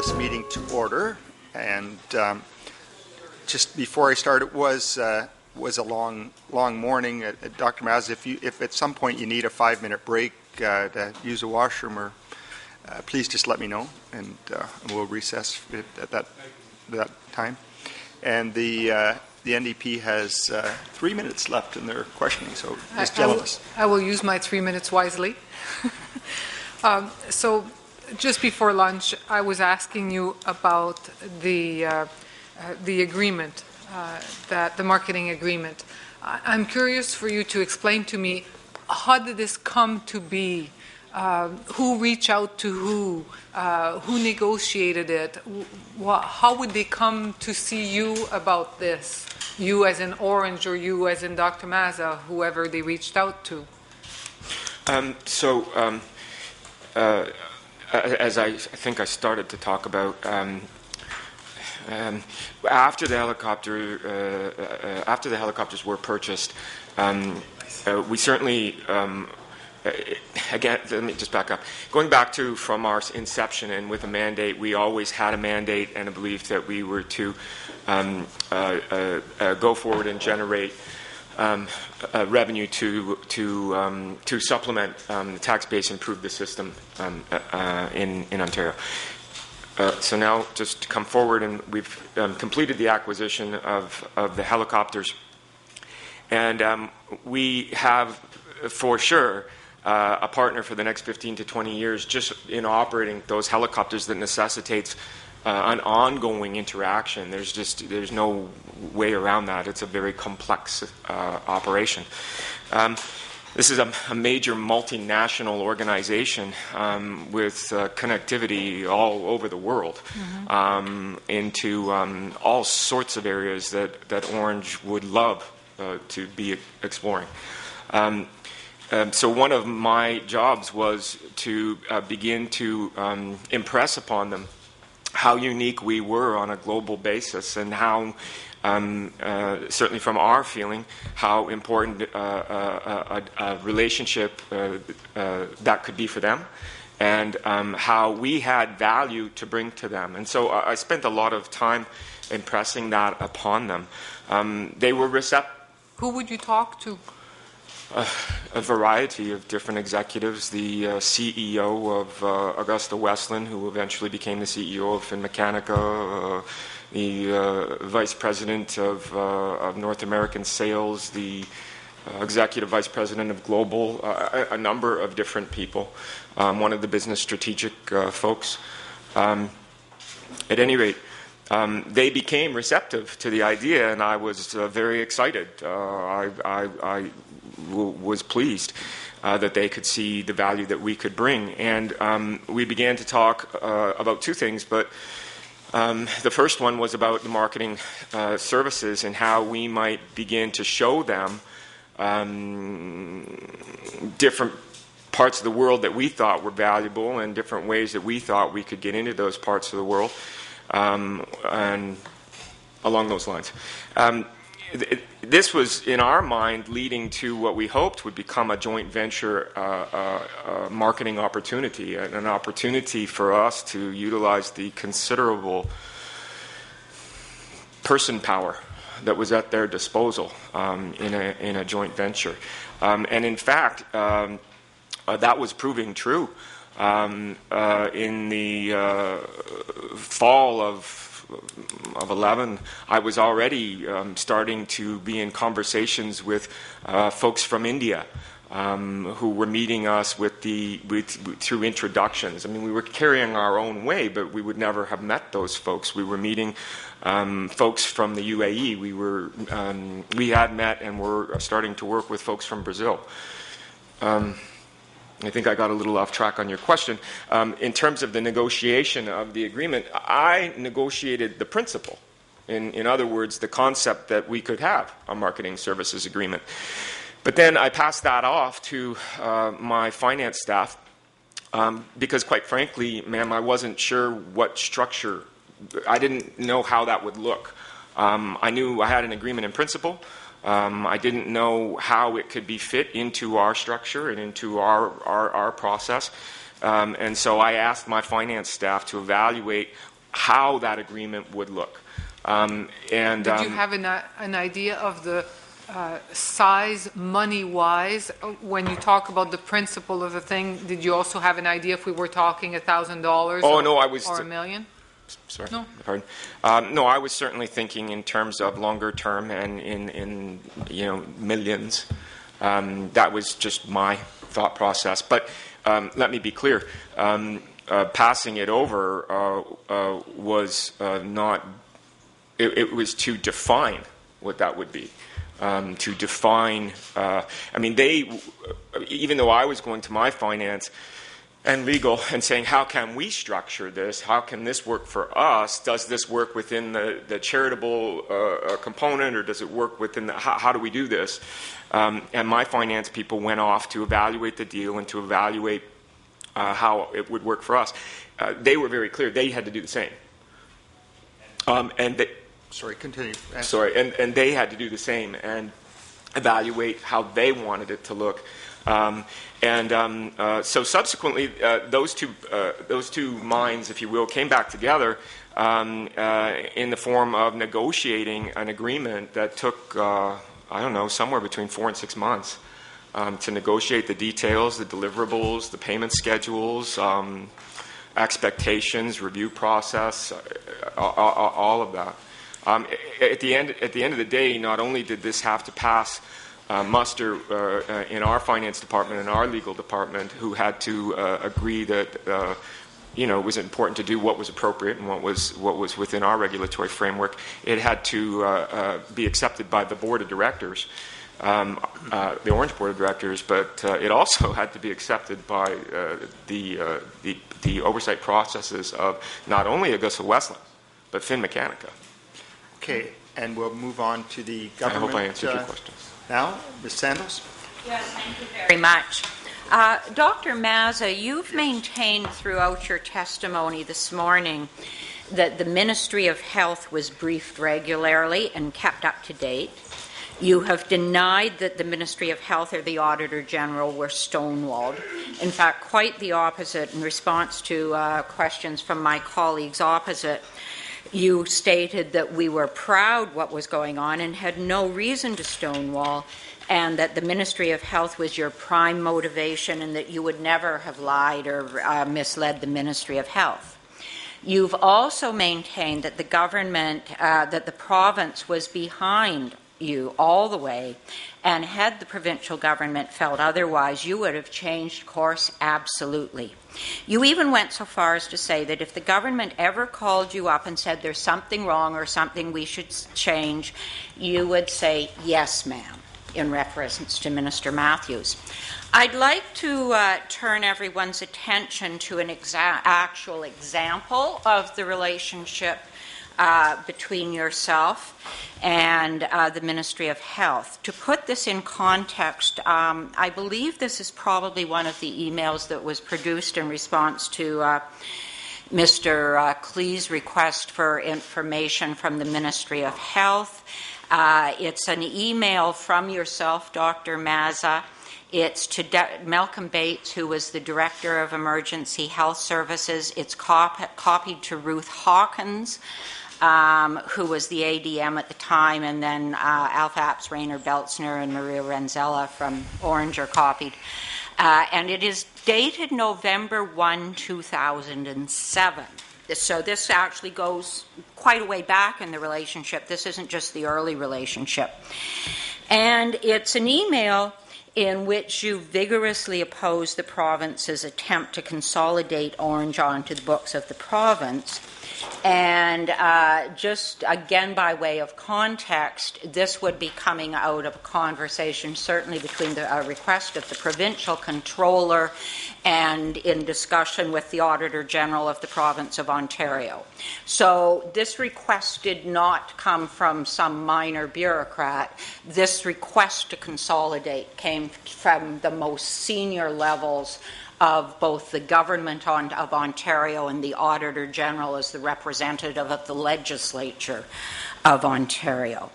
this meeting to order. And just before I start, it was a long morning. Dr. Mazza, if at some point you need a 5-minute break to use a washroom, or please just let me know, and we'll recess at that time. And the NDP has 3 minutes left in their questioning, so just tell us. I will use my 3 minutes wisely. So just before lunch, I was asking you about the agreement, the marketing agreement. I'm curious for you to explain to me, how did this come to be? Who reached out to who negotiated it? How would they come to see you about this? You as in Orange, or you as in Dr. Mazza, whoever they reached out to? As I think I started to talk about, after the helicopters were purchased, we certainly, again, let me just back up. Going back to from our inception and with a mandate, we always had a mandate and a belief that we were to go forward and generate revenue to supplement the tax base and improve the system in Ontario. So now just to come forward, and we've completed the acquisition of the helicopters, and we have for sure a partner for the next 15 to 20 years just in operating those helicopters that necessitates an ongoing interaction. There's no way around that. It's a very complex operation. This is a major multinational organization with connectivity all over the world, into all sorts of areas that Orange would love to be exploring. So one of my jobs was to begin to impress upon them how unique we were on a global basis, and how, certainly from our feeling, how important a relationship that could be for them, and how we had value to bring to them. And so I spent a lot of time impressing that upon them. They were receptive. Who would you talk to? A variety of different executives. The CEO of Augusta Westland, who eventually became the CEO of Finmeccanica, the Vice President of North American Sales, the Executive Vice President of Global, a number of different people, one of the business strategic folks. At any rate, they became receptive to the idea, and I was very excited. I was pleased that they could see the value that we could bring. And we began to talk about two things, but the first one was about the marketing services and how we might begin to show them different parts of the world that we thought were valuable, and different ways that we thought we could get into those parts of the world, and along those lines. This was, in our mind, leading to what we hoped would become a joint venture marketing opportunity, an opportunity for us to utilize the considerable person power that was at their disposal in a joint venture. And in fact, that was proving true. In the fall of 11, I was already starting to be in conversations with folks from India who were meeting us through introductions. I mean, we were carrying our own way, but we would never have met those folks. We were meeting folks from the UAE. We had met and were starting to work with folks from Brazil. I think I got a little off track on your question. In terms of the negotiation of the agreement, I negotiated the principle. In other words, the concept that we could have a marketing services agreement. But then I passed that off to my finance staff because, quite frankly, ma'am, I wasn't sure what structure. I didn't know how that would look. I knew I had an agreement in principle. I didn't know how it could be fit into our structure and into our process. And so I asked my finance staff to evaluate how that agreement would look. Did you have an idea of the size, money-wise? When you talk about the principle of the thing, did you also have an idea if we were talking $1,000 Oh, no, I was... or $1 million? Sorry, no. Pardon. No, I was certainly thinking in terms of longer term and in millions. That was just my thought process. But let me be clear. Passing it over was not. It was to define what that would be. To define. Even though I was going to my finance and legal and saying, how can we structure this? How can this work for us? Does this work within the charitable component, or does it work within how do we do this? And my finance people went off to evaluate the deal and to evaluate how it would work for us. They were very clear. They had to do the same. Sorry, continue. Sorry, and they had to do the same and evaluate how they wanted it to look. So subsequently, those two minds, if you will, came back together in the form of negotiating an agreement that took, somewhere between 4 and 6 months to negotiate the details, the deliverables, the payment schedules, expectations, review process, all of that. At the end of the day, not only did this have to pass muster in our finance department and our legal department, who had to agree that it was important to do what was appropriate and what was within our regulatory framework. It had to be accepted by the board of directors, the Orange board of directors, but it also had to be accepted by the oversight processes of not only Augusta Westland but Finmeccanica. Okay, and we'll move on to the government. I hope I answered your question. Now, Ms. Sandals? Yes, thank you very much. Dr. Mazza, you've maintained throughout your testimony this morning that the Ministry of Health was briefed regularly and kept up to date. You have denied that the Ministry of Health or the Auditor General were stonewalled. In fact, quite the opposite. In response to questions from my colleagues opposite, you stated that we were proud what was going on and had no reason to stonewall, and that the Ministry of Health was your prime motivation and that you would never have lied or misled the Ministry of Health. You've also maintained that the government, that the province was behind you all the way, and had the provincial government felt otherwise, you would have changed course absolutely. You even went so far as to say that if the government ever called you up and said there's something wrong or something we should change, you would say, yes, ma'am, in reference to Minister Matthews. I'd like to turn everyone's attention to an actual example of the relationship between yourself and the Ministry of Health. To put this in context, I believe this is probably one of the emails that was produced in response to Mr. Klee's request for information from the Ministry of Health. It's an email from yourself, Dr. Mazza. It's to Malcolm Bates, who was the Director of Emergency Health Services. It's copied to Ruth Hawkins, who was the ADM at the time, and then Alpha Apps, Rainer Beltzner, and Maria Renzella from Orange are copied. And it is dated November 1, 2007. So this actually goes quite a way back in the relationship. This isn't just the early relationship. And it's an email in which you vigorously oppose the province's attempt to consolidate Orange onto the books of the province. And just again, by way of context, this would be coming out of a conversation certainly between the request of the provincial controller and in discussion with the Auditor General of the province of Ontario. So this request did not come from some minor bureaucrat. This request to consolidate came from the most senior levels of both the government of Ontario and the Auditor General as the representative of the legislature of Ontario.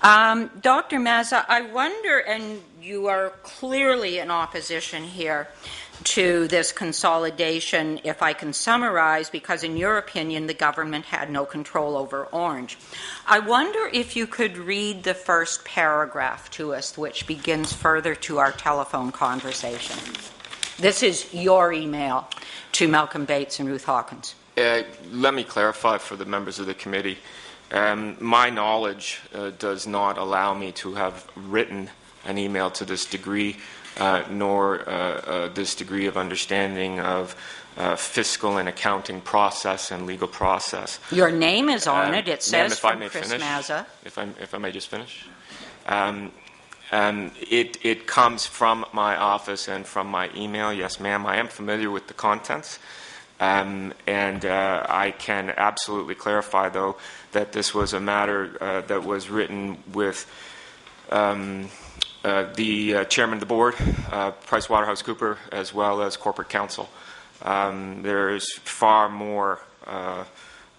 Dr. Mazza, I wonder, and you are clearly in opposition here, to this consolidation, if I can summarize, because in your opinion the government had no control over Orange. I wonder if you could read the first paragraph to us, which begins further to our telephone conversation. This is your email to Malcolm Bates and Ruth Hawkins. Let me clarify for the members of the committee. My knowledge does not allow me to have written an email to this degree, nor this degree of understanding of fiscal and accounting process and legal process. Your name is on it. It says from Chris finish, Mazza. If I may just finish. It comes from my office and from my email. Yes, ma'am. I am familiar with the contents. And I can absolutely clarify, though, that this was a matter that was written with the chairman of the board, PricewaterhouseCoopers, as well as corporate counsel. There is far more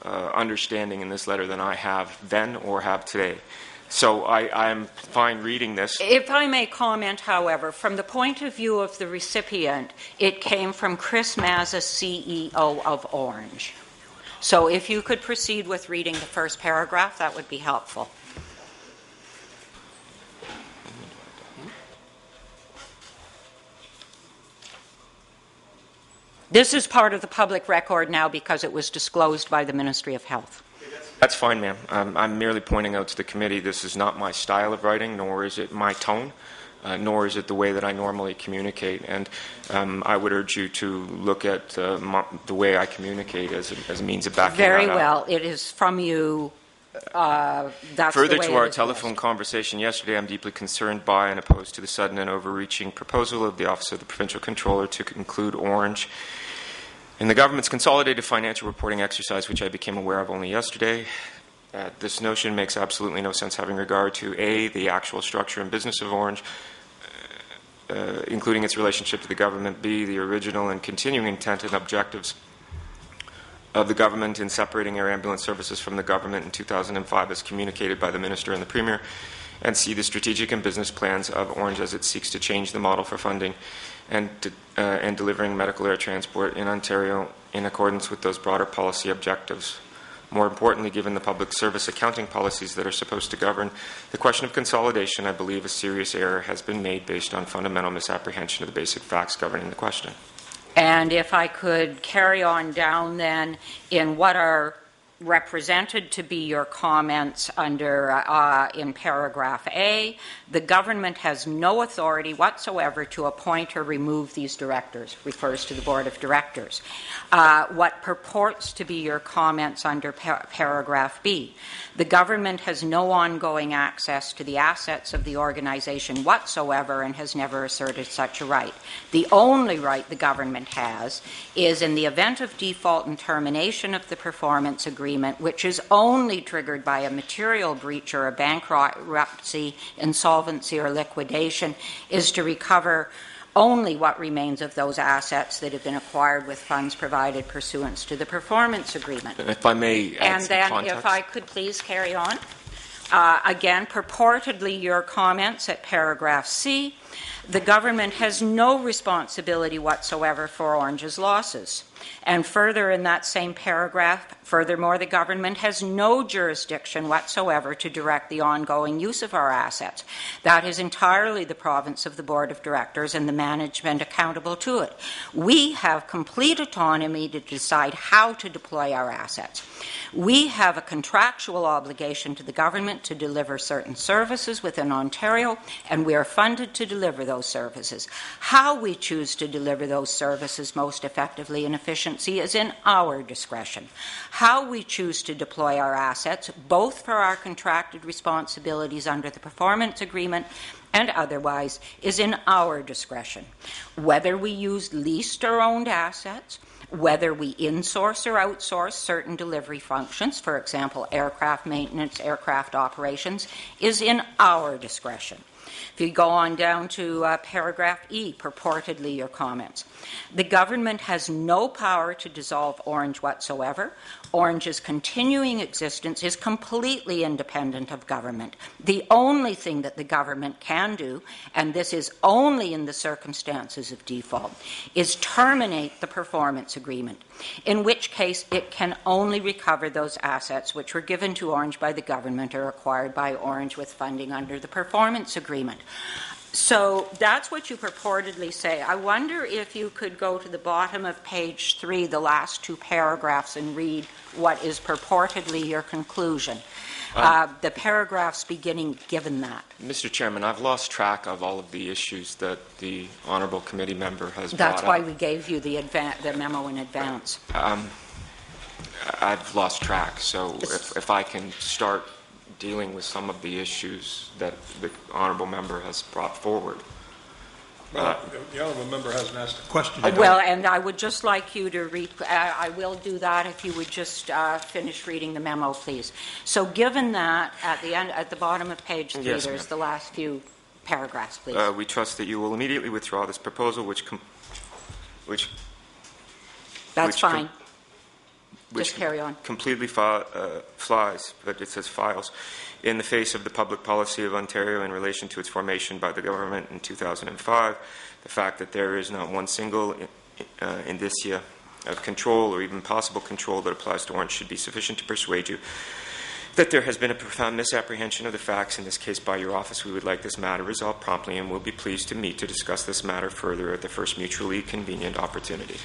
understanding in this letter than I have then or have today. So I'm fine reading this. If I may comment, however, from the point of view of the recipient, it came from Chris Mazza, CEO of Orange. So if you could proceed with reading the first paragraph, that would be helpful. This is part of the public record now because it was disclosed by the Ministry of Health. That's fine, ma'am. I'm merely pointing out to the committee this is not my style of writing, nor is it my tone, nor is it the way that I normally communicate. And I would urge you to look at the way I communicate as a means of backing Very that well. up. It is from you. That's Further the way to our it is telephone voiced. conversation yesterday, I'm deeply concerned by and opposed to the sudden and overreaching proposal of the Office of the Provincial Controller to include Orange in the government's consolidated financial reporting exercise, which I became aware of only yesterday. This notion makes absolutely no sense having regard to A, the actual structure and business of Orange, including its relationship to the government, B, the original and continuing intent and objectives of the government in separating air ambulance services from the government in 2005 as communicated by the Minister and the Premier, and C, the strategic and business plans of Orange as it seeks to change the model for funding and delivering medical air transport in Ontario in accordance with those broader policy objectives. More importantly, given the public service accounting policies that are supposed to govern the question of consolidation, I believe a serious error has been made based on fundamental misapprehension of the basic facts governing the question. And if I could carry on down then in what are represented to be your comments under in paragraph A, the government has no authority whatsoever to appoint or remove these directors, refers to the Board of Directors. What purports to be your comments under paragraph B, the government has no ongoing access to the assets of the organization whatsoever and has never asserted such a right. The only right the government has is in the event of default and termination of the performance agreement, which is only triggered by a material breach or a bankruptcy, insolvency, or liquidation, is to recover only what remains of those assets that have been acquired with funds provided pursuant to the performance agreement. If I may add And some then, context. if I could please carry on. Again, purportedly your comments at paragraph C, the government has no responsibility whatsoever for Orange's losses. And further in that same paragraph, furthermore, the government has no jurisdiction whatsoever to direct the ongoing use of our assets. That is entirely the province of the Board of Directors and the management accountable to it. We have complete autonomy to decide how to deploy our assets. We have a contractual obligation to the government to deliver certain services within Ontario, and we are funded to deliver those services. How we choose to deliver those services most effectively and efficiency is in our discretion. How we choose to deploy our assets, both for our contracted responsibilities under the performance agreement and otherwise, is in our discretion. Whether we use leased or owned assets, whether we insource or outsource certain delivery functions, for example, aircraft maintenance, aircraft operations, is in our discretion. If you go on down to paragraph E, purportedly your comments. The government has no power to dissolve Orange whatsoever. Orange's continuing existence is completely independent of government. The only thing that the government can do, and this is only in the circumstances of default, is terminate the performance agreement, in which case it can only recover those assets which were given to Orange by the government or acquired by Orange with funding under the performance agreement. So that's what you purportedly say. I wonder if you could go to the bottom of page 3, the last 2 paragraphs, and read what is purportedly your conclusion. The paragraphs beginning given that. Mr. Chairman, I've lost track of all of the issues that the honourable committee member has brought That's why up. we gave you the memo in advance. I've lost track, so if I can start dealing with some of the issues that the honourable member has brought forward. Well, the honourable member hasn't asked a question. Well, and I would just like you to read, I will do that if you would just finish reading the memo, please. So given that, at the end, at the bottom of page 3, Yes, there's the last few paragraphs, please. We trust that you will immediately withdraw this proposal, which That's fine. which Just carry on. completely flies, but it says files, in the face of the public policy of Ontario in relation to its formation by the government in 2005. The fact that there is not one single indicia of control or even possible control that applies to Orange should be sufficient to persuade you that there has been a profound misapprehension of the facts, in this case by your office. We would like this matter resolved promptly and will be pleased to meet to discuss this matter further at the first mutually convenient opportunity.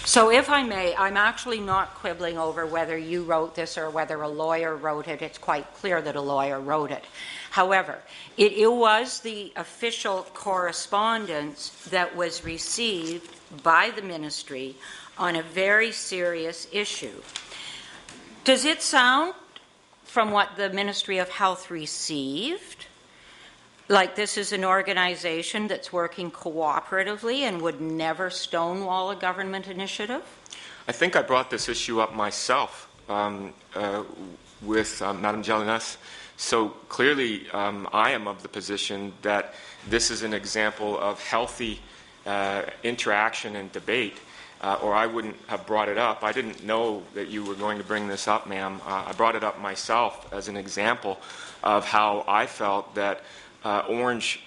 So if I may, I'm actually not quibbling over whether you wrote this or whether a lawyer wrote it. It's quite clear that a lawyer wrote it. However, it was the official correspondence that was received by the ministry on a very serious issue. Does it sound, from what the Ministry of Health received, like this is an organization that's working cooperatively and would never stonewall a government initiative? I think I brought this issue up myself with Madame Jelinas. So clearly I am of the position that this is an example of healthy interaction and debate, or I wouldn't have brought it up. I didn't know that you were going to bring this up, ma'am. I brought it up myself as an example of how I felt that Orange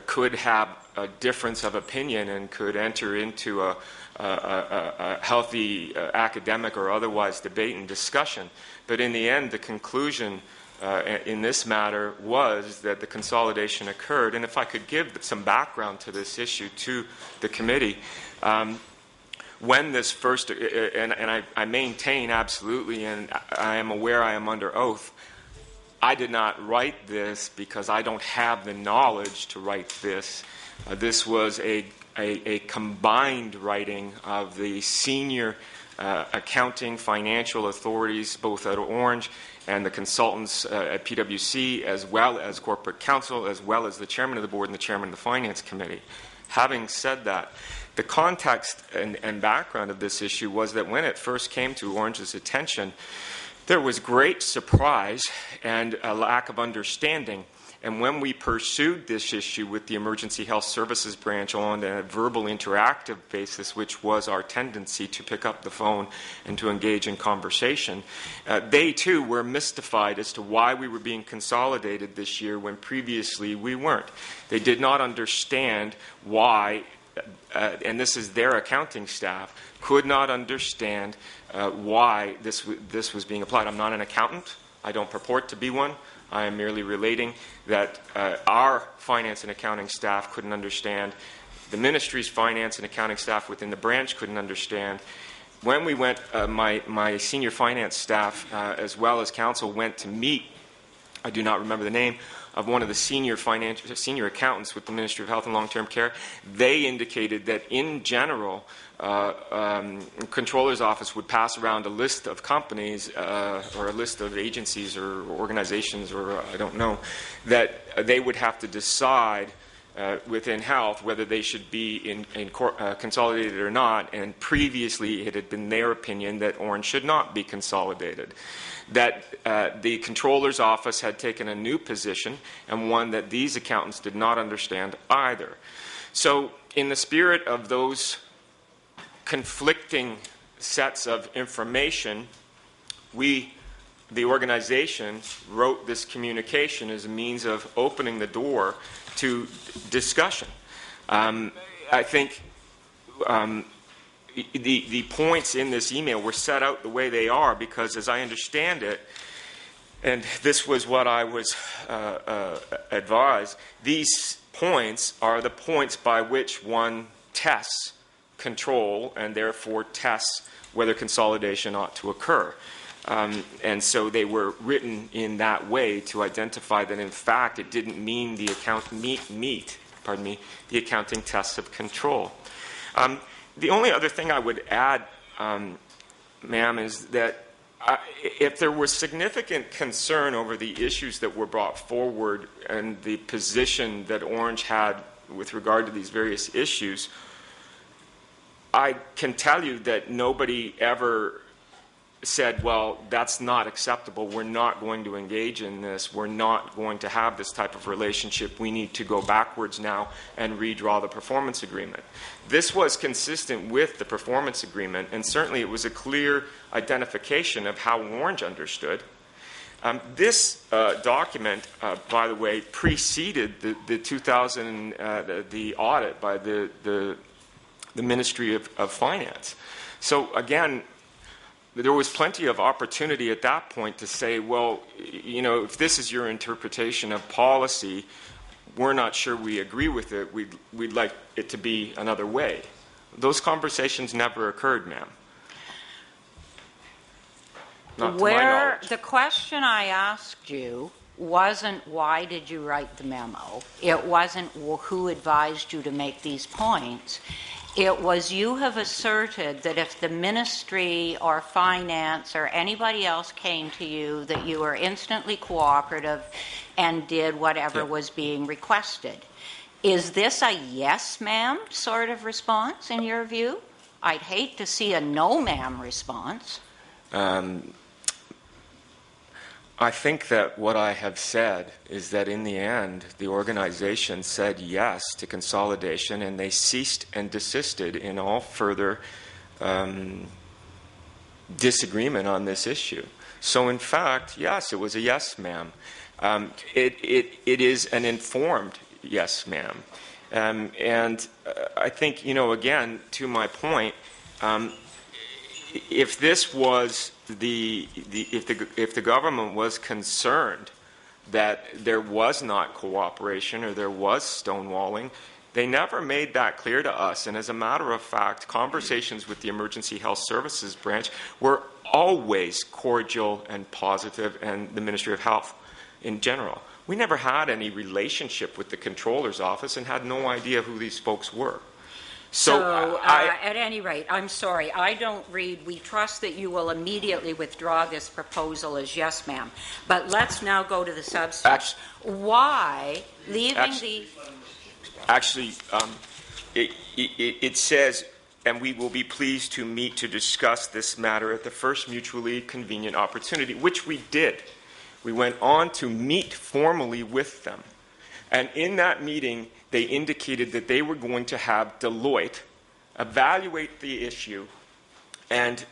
could have a difference of opinion and could enter into a healthy academic or otherwise debate and discussion. But in the end, the conclusion in this matter was that the consolidation occurred. And if I could give some background to this issue to the committee, when this first, and I maintain absolutely, and I am aware I am under oath, I did not write this because I don't have the knowledge to write this. This was a combined writing of the senior accounting financial authorities, both at Orange and the consultants at PwC, as well as corporate counsel, as well as the chairman of the board and the chairman of the finance committee. Having said that, the context and background of this issue was that when it first came to Orange's attention, there was great surprise and a lack of understanding. And when we pursued this issue with the Emergency Health Services branch on a verbal interactive basis, which was our tendency to pick up the phone and to engage in conversation, they too were mystified as to why we were being consolidated this year when previously we weren't. They did not understand why, and this is their accounting staff, could not understand why this was being applied. I'm not an accountant. I don't purport to be one. I am merely relating that our finance and accounting staff couldn't understand. The ministry's finance and accounting staff within the branch couldn't understand. When we went, my senior finance staff, as well as counsel, went to meet, I do not remember the name, of one of the senior accountants with the Ministry of Health and Long-Term Care. They indicated that in general, Controller's Office would pass around a list of companies or a list of agencies or organizations, or I don't know, that they would have to decide within health whether they should be consolidated or not, and previously it had been their opinion that Orange should not be consolidated. that the controller's office had taken a new position, and one that these accountants did not understand either. So in the spirit of those conflicting sets of information, the organization, wrote this communication as a means of opening the door to discussion. I think the points in this email were set out the way they are because, as I understand it, and this was what I was advised, these points are the points by which one tests control and therefore tests whether consolidation ought to occur. And so they were written in that way to identify that, in fact, it didn't mean the the accounting tests of control. The only other thing I would add, ma'am, is that if there was significant concern over the issues that were brought forward and the position that Orange had with regard to these various issues, I can tell you that nobody ever said, well, that's not acceptable, we're not going to engage in this, we're not going to have this type of relationship, we need to go backwards now and redraw the performance agreement. This was consistent with the performance agreement, and certainly it was a clear identification of how Orange understood. This document, by the way, preceded the 2000 the audit by the Ministry of Finance. So again, there was plenty of opportunity at that point to say, well, you know, if this is your interpretation of policy, we're not sure we agree with it. We'd like it to be another way. Those conversations never occurred, ma'am. Not to my knowledge. The question I asked you wasn't why did you write the memo. It wasn't who advised you to make these points. It was you have asserted that if the ministry or finance or anybody else came to you, that you were instantly cooperative and did whatever was being requested. Is this a yes, ma'am sort of response in your view? I'd hate to see a no, ma'am response. I think that what I have said is that in the end, the organization said yes to consolidation, and they ceased and desisted in all further disagreement on this issue. So in fact, yes, it was a yes, ma'am. It is an informed yes, ma'am. And I think, you know, again, to my point, if this was if the government was concerned that there was not cooperation or there was stonewalling, they never made that clear to us. And as a matter of fact, conversations with the Emergency Health Services branch were always cordial and positive, and the Ministry of Health in general. We never had any relationship with the Controller's office and had no idea who these folks were. So at any rate, I'm sorry, I don't read, we trust that you will immediately withdraw this proposal as yes, ma'am. But let's now go to the substance. Why leaving the... Actually, it says, and we will be pleased to meet to discuss this matter at the first mutually convenient opportunity, which we did. We went on to meet formally with them. And in that meeting, they indicated that they were going to have Deloitte evaluate the issue and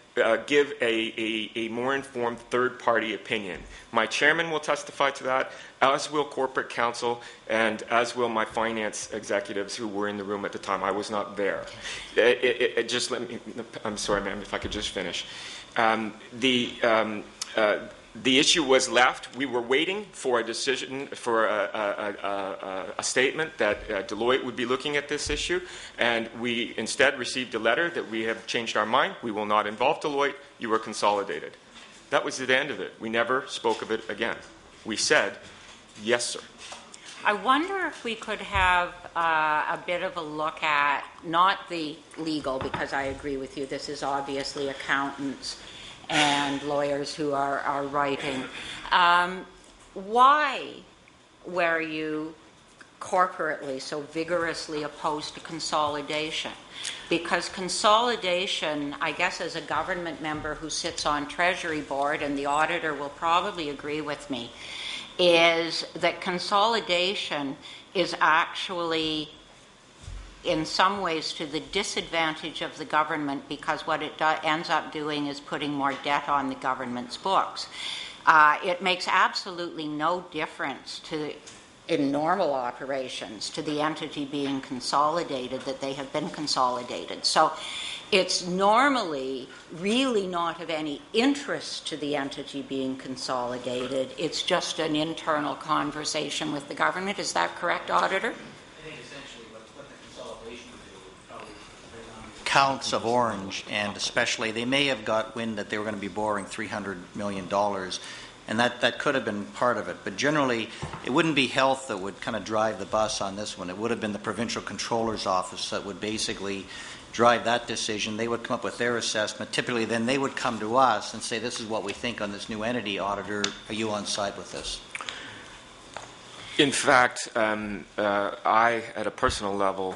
give a more informed third-party opinion. My chairman will testify to that, as will corporate counsel, and as will my finance executives who were in the room at the time. I was not there. Just let me, I'm sorry, ma'am, if I could just finish. The issue was left. We were waiting for a decision, for a statement that Deloitte would be looking at this issue, and we instead received a letter that we have changed our mind. We will not involve Deloitte. You are consolidated. That was the end of it. We never spoke of it again. We said, yes, sir. I wonder if we could have a bit of a look at, not the legal, because I agree with you, this is obviously accountants and lawyers who are writing. Why were you corporately so vigorously opposed to consolidation? Because consolidation, I guess as a government member who sits on Treasury Board, and the auditor will probably agree with me, is that consolidation is actually in some ways to the disadvantage of the government, because what it ends up doing is putting more debt on the government's books. It makes absolutely no difference in normal operations to the entity being consolidated that they have been consolidated. So it's normally really not of any interest to the entity being consolidated. It's just an internal conversation with the government. Is that correct, Auditor? I think essentially what the consolidation would do would probably bring on accounts of Orange, and especially they may have got wind that they were going to be borrowing $300 million, and that could have been part of it. But generally, it wouldn't be health that would kind of drive the bus on this one. It would have been the provincial controller's office that would basically drive that decision. They would come up with their assessment. Typically, then they would come to us and say, this is what we think on this new entity, Auditor. Are you on side with this? In fact, I, at a personal level,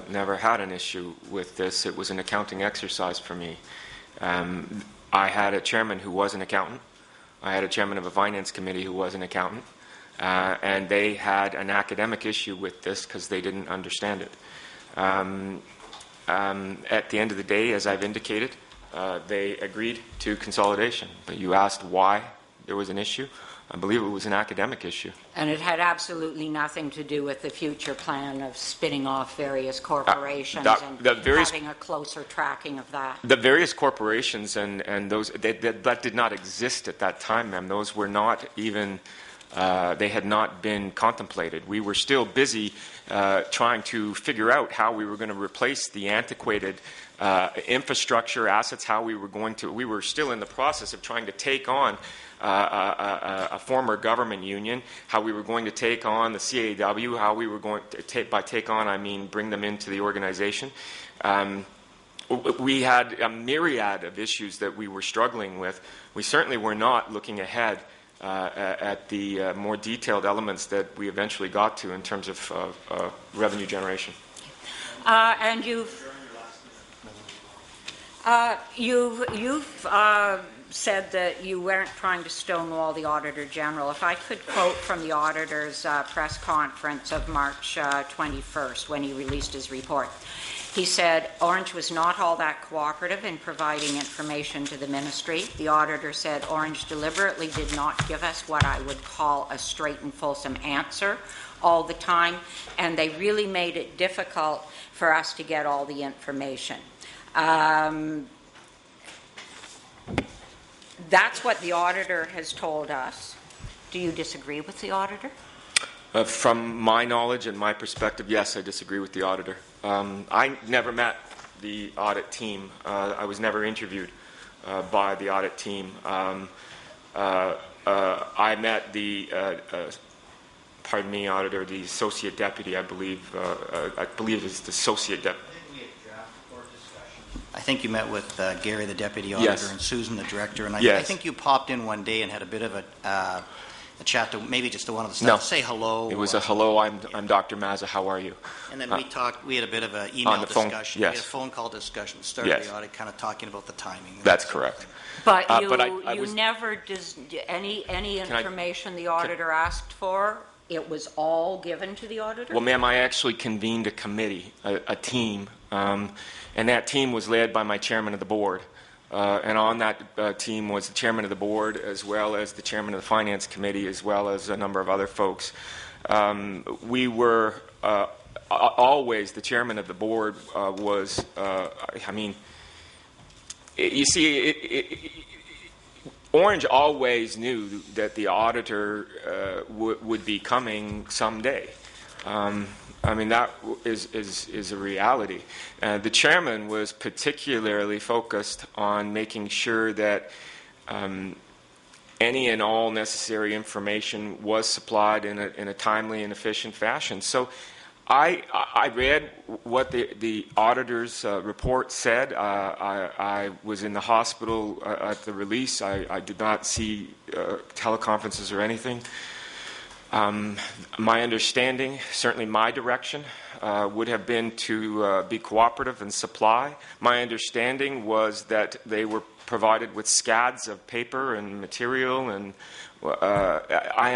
never had an issue with this. It was an accounting exercise for me. I had a chairman who was an accountant. I had a chairman of a finance committee who was an accountant. And they had an academic issue with this because they didn't understand it. At the end of the day, as I've indicated, they agreed to consolidation. But you asked why there was an issue. I believe it was an academic issue. And it had absolutely nothing to do with the future plan of spinning off various corporations and having a closer tracking of that. The various corporations and those that did not exist at that time, ma'am. Those were not even, they had not been contemplated. We were still busy trying to figure out how we were going to replace the antiquated infrastructure assets, how we were still in the process of trying to take on a former government union, how we were going to take on the CAW, how we were going to by take on, I mean bring them into the organization. We had a myriad of issues that we were struggling with. We certainly were not looking ahead at the more detailed elements that we eventually got to in terms of revenue generation. And you've said that you weren't trying to stonewall the Auditor General. If I could quote from the Auditor's press conference of March 21st when he released his report. He said, Orange was not all that cooperative in providing information to the Ministry. The Auditor said Orange deliberately did not give us what I would call a straight and fulsome answer all the time, and they really made it difficult for us to get all the information. That's what the Auditor has told us. Do you disagree with the Auditor? From my knowledge and my perspective, yes, I disagree with the Auditor. I never met the audit team. I was never interviewed by the audit team. I met the, pardon me, Auditor, the Associate Deputy, I believe it's the Associate Deputy. I think you met with Gary, the Deputy Auditor, yes, and Susan, the Director, and yes, I think you popped in one day and had a bit of a chat to maybe just to one of the staff, say hello. It was a hello, I'm Dr. Mazza, how are you? And then we talked, we had a bit of an email discussion, yes, we had a phone call discussion, started yes, the audit, kind of talking about the timing. That's correct. But you never, any information the Auditor asked for, it was all given to the Auditor? Well, ma'am, I actually convened a committee, a team, and that team was led by my chairman of the board. And on that team was the chairman of the board, as well as the chairman of the finance committee, as well as a number of other folks. We were always, the chairman of the board was, I mean, you see, Orange always knew that the auditor would be coming someday. I mean, that is a reality. The chairman was particularly focused on making sure that any and all necessary information was supplied in a timely and efficient fashion. So I read what the auditor's report said. I was in the hospital at the release. I did not see teleconferences or anything. My understanding, certainly my direction, would have been to be cooperative and supply. My understanding was that they were provided with scads of paper and material, and I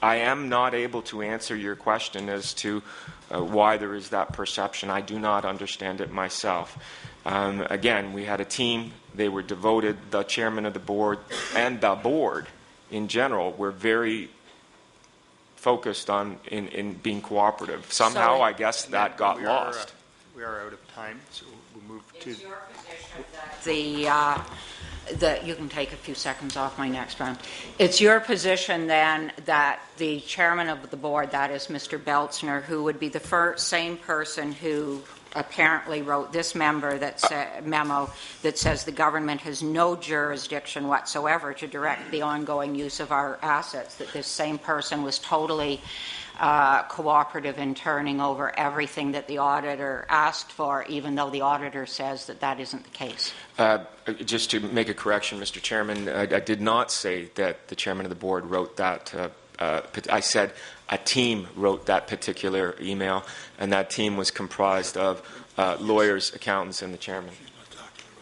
am not able to answer your question as to why there is that perception. I do not understand it myself. Again, we had a team. They were devoted. The chairman of the board and the board in general were very focused on in being cooperative. Somehow, I guess that got lost. We are out of time, so we'll move to... It's your position that you can take a few seconds off my next round. It's your position then that the chairman of the board, that is Mr. Beltzner, who would be the same person who apparently wrote this memo that says the government has no jurisdiction whatsoever to direct the ongoing use of our assets, that this same person was totally cooperative in turning over everything that the auditor asked for, even though the auditor says that that isn't the case. Just to make a correction, Mr. Chairman, I did not say that the chairman of the board wrote that. I said a team wrote that particular email, and that team was comprised of lawyers, accountants, and the chairman.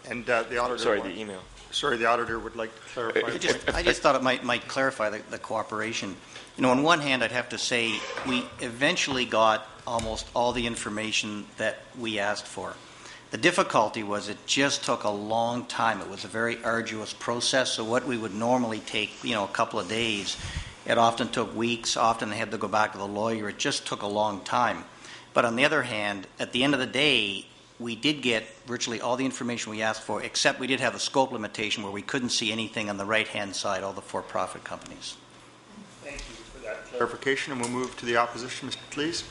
And the auditor... Sorry, the email. Sorry, the auditor would like to clarify. I just thought it might clarify the cooperation. You know, on one hand, I'd have to say we eventually got almost all the information that we asked for. The difficulty was it just took a long time. It was a very arduous process, so what we would normally take, a couple of days, it often took weeks. Often they had to go back to the lawyer. It just took a long time. But on the other hand, at the end of the day, we did get virtually all the information we asked for, except we did have a scope limitation where we couldn't see anything on the right-hand side, all the for-profit companies. Thank you for that clarification, and we'll move to the opposition. Mr. Please.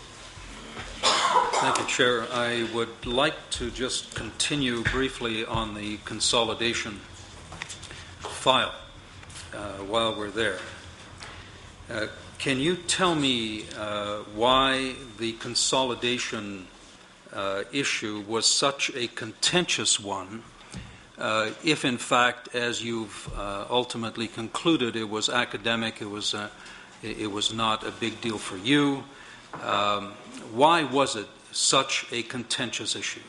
Thank you, Chair. I would like to just continue briefly on the consolidation file while we're there. Can you tell me why the consolidation issue was such a contentious one, if in fact, as you've ultimately concluded, it was academic, it was not a big deal for you? Why was it such a contentious issue?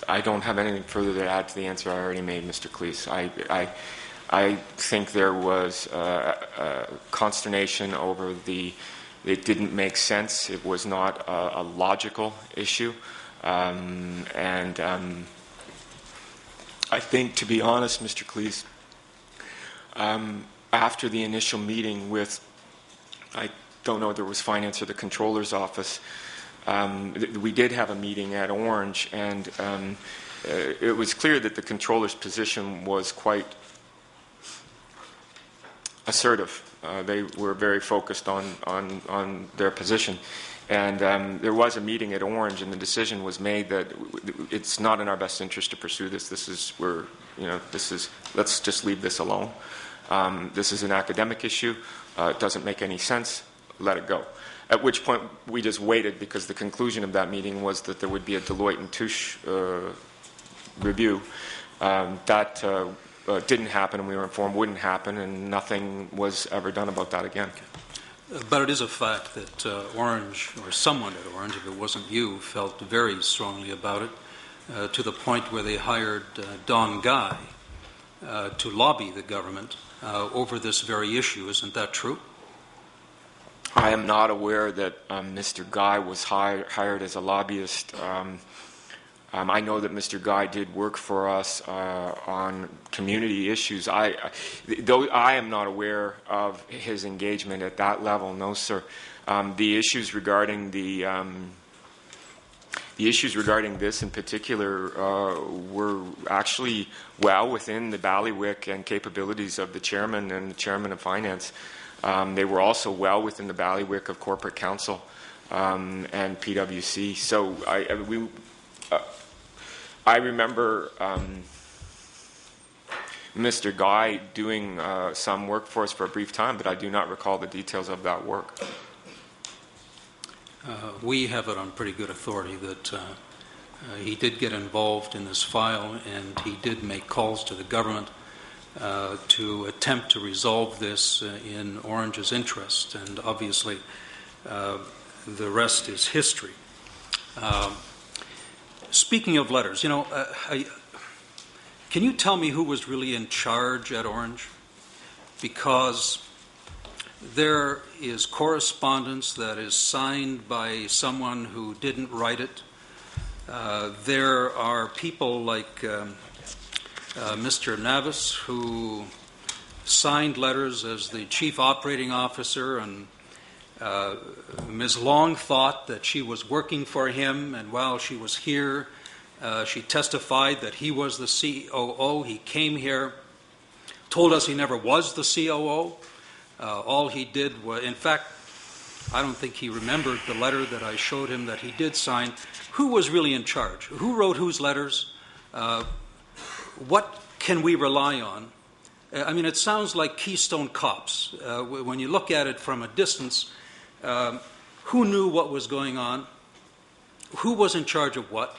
I don't have anything further to add to the answer I already made, Mr. Cleese. I think there was consternation over it didn't make sense. It was not a logical issue. And I think, to be honest, Mr. Cleese, after the initial meeting with, I don't know if there was finance or the controller's office, we did have a meeting at Orange, and it was clear that the controller's position was quite assertive. They were very focused on their position, and there was a meeting at Orange, and the decision was made that it's not in our best interest to pursue this. Let's just leave this alone. This is an academic issue. It doesn't make any sense. Let it go. At which point we just waited, because the conclusion of that meeting was that there would be a Deloitte and Touche review. That didn't happen, and we were informed wouldn't happen, and nothing was ever done about that again. But it is a fact that Orange, or someone at Orange, if it wasn't you, felt very strongly about it, to the point where they hired Don Guy to lobby the government over this very issue. Isn't that true? I am not aware that Mr. Guy was hired as a lobbyist. I know that Mr. Guy did work for us on community issues. Though I am not aware of his engagement at that level. No, sir. The issues regarding this in particular were actually well within the bailiwick and capabilities of the chairman and the chairman of finance. They were also well within the bailiwick of corporate counsel and PwC. So I remember Mr. Guy doing some work for us for a brief time, but I do not recall the details of that work. We have it on pretty good authority that he did get involved in this file, and he did make calls to the government to attempt to resolve this in Orange's interest, and obviously the rest is history. Speaking of letters, can you tell me who was really in charge at Orange? Because there is correspondence that is signed by someone who didn't write it. There are people like Mr. Navis, who signed letters as the chief operating officer, and Ms. Long thought that she was working for him, and while she was here, she testified that he was the COO. He came here, told us he never was the COO. All he did was, in fact, I don't think he remembered the letter that I showed him that he did sign. Who was really in charge? Who wrote whose letters? What can we rely on? I mean, it sounds like Keystone Cops. When you look at it from a distance, who knew what was going on? Who was in charge of what?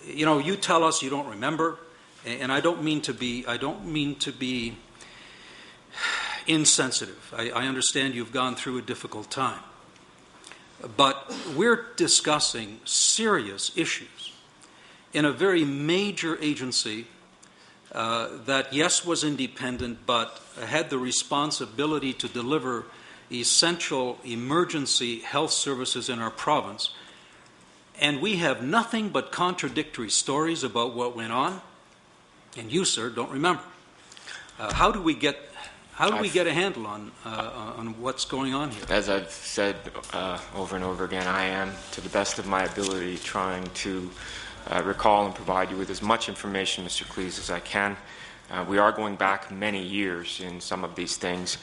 You tell us you don't remember, and I don't mean to be insensitive. I understand you've gone through a difficult time. But we're discussing serious issues in a very major agency that, yes, was independent, but had the responsibility to deliver essential emergency health services in our province. And we have nothing but contradictory stories about what went on, and you, sir, don't remember. How do we get a handle on what's going on here? As I've said over and over again, I am, to the best of my ability, trying to recall and provide you with as much information, Mr. Cleese, as I can. We are going back many years in some of these things.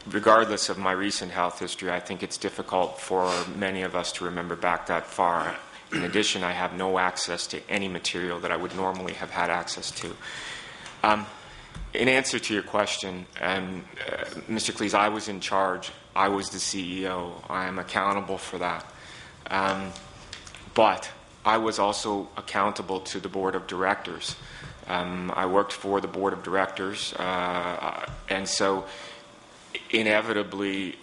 Regardless of my recent health history, I think it's difficult for many of us to remember back that far. In addition, I have no access to any material that I would normally have had access to. In answer to your question, Mr. Cleese, I was in charge. I was the CEO. I am accountable for that. But I was also accountable to the board of directors. I worked for the board of directors, and so inevitably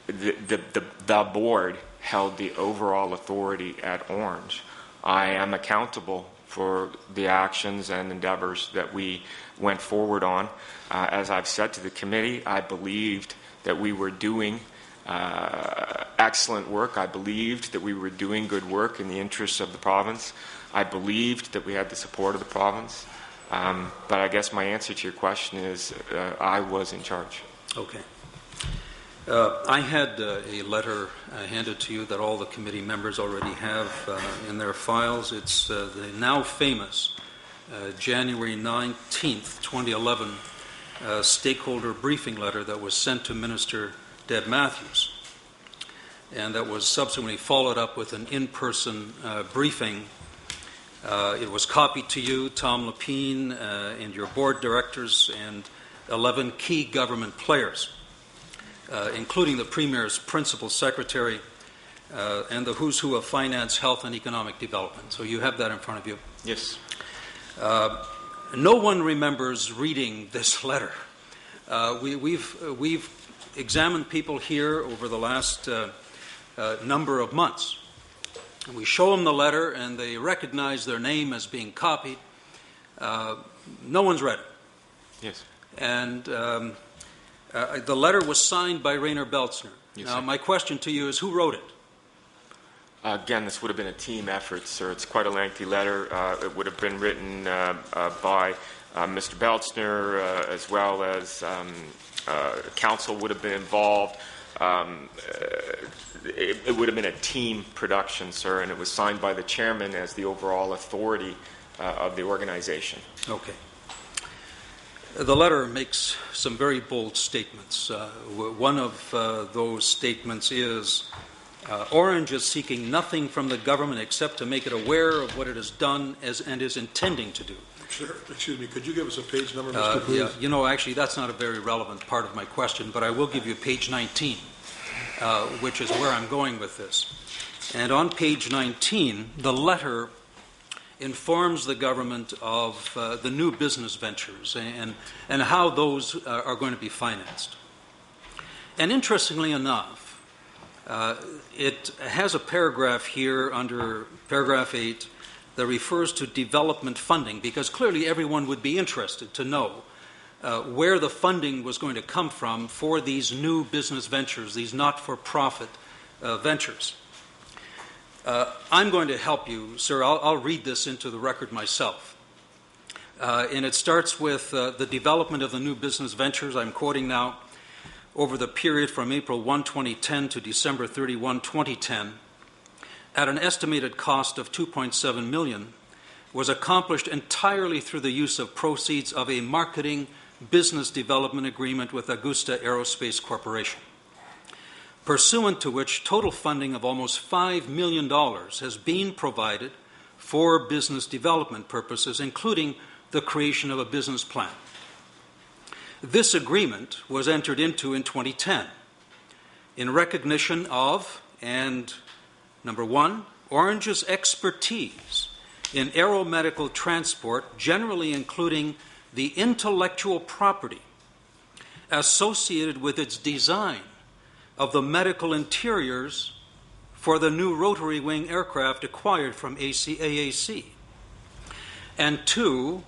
the board held the overall authority at Orange. I am accountable for the actions and endeavors that we went forward on. As I've said to the committee, I believed that we were doing excellent work. I believed that we were doing good work in the interests of the province. I believed that we had the support of the province. But I guess my answer to your question is I was in charge. Okay. I had a letter handed to you that all the committee members already have in their files. It's the now famous January 19th, 2011 stakeholder briefing letter that was sent to Minister Deb Matthews, and that was subsequently followed up with an in-person briefing. It was copied to you, Tom Lepine, and your board directors, and 11 key government players, including the Premier's principal secretary and the who's who of finance, health, and economic development. So you have that in front of you. Yes. No one remembers reading this letter. We've examined people here over the last number of months. We show them the letter, and they recognize their name as being copied. No one's read it. Yes. And the letter was signed by Rainer Beltzner. Yes, now, sir. my question to you is, who wrote it? Again, this would have been a team effort, sir. It's quite a lengthy letter. It would have been written by Mr. Beltzner, as well as council would have been involved. It would have been a team production, sir, and it was signed by the chairman as the overall authority of the organization. Okay. The letter makes some very bold statements. One of those statements is, Orange is seeking nothing from the government except to make it aware of what it has done and is intending to do. Sure. Excuse me, could you give us a page number, Mr. Cleese? Yeah, actually, that's not a very relevant part of my question, but I will give you page 19, which is where I'm going with this. And on page 19, the letter informs the government of the new business ventures and how those are going to be financed. And interestingly enough, it has a paragraph here under paragraph 8 that refers to development funding, because clearly everyone would be interested to know where the funding was going to come from for these new business ventures, these not-for-profit ventures. I'm going to help you, sir. I'll read this into the record myself. And it starts with the development of the new business ventures, I'm quoting now, over the period from April 1, 2010 to December 31, 2010, at an estimated cost of $2.7 million, was accomplished entirely through the use of proceeds of a marketing business development agreement with Augusta Aerospace Corporation, pursuant to which total funding of almost $5 million has been provided for business development purposes, including the creation of a business plan. This agreement was entered into in 2010 in recognition of, and number one, Orange's expertise in aeromedical transport, generally including the intellectual property associated with its design of the medical interiors for the new rotary wing aircraft acquired from AAC. And two,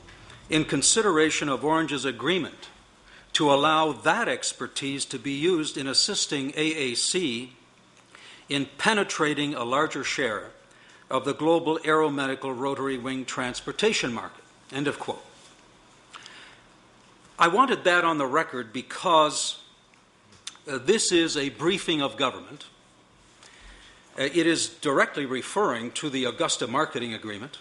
in consideration of Orange's agreement to allow that expertise to be used in assisting AAC in penetrating a larger share of the global aeromedical rotary wing transportation market. End of quote. I wanted that on the record because this is a briefing of government. It is directly referring to the Augusta marketing agreement,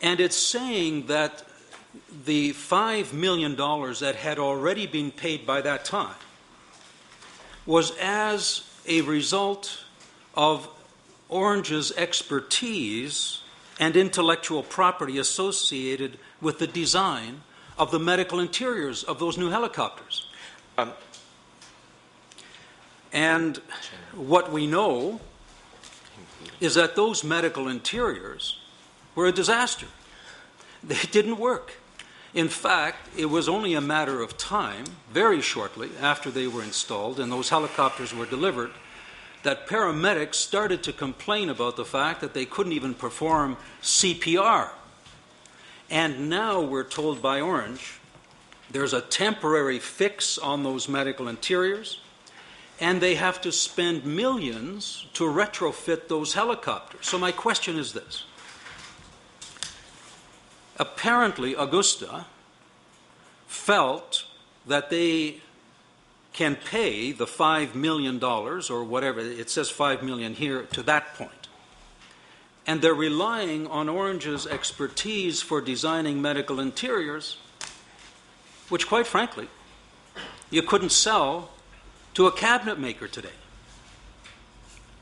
and it's saying that the $5 million that had already been paid by that time was as a result of Orange's expertise and intellectual property associated with the design of the medical interiors of those new helicopters. And what we know is that those medical interiors were a disaster. They didn't work. In fact, it was only a matter of time, very shortly after they were installed and those helicopters were delivered, that paramedics started to complain about the fact that they couldn't even perform CPR. And now we're told by Orange there's a temporary fix on those medical interiors, and they have to spend millions to retrofit those helicopters. So my question is this. Apparently, Augusta felt that they can pay the $5 million or whatever, it says $5 million here, to that point. And they're relying on Orange's expertise for designing medical interiors, which, quite frankly, you couldn't sell to a cabinet maker today.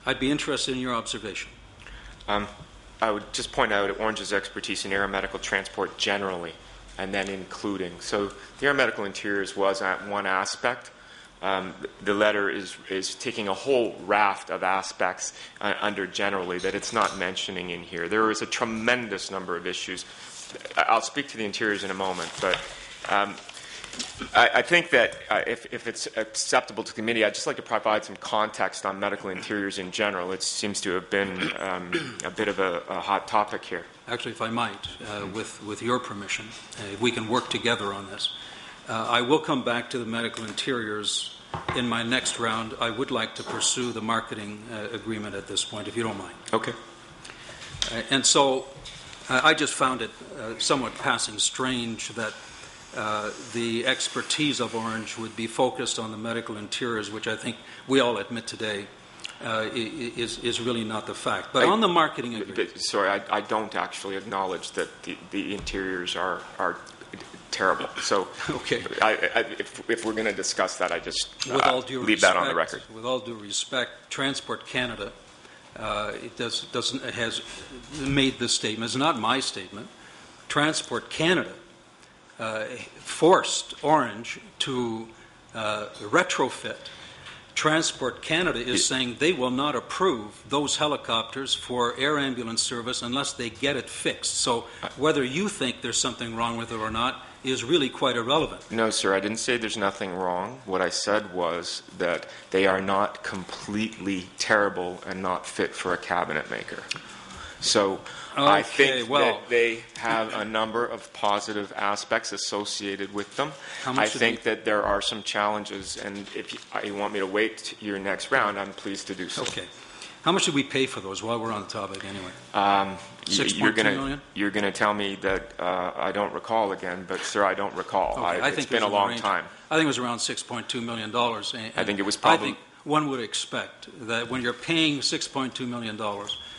I'd be interested in your observation. I would just point out Orange's expertise in aeromedical transport generally, and then including. So the aeromedical interiors was one aspect. The letter is taking a whole raft of aspects under generally that it's not mentioning in here. There is a tremendous number of issues. I'll speak to the interiors in a moment, but I think that if it's acceptable to the committee, I'd just like to provide some context on medical interiors in general. It seems to have been a bit of a hot topic here. Actually, if I might, with your permission, we can work together on this. I will come back to the medical interiors in my next round. I would like to pursue the marketing agreement at this point, if you don't mind. Okay. And so I just found it somewhat passing strange that the expertise of Orange would be focused on the medical interiors, which I think we all admit today is really not the fact. But on the marketing agreement... Sorry, I don't actually acknowledge that the interiors are terrible. So okay. If we're going to discuss that, I just leave that on the record. With all due respect, Transport Canada has made this statement. It's not my statement. Transport Canada forced Orange to retrofit Transport Canada is saying they will not approve those helicopters for air ambulance service unless they get it fixed. So whether you think there's something wrong with it or not is really quite irrelevant. No, sir, I didn't say there's nothing wrong. What I said was that they are not completely terrible and not fit for a cabinet maker. So I think that they have a number of positive aspects associated with them. I think that there are some challenges, and if you want me to wait to your next round, I'm pleased to do so. Okay. How much did we pay for those while we're on the topic anyway? 6.2 million? You're going to tell me that I don't recall again, but, sir, I don't recall. Okay, It's been a long time. I think it was around $6.2 million. And I think it was probably... I think one would expect that when you're paying $6.2 million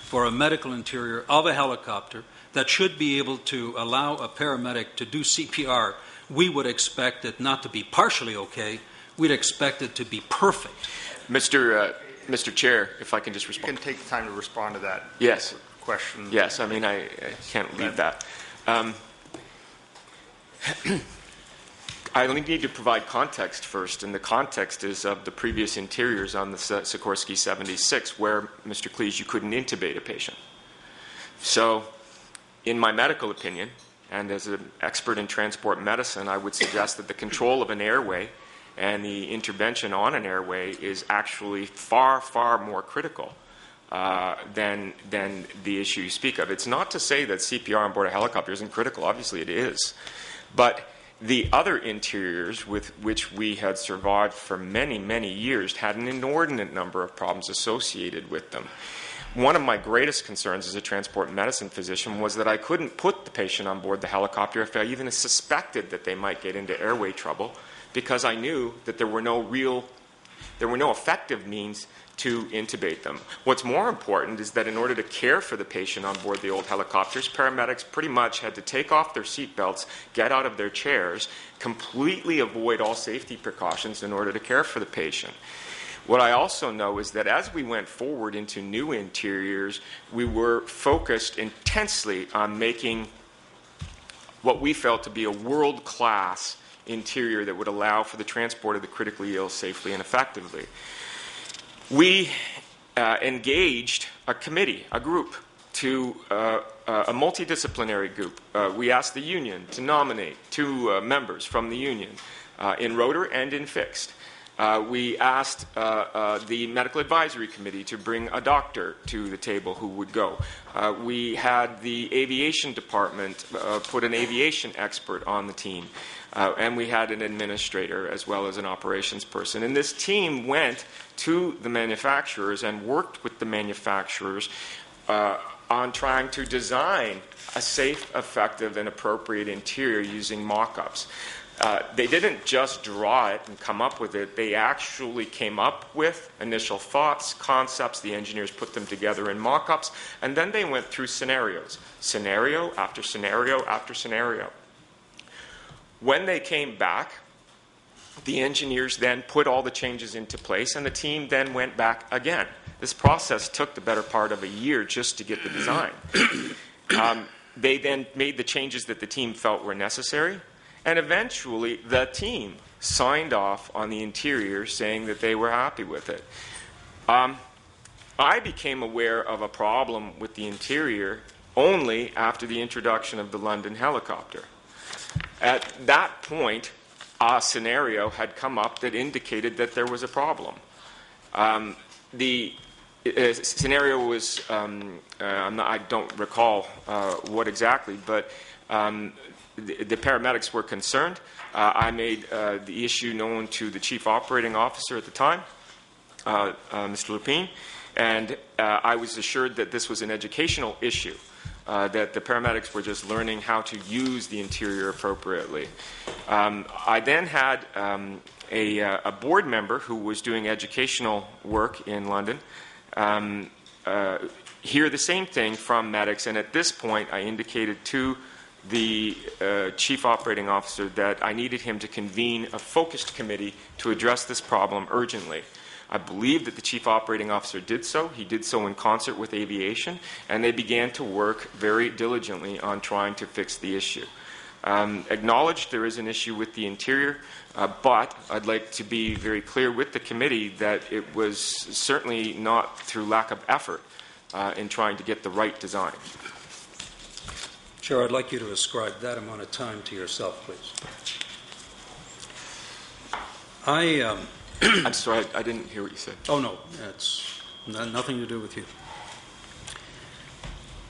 for a medical interior of a helicopter that should be able to allow a paramedic to do CPR, we would expect it not to be partially okay, we'd expect it to be perfect. Mr. Chair, if I can just respond. You can take the time to respond to that question. Yes, I mean, I can't leave that. I only need to provide context first, and the context is of the previous interiors on the Sikorsky 76, where, Mr. Cleese, you couldn't intubate a patient. So, in my medical opinion, and as an expert in transport medicine, I would suggest that the control of an airway and the intervention on an airway is actually far, far more critical than the issue you speak of. It's not to say that CPR on board a helicopter isn't critical. Obviously it is. But the other interiors with which we had survived for many, many years had an inordinate number of problems associated with them. One of my greatest concerns as a transport medicine physician was that I couldn't put the patient on board the helicopter if I even suspected that they might get into airway trouble, because I knew that there were no effective means to intubate them. What's more important is that in order to care for the patient on board the old helicopters, paramedics pretty much had to take off their seatbelts, get out of their chairs, completely avoid all safety precautions in order to care for the patient. What I also know is that as we went forward into new interiors, we were focused intensely on making what we felt to be a world-class interior that would allow for the transport of the critically ill safely and effectively. We engaged a committee, a group, a multidisciplinary group. We asked the union to nominate two members from the union in rotor and in fixed. We asked the medical advisory committee to bring a doctor to the table who would go. We had the aviation department put an aviation expert on the team. And we had an administrator as well as an operations person. And this team went to the manufacturers and worked with the manufacturers on trying to design a safe, effective, and appropriate interior using mock-ups. They didn't just draw it and come up with it. They actually came up with initial thoughts, concepts. The engineers put them together in mock-ups. And then they went through scenarios, scenario after scenario after scenario. When they came back, the engineers then put all the changes into place, and the team then went back again. This process took the better part of a year just to get the design. They then made the changes that the team felt were necessary, and eventually the team signed off on the interior saying that they were happy with it. I became aware of a problem with the interior only after the introduction of the London helicopter. At that point, a scenario had come up that indicated that there was a problem. The scenario was, I don't recall what exactly, but the paramedics were concerned. I made the issue known to the chief operating officer at the time, Mr. Lupine, and I was assured that this was an educational issue. That the paramedics were just learning how to use the interior appropriately. I then had a board member who was doing educational work in London hear the same thing from medics, and at this point I indicated to the chief operating officer that I needed him to convene a focused committee to address this problem urgently. I believe that the chief operating officer did so. He did so in concert with aviation, and they began to work very diligently on trying to fix the issue. Acknowledged there is an issue with the interior, but I'd like to be very clear with the committee that it was certainly not through lack of effort in trying to get the right design. Chair, I'd like you to ascribe that amount of time to yourself, please. I'm sorry, I didn't hear what you said. Oh, no, it's nothing to do with you.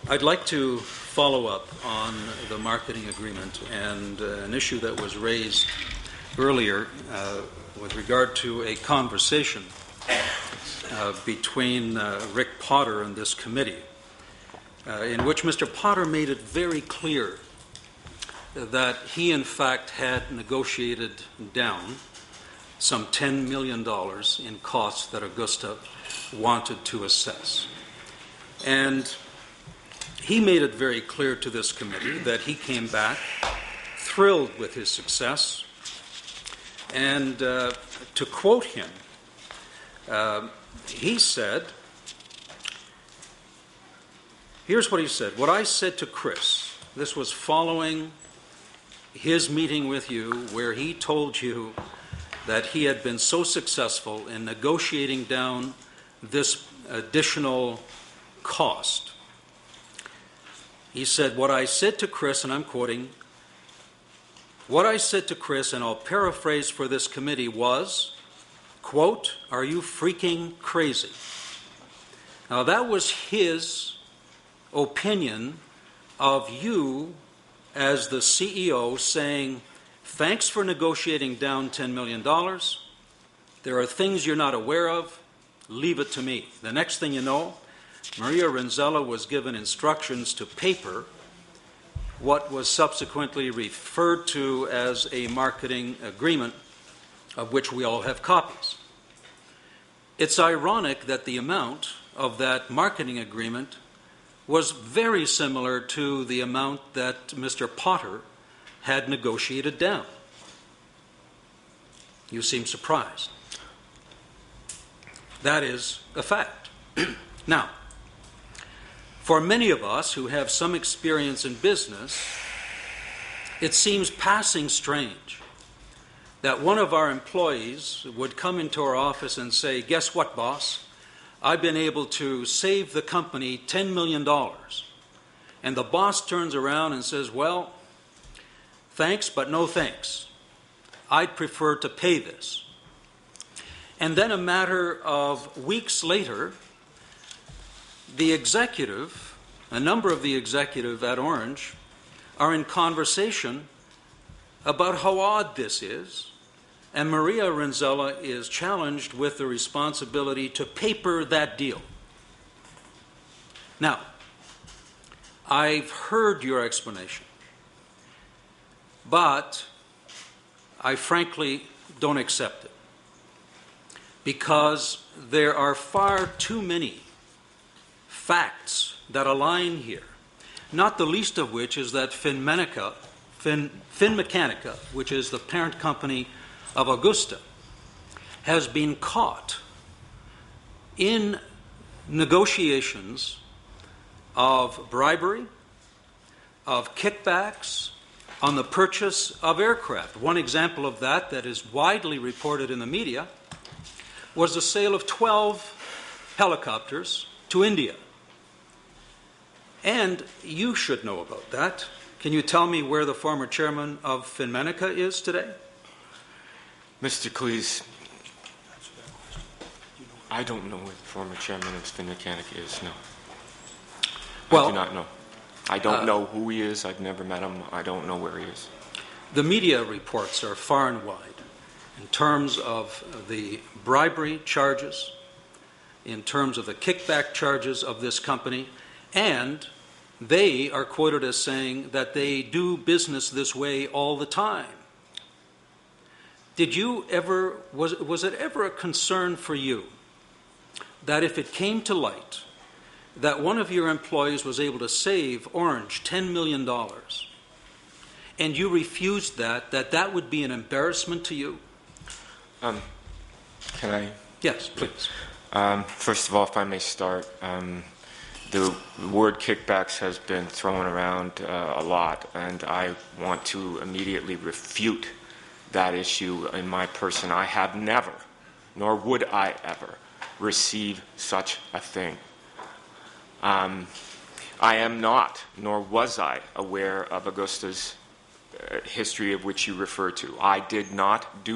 I'd like to follow up on the marketing agreement and an issue that was raised earlier with regard to a conversation between Rick Potter and this committee, in which Mr. Potter made it very clear that he, in fact, had negotiated down some $10 million in costs that Augusta wanted to assess. And he made it very clear to this committee that he came back thrilled with his success. And to quote him, he said, here's what he said. What I said to Chris, this was following his meeting with you where he told you that he had been so successful in negotiating down this additional cost. He said, what I said to Chris, and I'm quoting, what I said to Chris, and I'll paraphrase for this committee, was, quote, are you freaking crazy? Now that was his opinion of you as the CEO saying, thanks for negotiating down $10 million. There are things you're not aware of. Leave it to me. The next thing you know, Maria Renzella was given instructions to paper what was subsequently referred to as a marketing agreement, of which we all have copies. It's ironic that the amount of that marketing agreement was very similar to the amount that Mr. Potter had negotiated down. You seem surprised. That is a fact. Now, for many of us who have some experience in business, it seems passing strange that one of our employees would come into our office and say, guess what, boss? I've been able to save the company $10 million. And the boss turns around and says, well, thanks, but no thanks. I'd prefer to pay this. And then a matter of weeks later, the executive, a number of the executive at Orange, are in conversation about how odd this is, and Maria Renzella is challenged with the responsibility to paper that deal. Now, I've heard your explanation, but I frankly don't accept it, because there are far too many facts that align here, not the least of which is that Finmechanica, which is the parent company of Augusta, has been caught in negotiations of bribery, of kickbacks, on the purchase of aircraft. One example of that is widely reported in the media was the sale of 12 helicopters to India. And you should know about that. Can you tell me where the former chairman of Finmechanica is today? Mr. Cleese, I don't know where the former chairman of Finmechanica is, no. Well, I do not know. I don't know who he is. I've never met him. I don't know where he is. The media reports are far and wide in terms of the bribery charges, in terms of the kickback charges of this company, and they are quoted as saying that they do business this way all the time. Did you ever, was it ever a concern for you that if it came to light that one of your employees was able to save Orange $10 million and you refused that would be an embarrassment to you? Can I? Yes, please. First of all, if I may start, The word kickbacks has been thrown around a lot, and I want to immediately refute that issue in my person. I have never, nor would I ever, receive such a thing. I am not, nor was I, aware of Augusta's history of which you refer to. I do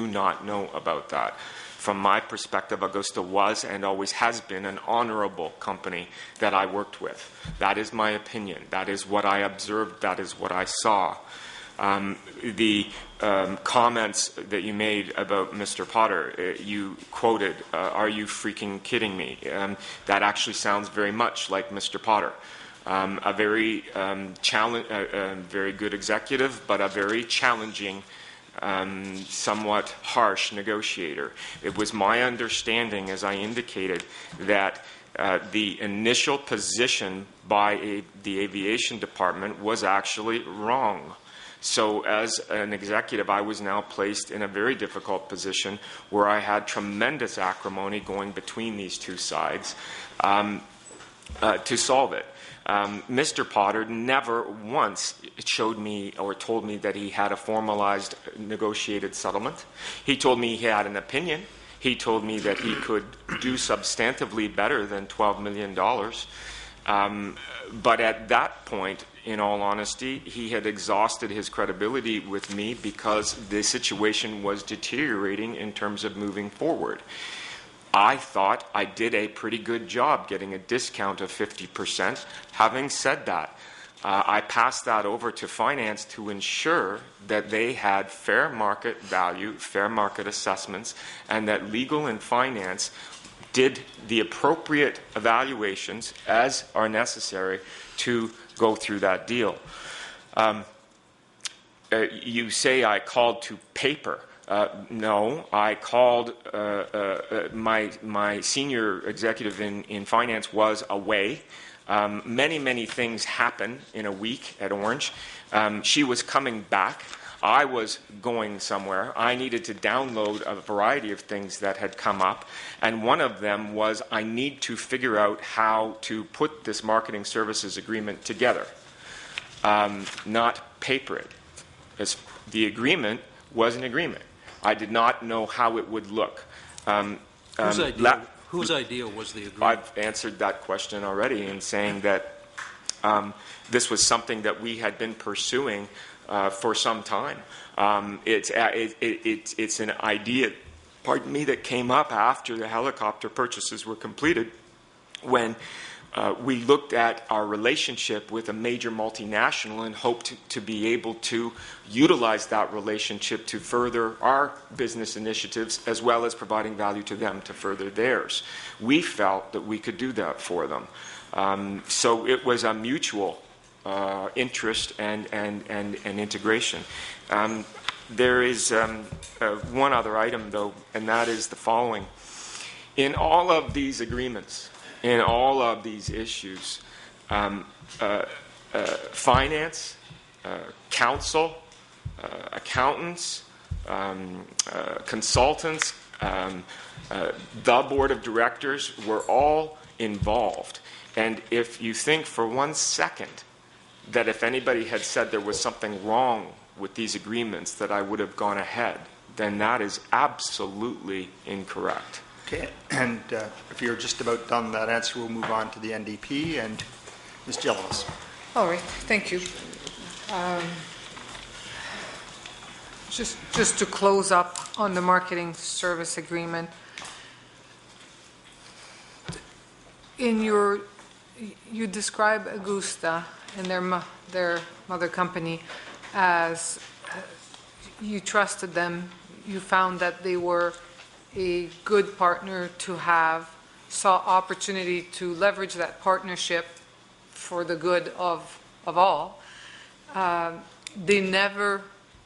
not know about that. From my perspective, Augusta was and always has been an honorable company that I worked with. That is my opinion. That is what I observed. That is what I saw. The comments that you made about Mr. Potter, you quoted, "Are you freaking kidding me?" That actually sounds very much like Mr. Potter. A very very good executive, but a very challenging, somewhat harsh negotiator. It was my understanding, as I indicated, that the initial position by the aviation department was actually wrong. So as an executive, I was now placed in a very difficult position where I had tremendous acrimony going between these two sides to solve it. Mr. Potter never once showed me or told me that he had a formalized negotiated settlement. He told me he had an opinion. He told me that he could do substantively better than $12 million. But at that point, in all honesty, he had exhausted his credibility with me because the situation was deteriorating in terms of moving forward. I thought I did a pretty good job getting a discount of 50%. Having said that, I passed that over to finance to ensure that they had fair market value, fair market assessments, and that legal and finance did the appropriate evaluations as are necessary to go through that deal. You say I called to paper. No, I called, my senior executive in finance was away. Many things happen in a week at Orange. She was coming back. I was going somewhere. I needed to download a variety of things that had come up, and one of them was I need to figure out how to put this marketing services agreement together, not paper it. The agreement was an agreement. I did not know how it would look. Whose idea was the agreement? I've answered that question already in saying that this was something that we had been pursuing for some time. It's an idea, pardon me, that came up after the helicopter purchases were completed, when we looked at our relationship with a major multinational and hoped to be able to utilize that relationship to further our business initiatives, as well as providing value to them to further theirs. We felt that we could do that for them. So it was a mutual interest and integration. There is one other item, though, and that is the following. In all of these agreements, in all of these issues, finance, counsel, accountants, consultants, the board of directors were all involved. And if you think for 1 second that if anybody had said there was something wrong with these agreements that I would have gone ahead, then that is absolutely incorrect. Okay, and if you're just about done that answer, we'll move on to the NDP and Ms. Gillis. All right, thank you. Just to close up on the marketing service agreement, you describe Augusta and their mother company as you trusted them. You found that they were a good partner to have, saw opportunity to leverage that partnership for the good of all. They never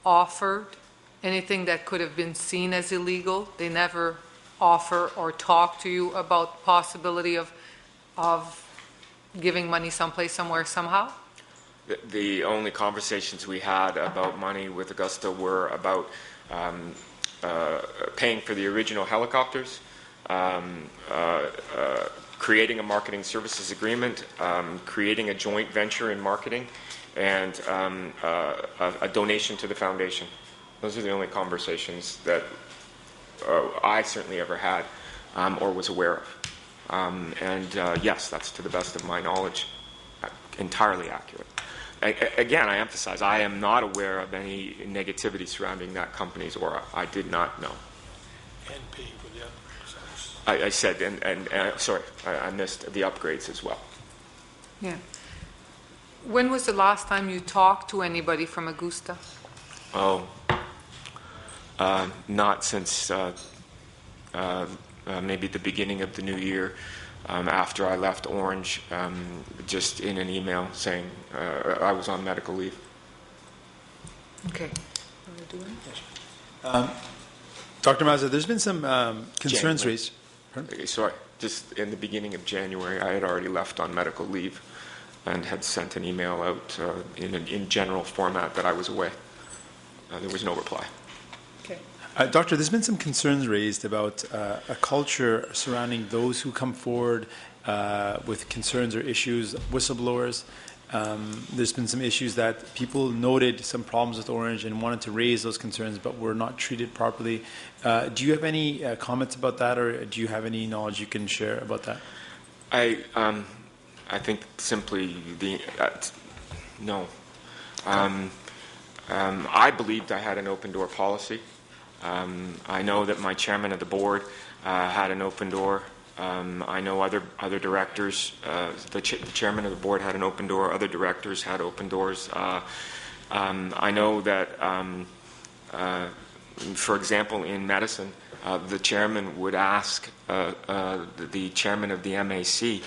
offered anything that could have been seen as illegal. They never offer or talk to you about possibility of giving money someplace, somewhere, somehow? The only conversations we had about money with Augusta were about paying for the original helicopters, creating a marketing services agreement, creating a joint venture in marketing, and a donation to the foundation. Those are the only conversations that I certainly ever had or was aware of. Yes, that's to the best of my knowledge entirely accurate. Again, I emphasize, I am not aware of any negativity surrounding that company's aura. I did not know. NP for the upgrades. I said, sorry, I missed the upgrades as well. Yeah. When was the last time you talked to anybody from Augusta? Oh, not since maybe the beginning of the new year. After I left Orange, just in an email saying I was on medical leave. Okay. Dr. Mazza, there's been some concerns raised. Sorry, just in the beginning of January, I had already left on medical leave and had sent an email out in general format that I was away. There was no reply. Okay. Doctor, there's been some concerns raised about a culture surrounding those who come forward with concerns or issues, whistleblowers. There's been some issues that people noted some problems with Orange and wanted to raise those concerns but were not treated properly. Do you have any comments about that, or do you have any knowledge you can share about that? I think simply no. I believed I had an open door policy. I know that my chairman of the board had an open door. I know other directors, the chairman of the board had an open door, other directors had open doors. I know that, for example, in medicine, the chairman would ask the chairman of the MAC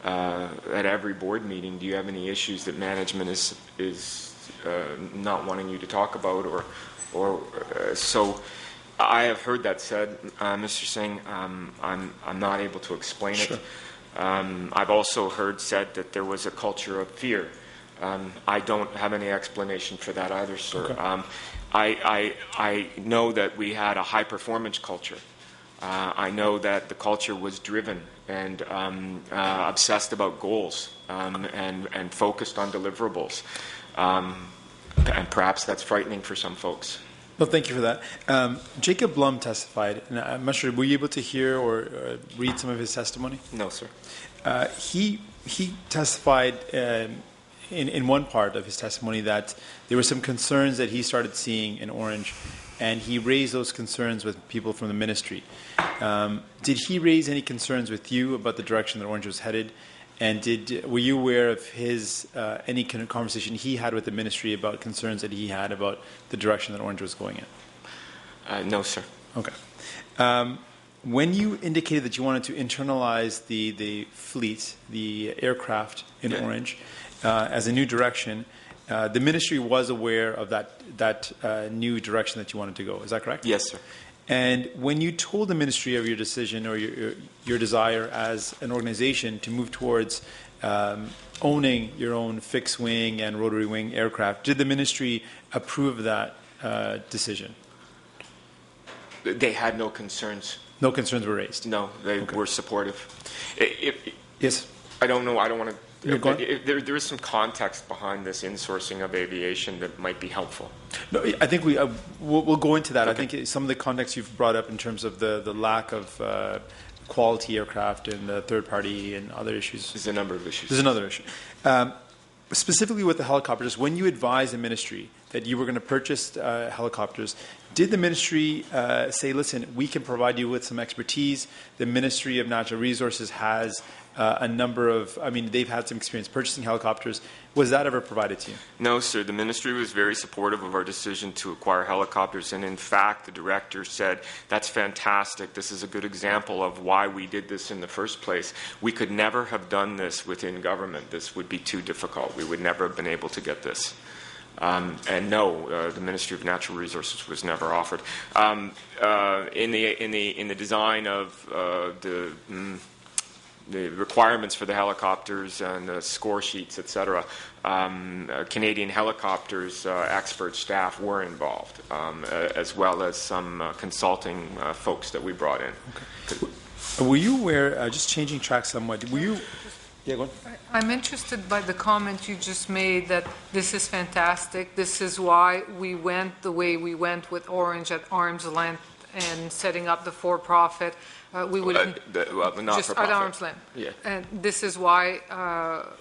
at every board meeting, do you have any issues that management is not wanting you to talk about, or so. I have heard that said, Mr. Singh. I'm not able to explain it. I've also heard said that there was a culture of fear. I don't have any explanation for that either, sir. Okay. I know that we had a high performance culture. I know that the culture was driven and obsessed about goals and focused on deliverables. And perhaps that's frightening for some folks. Well, thank you for that. Jacob Blum testified, and I'm not sure, were you able to hear or read some of his testimony? No, sir. He testified in one part of his testimony that there were some concerns that he started seeing in Orange, and he raised those concerns with people from the ministry. Did he raise any concerns with you about the direction that Orange was headed? And were you aware of his any kind of conversation he had with the ministry about concerns that he had about the direction that Orange was going in? No, sir. Okay. When you indicated that you wanted to internalize the fleet, the aircraft in Orange, as a new direction, the ministry was aware of that new direction that you wanted to go. Is that correct? Yes, sir. And when you told the ministry of your decision or your desire as an organization to move towards owning your own fixed wing and rotary wing aircraft, did the ministry approve of that decision? They had no concerns. No concerns were raised? No, they were supportive. Yes? I don't know. I don't want to. There is some context behind this insourcing of aviation that might be helpful. No, I think we'll go into that. Okay. I think some of the context you've brought up in terms of the lack of quality aircraft and the third party and other issues. There's a number of issues. There's another issue. Specifically with the helicopters, when you advised the ministry that you were going to purchase helicopters, did the ministry say, listen, we can provide you with some expertise? The Ministry of Natural Resources has a number of, they've had some experience purchasing helicopters. Was that ever provided to you? No, sir. The ministry was very supportive of our decision to acquire helicopters. And in fact, the director said, that's fantastic. This is a good example of why we did this in the first place. We could never have done this within government. This would be too difficult. We would never have been able to get this. And no, the Ministry of Natural Resources was never offered. In the design of the requirements for the helicopters and the score sheets, etc., Canadian Helicopters expert staff were involved, as well as some consulting folks that we brought in. Okay. Were you aware, just changing track somewhat, were you, yeah, go on. I'm interested by the comment you just made that this is fantastic. This is why we went the way we went with Orange at arm's length and setting up the for-profit. We would not just for at profit. arm's length. Yeah. And this is why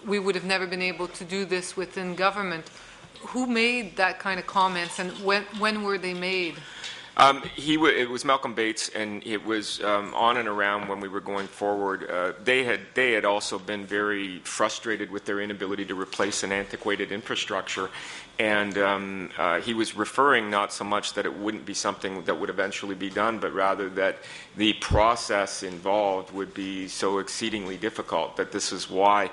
we would have never been able to do this within government. Who made that kind of comments, and when were they made? It was Malcolm Bates, and it was on and around when we were going forward. They had also been very frustrated with their inability to replace an antiquated infrastructure, and he was referring not so much that it wouldn't be something that would eventually be done, but rather that the process involved would be so exceedingly difficult that this is why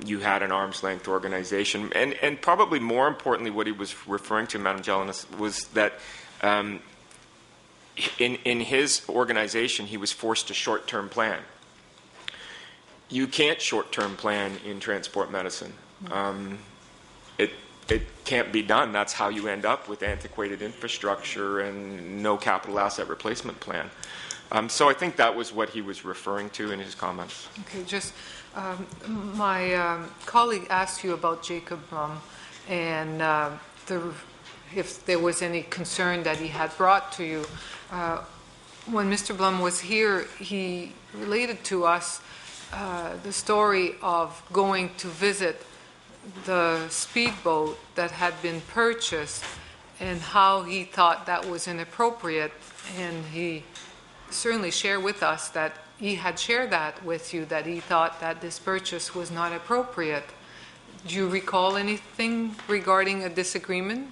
you had an arm's length organization. And probably more importantly, what he was referring to, Madam Jelinek, was that in his organization, he was forced to short-term plan. You can't short-term plan in transport medicine. It can't be done. That's how you end up with antiquated infrastructure and no capital asset replacement plan. So I think that was what he was referring to in his comments. Okay, just my colleague asked you about Jacob Blum and if there was any concern that he had brought to you. When Mr. Blum was here, he related to us the story of going to visit the speedboat that had been purchased and how he thought that was inappropriate. And he certainly shared with us that he had shared that with you, that he thought that this purchase was not appropriate. Do you recall anything regarding a disagreement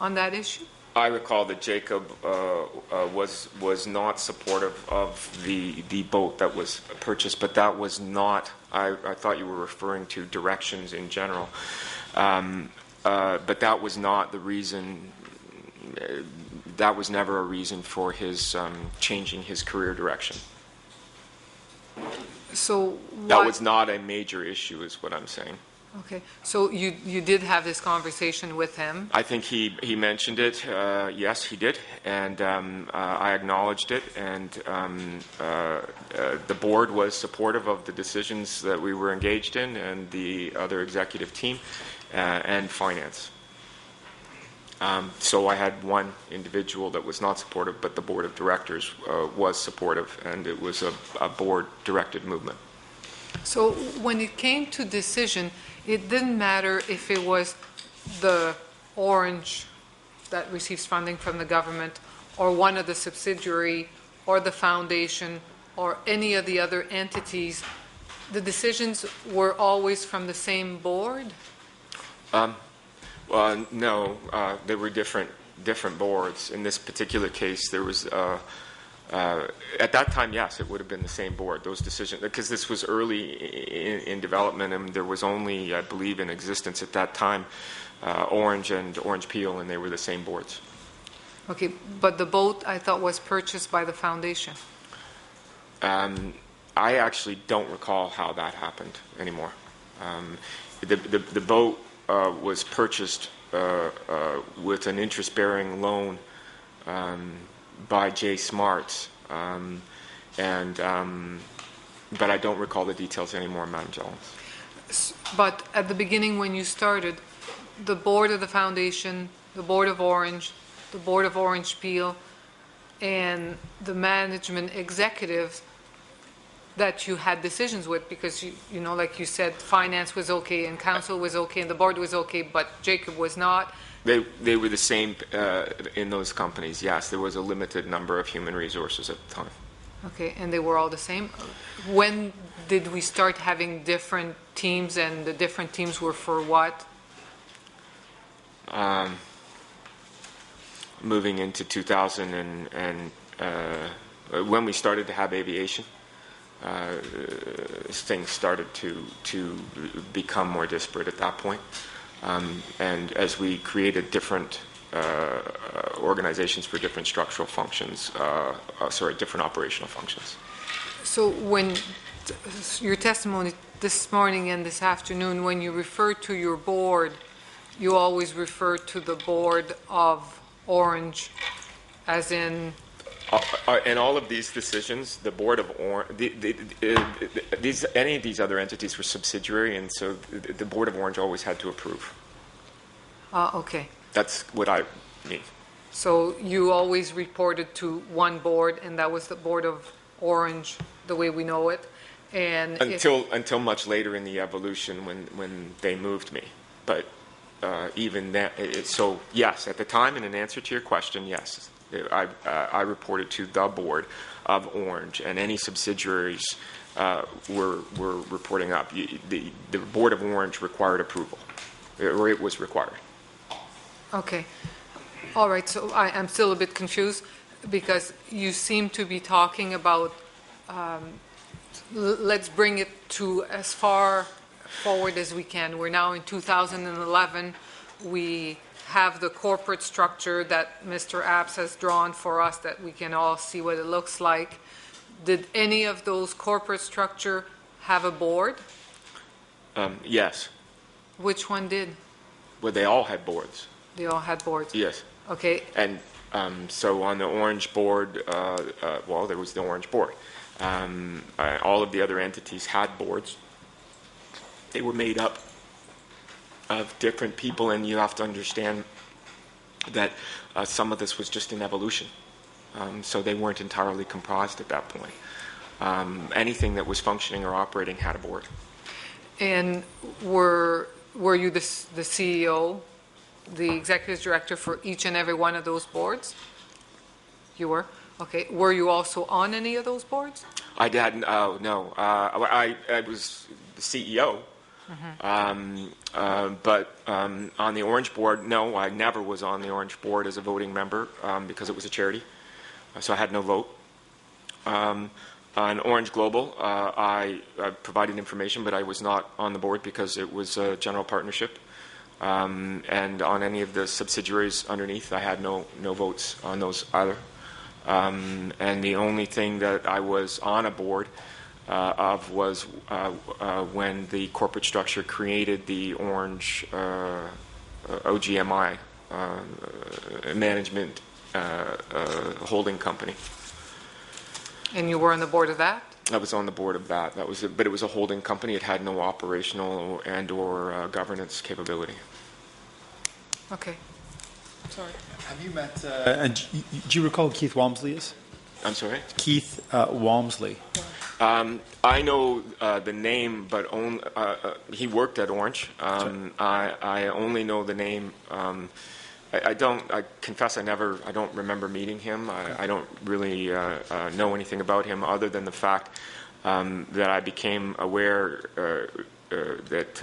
on that issue? I recall that Jacob was not supportive of the boat that was purchased, but that was not, I thought you were referring to directions in general, but that was not the reason, that was never a reason for his changing his career direction. So that was not a major issue, is what I'm saying. Okay, so you did have this conversation with him? I think he mentioned it. Yes, he did, and I acknowledged it. And the board was supportive of the decisions that we were engaged in, and the other executive team and finance. So I had one individual that was not supportive, but the board of directors was supportive, and it was a board-directed movement. So when it came to decision, it didn't matter if it was the Orange that receives funding from the government, or one of the subsidiary, or the foundation, or any of the other entities. The decisions were always from the same board? No, there were different boards. In this particular case, there was. At that time, yes, it would have been the same board. Those decisions, because this was early in development, and there was only, I believe, in existence at that time, Orange and Orange Peel, and they were the same boards. Okay, but the boat I thought was purchased by the foundation. I actually don't recall how that happened anymore. The boat was purchased with an interest-bearing loan by J. Smarts, but I don't recall the details anymore, Madam Jelinek. But at the beginning when you started, the board of the foundation, the board of Orange, the board of Orange Peel, and the management executives that you had decisions with, because you know, like you said, finance was okay and council was okay and the board was okay, but Jacob was not. They were the same in those companies, yes. There was a limited number of human resources at the time. Okay, and they were all the same. When did we start having different teams, and the different teams were for what? Moving into 2000 and when we started to have aviation, things started to become more disparate at that point. And as we created different organizations for different structural functions, different operational functions. So when your testimony this morning and this afternoon, when you refer to your board, you always refer to the board of Orange, as in And all of these decisions, the board of any of these other entities were subsidiary, and so the board of Orange always had to approve. Okay. That's what I mean. So you always reported to one board, and that was the board of Orange, the way we know it. And until much later in the evolution when they moved me. But even that, so yes, at the time, in an answer to your question, yes, I reported to the board of Orange, and any subsidiaries were reporting up. The board of Orange required approval, or it was required. Okay. All right. So I'm still a bit confused because you seem to be talking about let's bring it to as far forward as we can. We're now in 2011. We have the corporate structure that Mr. Apps has drawn for us that we can all see what it looks like. Did any of those corporate structure have a board? Yes. Which one did? Well, they all had boards. They all had boards? Yes. Okay. And so on the Orange board, well, there was the Orange board. All of the other entities had boards. They were made up of different people, and you have to understand that some of this was just an evolution. So they weren't entirely comprised at that point. Anything that was functioning or operating had a board. And were you the CEO, the executive director for each and every one of those boards? You were? Okay. Were you also on any of those boards? I didn't. Oh, no. I was the CEO. But on the Orange board, no, I never was on the Orange board as a voting member because it was a charity. So I had no vote. On Orange Global, I provided information, but I was not on the board because it was a general partnership. And on any of the subsidiaries underneath, I had no votes on those either. And the only thing that I was on a board of was when the corporate structure created the Orange OGMI management holding company. And you were on the board of that? I was on the board of that. But it was a holding company. It had no operational and/or governance capability. Okay. Sorry. Have you met? Do you recall who Keith Walmsley is? I'm sorry? Keith Walmsley. I know the name, but he worked at Orange. I only know the name. I confess I don't remember meeting him. I don't really know anything about him other than the fact that I became aware that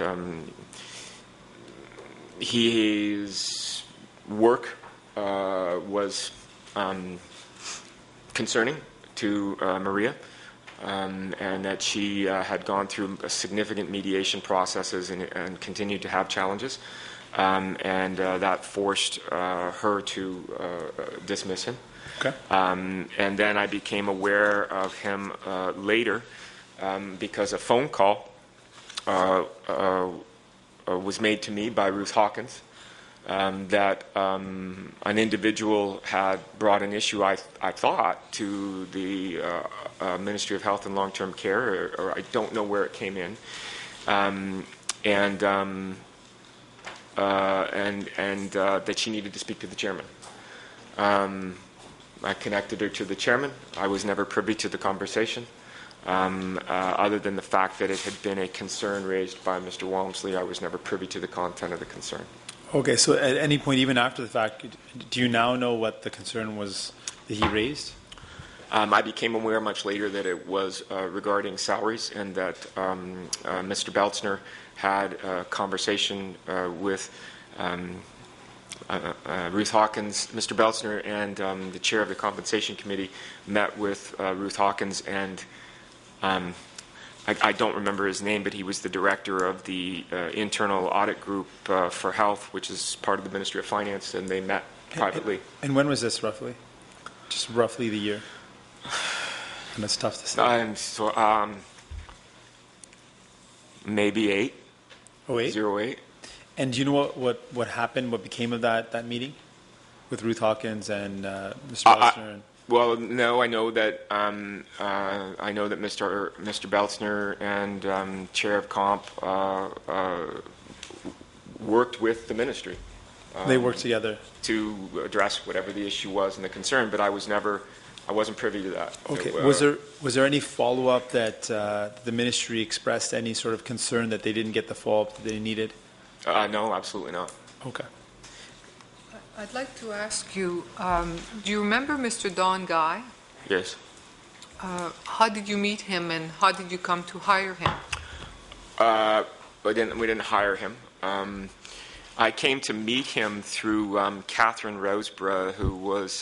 his work was concerning to Maria, and that she had gone through significant mediation processes and continued to have challenges. And that forced her to dismiss him. Okay. And then I became aware of him later because a phone call was made to me by Ruth Hawkins that an individual had brought an issue, I thought, to the Ministry of Health and Long-Term Care, or I don't know where it came in, and that she needed to speak to the chairman. I connected her to the chairman. I was never privy to the conversation, other than the fact that it had been a concern raised by Mr. Walmsley. I was never privy to the content of the concern. Okay, so at any point, even after the fact, do you now know what the concern was that he raised? I became aware much later that it was regarding salaries, and that Mr. Beltzner had a conversation with Ruth Hawkins. Mr. Beltzner and the chair of the compensation committee met with Ruth Hawkins, and I don't remember his name, but he was the director of the internal audit group for health, which is part of the Ministry of Finance, and they met privately. And when was this, roughly? Just roughly the year? And it's tough to say. Maybe 08. 08? 08. And do you know what happened, what became of that meeting with Ruth Hawkins and Mr. Beltzner? Well, no, I know that Mr. Beltzner and Chair of Comp worked with the ministry. They worked together to address whatever the issue was and the concern, but I wasn't privy to that. Okay. Was there any follow-up that the ministry expressed any sort of concern that they didn't get the follow-up that they needed? No, absolutely not. Okay. I'd like to ask you, do you remember Mr. Don Guy? Yes. How did you meet him, and how did you come to hire him? We didn't hire him. I came to meet him through Catherine Roseborough, who was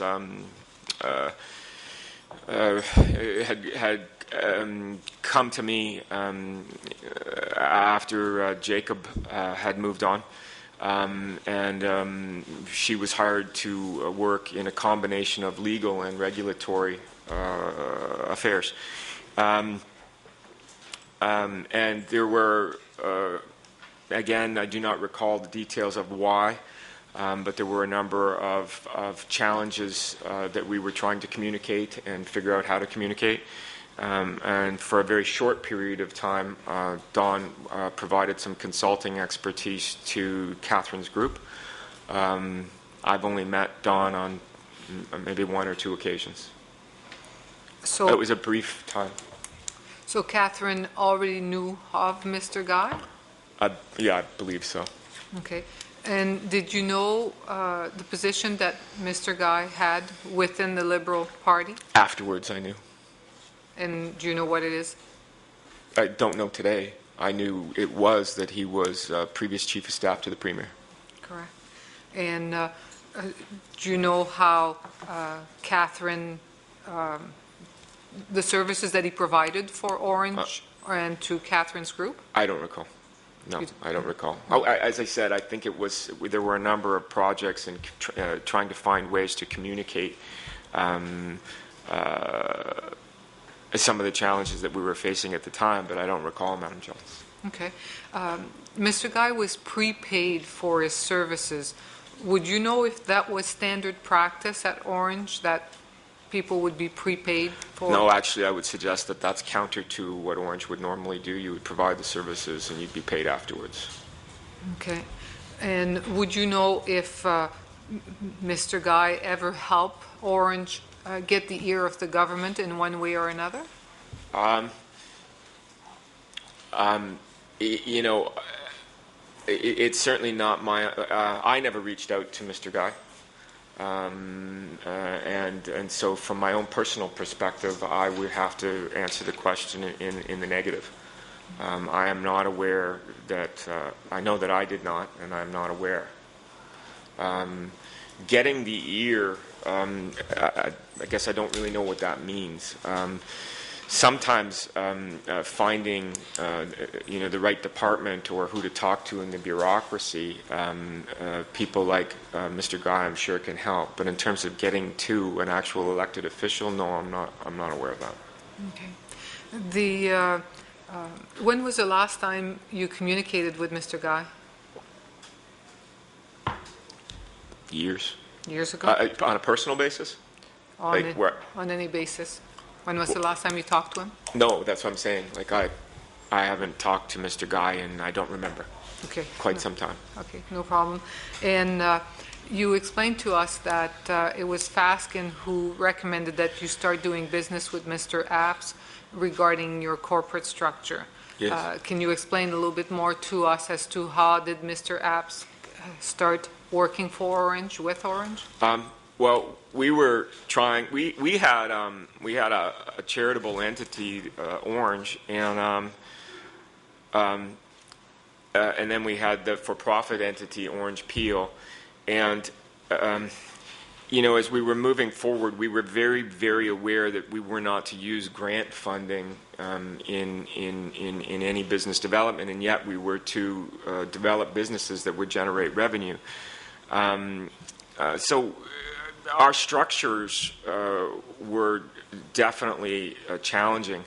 had come to me after Jacob had moved on, and she was hired to work in a combination of legal and regulatory affairs, and there were. Again, I do not recall the details of why, but there were a number of challenges that we were trying to communicate and figure out how to communicate. And for a very short period of time, Don provided some consulting expertise to Catherine's group. I've only met Don on maybe one or two occasions. So it was a brief time. So Catherine already knew of Mr. Guy? Yeah, I believe so. Okay. And did you know the position that Mr. Guy had within the Liberal Party? Afterwards, I knew. And do you know what it is? I don't know today. I knew it was that he was previous Chief of Staff to the Premier. Correct. And do you know how Catherine, the services that he provided for Orange and to Catherine's group? I don't recall. No, I don't recall. As I said, I think there were a number of projects and trying to find ways to communicate some of the challenges that we were facing at the time, but I don't recall, Madam Jones. Okay. Mr. Guy was prepaid for his services. Would you know if that was standard practice at Orange, that people would be prepaid for? No, actually, I would suggest that that's counter to what Orange would normally do. You would provide the services and you'd be paid afterwards. Okay. And would you know if Mr. Guy ever helped Orange get the ear of the government in one way or another? You know, it's certainly not my... I never reached out to Mr. Guy. And so from my own personal perspective, I would have to answer the question in the negative. I am not aware that, I know that I did not, and I'm not aware. Getting the ear, I guess I don't really know what that means. Sometimes finding the right department or who to talk to in the bureaucracy, people like Mr. Guy, I'm sure, can help. But in terms of getting to an actual elected official, no, I'm not aware of that. Okay. When was the last time you communicated with Mr. Guy? Years. Years ago? On a personal basis? On any basis. When was the last time you talked to him? No, that's what I'm saying. Like I haven't talked to Mr. Guy, and I don't remember. Okay. Quite some time. Okay, no problem. And you explained to us that it was Fasken who recommended that you start doing business with Mr. Apps regarding your corporate structure. Yes. Can you explain a little bit more to us as to how did Mr. Apps start working for Orange, with Orange? Well, we were trying. We had a charitable entity, Orange, and then we had the for-profit entity, Orange Peel, and as we were moving forward, we were very, very aware that we were not to use grant funding in any business development, and yet we were to develop businesses that would generate revenue. So our structures were definitely challenging.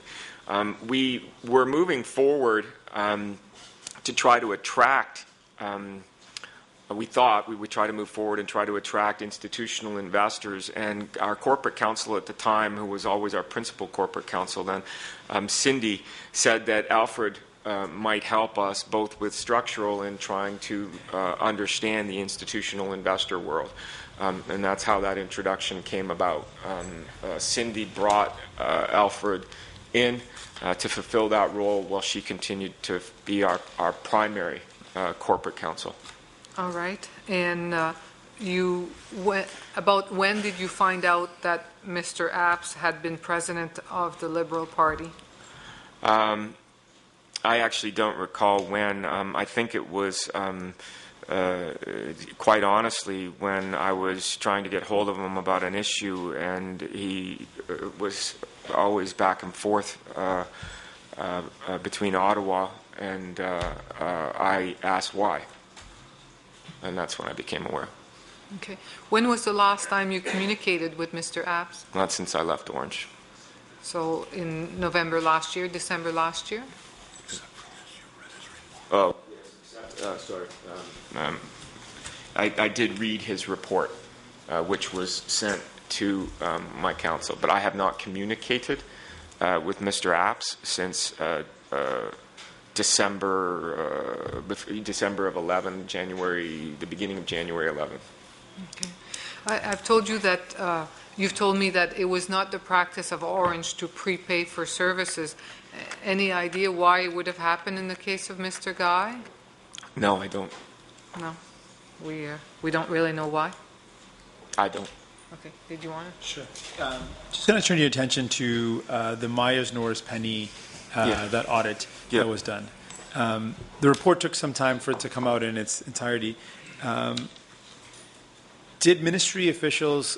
We were moving forward to try to attract we thought we would try to move forward and try to attract institutional investors. And our corporate counsel at the time, who was always our principal corporate counsel then, Cindy, said that Alfred might help us both with structural and trying to understand the institutional investor world. And that's how that introduction came about. Cindy brought Alfred in to fulfill that role while she continued to be our primary corporate counsel. All right. And about when did you find out that Mr. Apps had been president of the Liberal Party? I actually don't recall when. I think it was, quite honestly, when I was trying to get hold of him about an issue, and he was always back and forth between Ottawa, and I asked why. And that's when I became aware. Okay. When was the last time you communicated with Mr. Apps? Not since I left Orange. So in November last year, December last year? Oh, sorry. I did read his report, which was sent to my counsel, but I have not communicated with Mr. Apps since December of 11, the beginning of January 11. Okay. I've told you that you've told me that it was not the practice of Orange to prepay for services. Any idea why it would have happened in the case of Mr. Guy? No, I don't. No, we don't really know why. I don't. Okay. Did you want to? Sure. Just going to turn your attention to the Myers-Norris Penny that audit that was done. The report took some time for it to come out in its entirety. Did ministry officials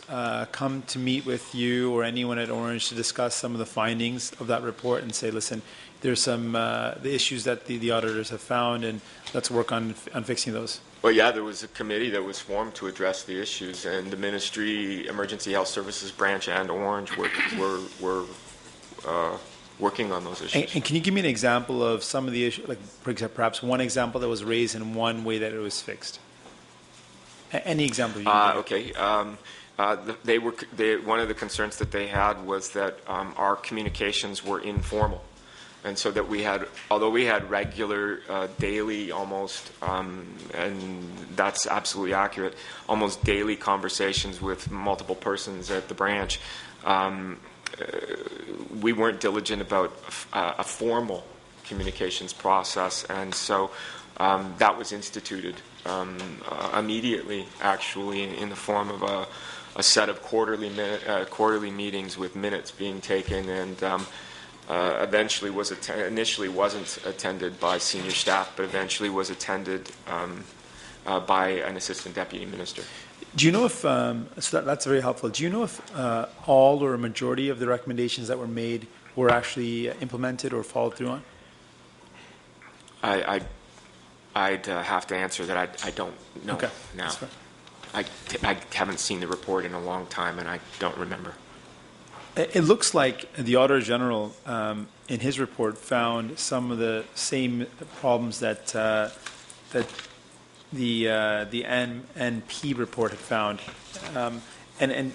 come to meet with you or anyone at Orange to discuss some of the findings of that report and say, listen, there's some the issues that the auditors have found, and let's work on fixing those? Well, yeah, there was a committee that was formed to address the issues, and the Ministry, Emergency Health Services branch, and Orange were working on those issues. And can you give me an example of some of the issues, like for example, perhaps one example that was raised in one way that it was fixed? Any example you can give? Okay. One of the concerns that they had was that our communications were informal. And so that although we had regular, daily almost, and that's absolutely accurate, almost daily conversations with multiple persons at the branch, we weren't diligent about a formal communications process. And so that was instituted immediately, actually, in the form of a set of quarterly meetings with minutes being taken, and eventually initially wasn't attended by senior staff, but eventually was attended by an assistant deputy minister. Do you know if, so that's very helpful, do you know if all or a majority of the recommendations that were made were actually implemented or followed through on? I'd have to answer that. I don't know now. I haven't seen the report in a long time, and I don't remember. It looks like the Auditor General, in his report, found some of the same problems that the NP report had found, and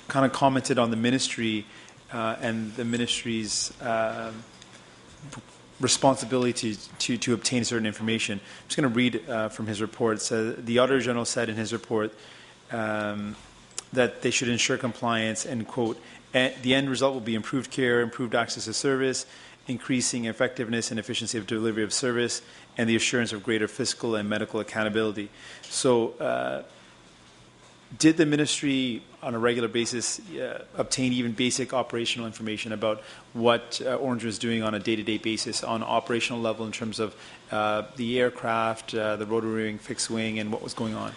kind of commented on the ministry and the ministry's responsibility to obtain certain information. I'm just going to read from his report. It says, the Auditor General said in his report that they should ensure compliance, and quote, the end result will be improved care, improved access to service, increasing effectiveness and efficiency of delivery of service, and the assurance of greater fiscal and medical accountability. So did the ministry on a regular basis obtain even basic operational information about what Orange was doing on a day-to-day basis on operational level in terms of the aircraft, the rotary wing, fixed wing, and what was going on?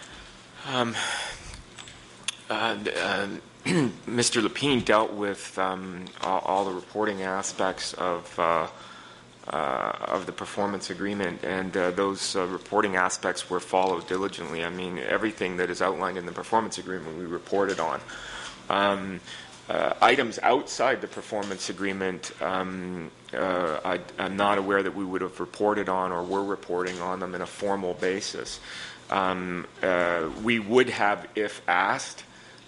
Mr. Lapine dealt with all the reporting aspects of the performance agreement, and those reporting aspects were followed diligently. I mean, everything that is outlined in the performance agreement we reported on. Items outside the performance agreement, I'm not aware that we would have reported on or were reporting on them in a formal basis. We would have, if asked,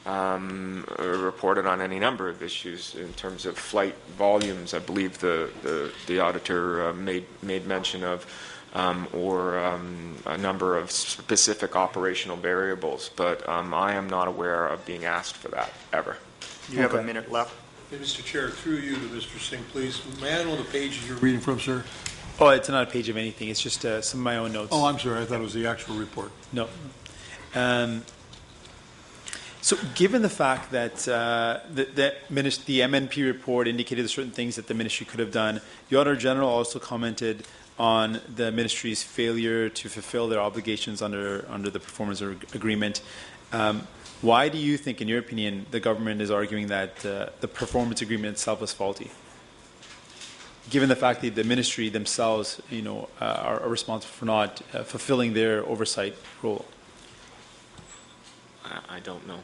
reported on any number of issues in terms of flight volumes. I believe the auditor made mention of, or a number of specific operational variables. But I am not aware of being asked for that ever. You have a minute left. Hey, Mr. Chair, through you to Mr. Singh, please. May I know the pages you're reading from, sir? Oh, it's not a page of anything. It's just some of my own notes. Oh, I'm sorry. I thought it was the actual report. No. So given the fact that the MNP report indicated certain things that the ministry could have done, the Auditor General also commented on the ministry's failure to fulfill their obligations under the performance agreement. Why do you think, in your opinion, the government is arguing that the performance agreement itself was faulty? Given the fact that the ministry themselves, are responsible for not fulfilling their oversight role. I don't know.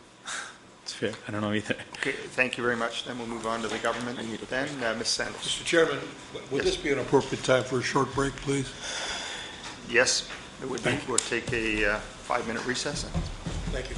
It's fair. I don't know either. Okay, thank you very much. Then we'll move on to the government. Then, Ms. Sanders. Mr. Chairman, would this be an appropriate time for a short break, please? Yes, it would be. We'll take a 5-minute recess. Thank you.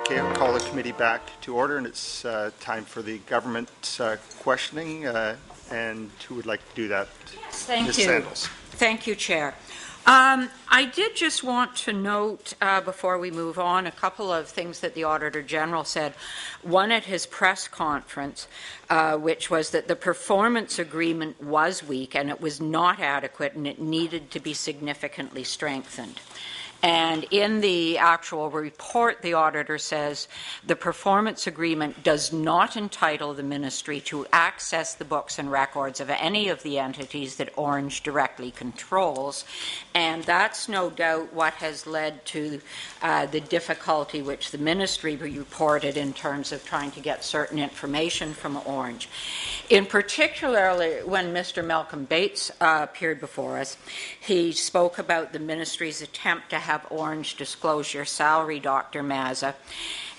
Okay, I'll call the committee back to order, and it's time for the government questioning. And who would like to do that? Yes, thank Ms. you. Sandals. Thank you, Chair. I did just want to note, before we move on, a couple of things that the Auditor General said. One at his press conference, which was that the performance agreement was weak and it was not adequate and it needed to be significantly strengthened. And in the actual report, the auditor says the performance agreement does not entitle the ministry to access the books and records of any of the entities that Orange directly controls. And that's no doubt what has led to the difficulty which the ministry reported in terms of trying to get certain information from Orange. In particular, when Mr. Malcolm Bates appeared before us, he spoke about the ministry's attempt to have Orange disclose your salary, Dr. Mazza.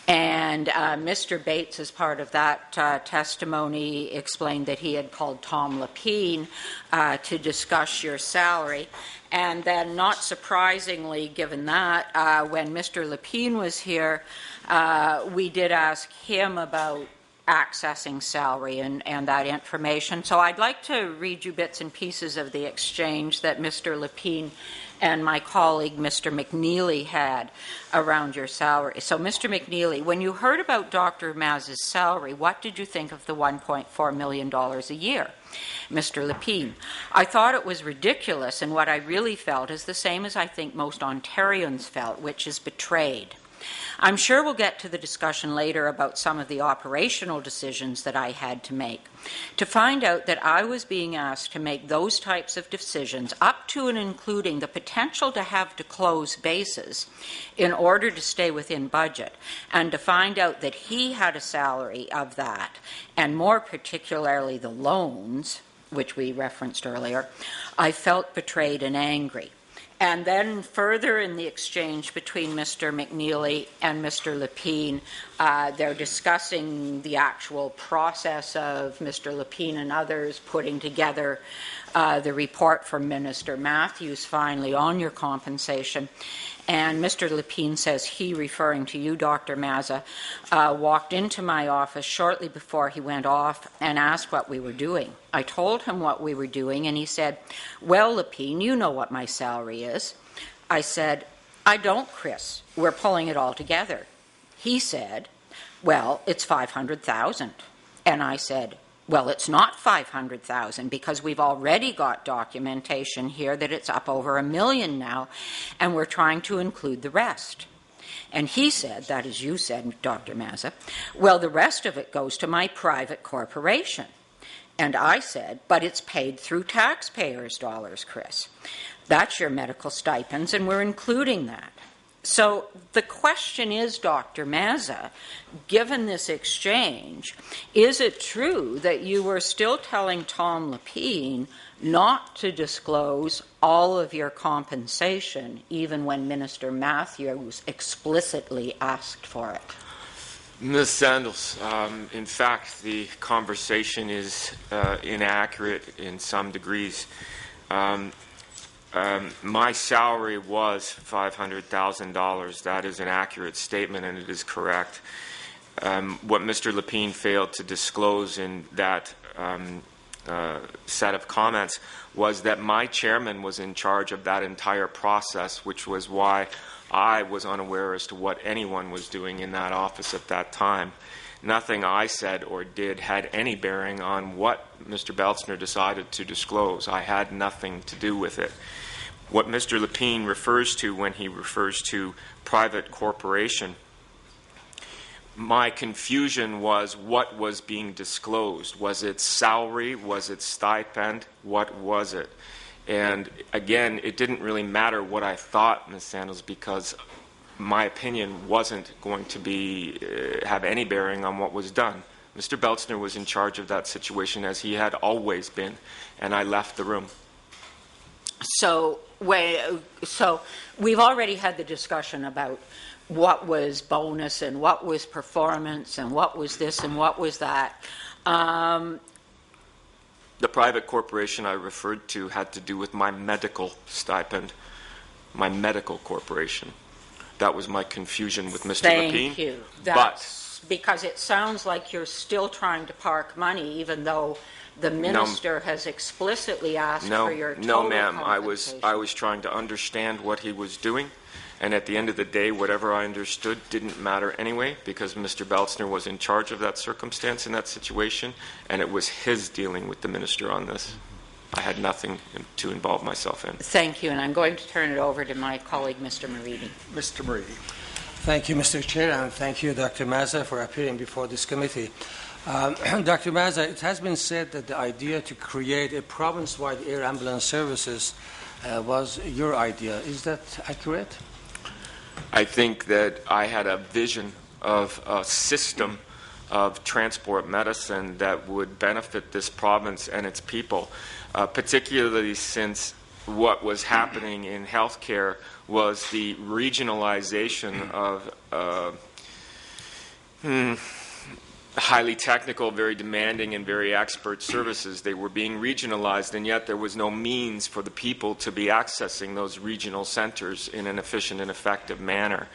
And Mr. Bates, as part of that testimony, explained that he had called Tom Lapine to discuss your salary. And then, not surprisingly, given that, when Mr. Lapine was here, we did ask him about accessing salary and that information. So I'd like to read you bits and pieces of the exchange that Mr. Lapine and my colleague, Mr. McNeely, had around your salary. So, Mr. McNeely, when you heard about Dr. Mazza's salary, what did you think of the $1.4 million a year? Mr. Lapine, I thought it was ridiculous, and what I really felt is the same as I think most Ontarians felt, which is betrayed. I'm sure we'll get to the discussion later about some of the operational decisions that I had to make. To find out that I was being asked to make those types of decisions, up to and including the potential to have to close bases in order to stay within budget, and to find out that he had a salary of that, and more particularly the loans, which we referenced earlier, I felt betrayed and angry. And then further in the exchange between Mr. McNeely and Mr. Lapine, They're discussing the actual process of Mr. Lapine and others putting together the report from Minister Matthews finally on your compensation. And Mr. Lapine says he, referring to you, Dr. Mazza, walked into my office shortly before he went off and asked what we were doing. I told him what we were doing, and he said, "Well, Lapine, you know what my salary is." I said, "I don't, Chris. We're pulling it all together." He said, "Well, it's $500,000. And I said, "Well, it's not $500,000 because we've already got documentation here that it's up over $1 million now, and we're trying to include the rest." And he said, that is you said, Dr. Mazza, "Well, the rest of it goes to my private corporation." And I said, "But it's paid through taxpayers' dollars, Chris. That's your medical stipends, and we're including that." So the question is, Dr. Mazza, given this exchange, is it true that you were still telling Tom Lapine not to disclose all of your compensation, even when Minister Matthews explicitly asked for it? Ms. Sandals, in fact, the conversation is inaccurate in some degrees. My salary was $500,000. That is an accurate statement, and it is correct. What Mr. Lapine failed to disclose in that set of comments was that my chairman was in charge of that entire process, which was why I was unaware as to what anyone was doing in that office at that time. Nothing I said or did had any bearing on what Mr. Beltzner decided to disclose. I had nothing to do with it. What Mr. Lapine refers to when he refers to private corporation, my confusion was what was being disclosed. Was it salary? Was it stipend? What was it? And again, it didn't really matter what I thought, Ms. Sandals, because my opinion wasn't going to be have any bearing on what was done. Mr. Beltzner was in charge of that situation, as he had always been, and I left the room. So we've already had the discussion about what was bonus and what was performance and what was this and what was that. The private corporation I referred to had to do with my medical stipend, my medical corporation. That was my confusion with Mr. Lapine. Thank you. That's because it sounds like you're still trying to park money, even though the minister has explicitly asked for your total No, ma'am. compensation. I was trying to understand what he was doing, and at the end of the day, whatever I understood didn't matter anyway, because Mr. Beltzner was in charge of that circumstance in that situation, and it was his dealing with the minister on this. I had nothing to involve myself in. Thank you, and I'm going to turn it over to my colleague, Mr. Maridi. Mr. Maridi. Thank you, Mr. Chair, and thank you, Dr. Mazza, for appearing before this committee. Dr. Mazza, it has been said that the idea to create a province-wide air ambulance services was your idea. Is that accurate? I think that I had a vision of a system of transport medicine that would benefit this province and its people, particularly since what was happening in healthcare was the regionalization of highly technical, very demanding, and very expert services. They were being regionalized, and yet there was no means for the people to be accessing those regional centers in an efficient and effective manner.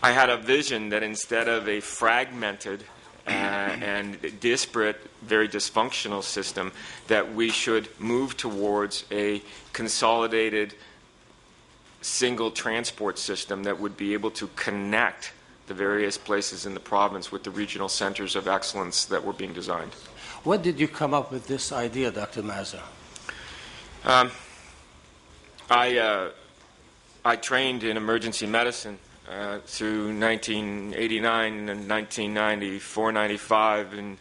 I had a vision that instead of a fragmented and disparate, very dysfunctional system, that we should move towards a consolidated single transport system that would be able to connect the various places in the province with the regional centers of excellence that were being designed. When did you come up with this idea, Dr. Mazza? I trained in emergency medicine through 1989 and 1994, 95, and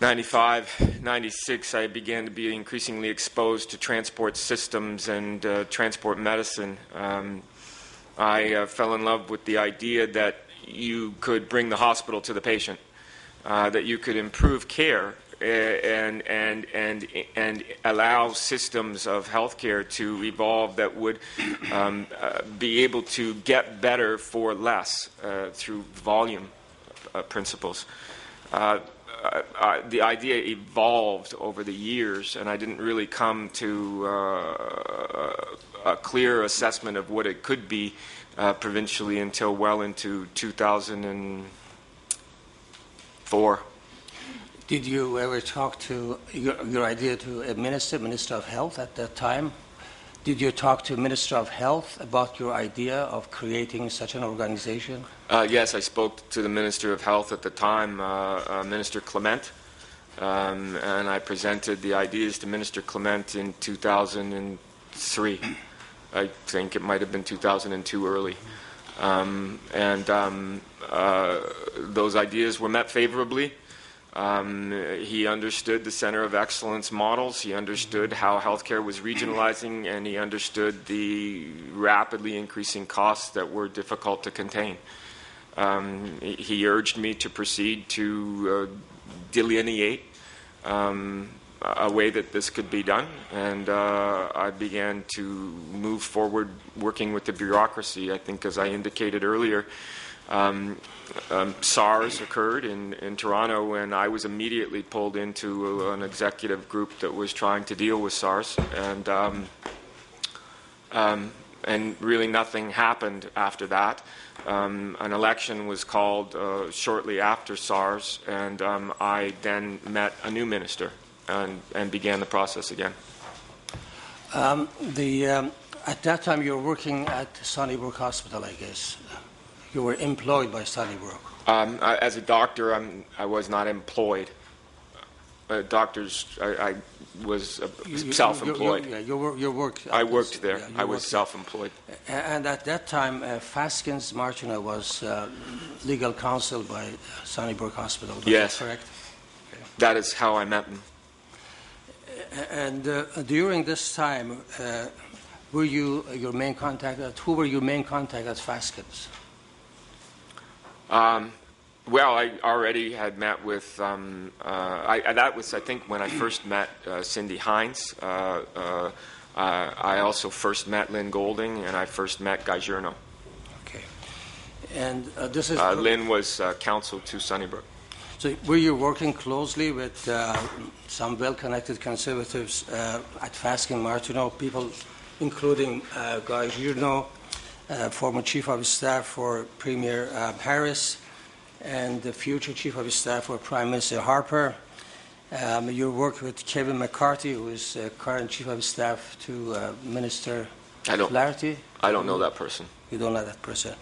95, 96, I began to be increasingly exposed to transport systems and transport medicine. I fell in love with the idea that you could bring the hospital to the patient, that you could improve care and allow systems of healthcare to evolve that would be able to get better for less through volume principles. The idea evolved over the years, and I didn't really come to a clear assessment of what it could be provincially until well into 2004. Did you ever talk to your idea to a Minister of Health at that time? Did you talk to Minister of Health about your idea of creating such an organization? Yes, I spoke to the Minister of Health at the time, Minister Clement, and I presented the ideas to Minister Clement in 2003. I think it might have been 2002 early. Those ideas were met favorably. He understood the Center of Excellence models, he understood how healthcare was regionalizing, and he understood the rapidly increasing costs that were difficult to contain. He urged me to proceed to delineate a way that this could be done, and I began to move forward working with the bureaucracy. I think, as I indicated earlier, SARS occurred in Toronto, and I was immediately pulled into an executive group that was trying to deal with SARS, and really nothing happened after that. An election was called shortly after SARS, and I then met a new minister and began the process again. At that time, you were working at Sunnybrook Hospital, I guess. You were employed by Sunnybrook. As a doctor, I was not employed. Doctors, I was self-employed. I worked there. I was self-employed. And at that time, Faskins Martineau was legal counsel by Sunnybrook Hospital. Yes, that correct? Okay. That is how I met them. And during this time, were you your main contact? Who were your main contact at Faskins? Well, I already had met with, that was, I think, when I first met Cindy Hines. I also first met Lynn Golding, and I first met Guy Journo. Okay. And this is... Lynn was counsel to Sunnybrook. So were you working closely with some well-connected conservatives at Faskin Martineau, people including Guy Journo, former Chief of Staff for Premier Harris, and the future Chief of Staff for Prime Minister Harper. You worked with Kevin McCarthy, who is current Chief of Staff to Minister Flaherty. I don't know that person. You don't know that person.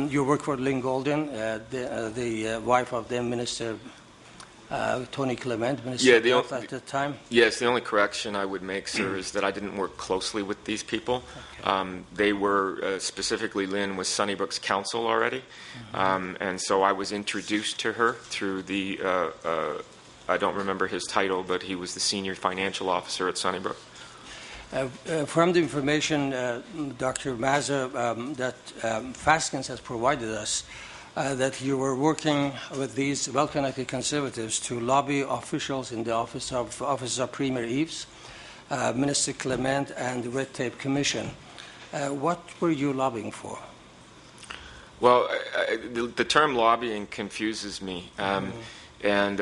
You worked for Lynn Golden, the wife of then Minister Tony Clement, Minister of Health at the time. Yes, the only correction I would make, sir, is that I didn't work closely with these people. Okay. They were, specifically Lynn was Sunnybrook's counsel already, and so I was introduced to her through the, I don't remember his title, but he was the senior financial officer at Sunnybrook. From the information, Dr. Mazza, that Faskins has provided us, that you were working with these well-connected conservatives to lobby officials in the office of Premier Eves, Minister Clement, and the Red Tape Commission. What were you lobbying for? Well, the term lobbying confuses me, and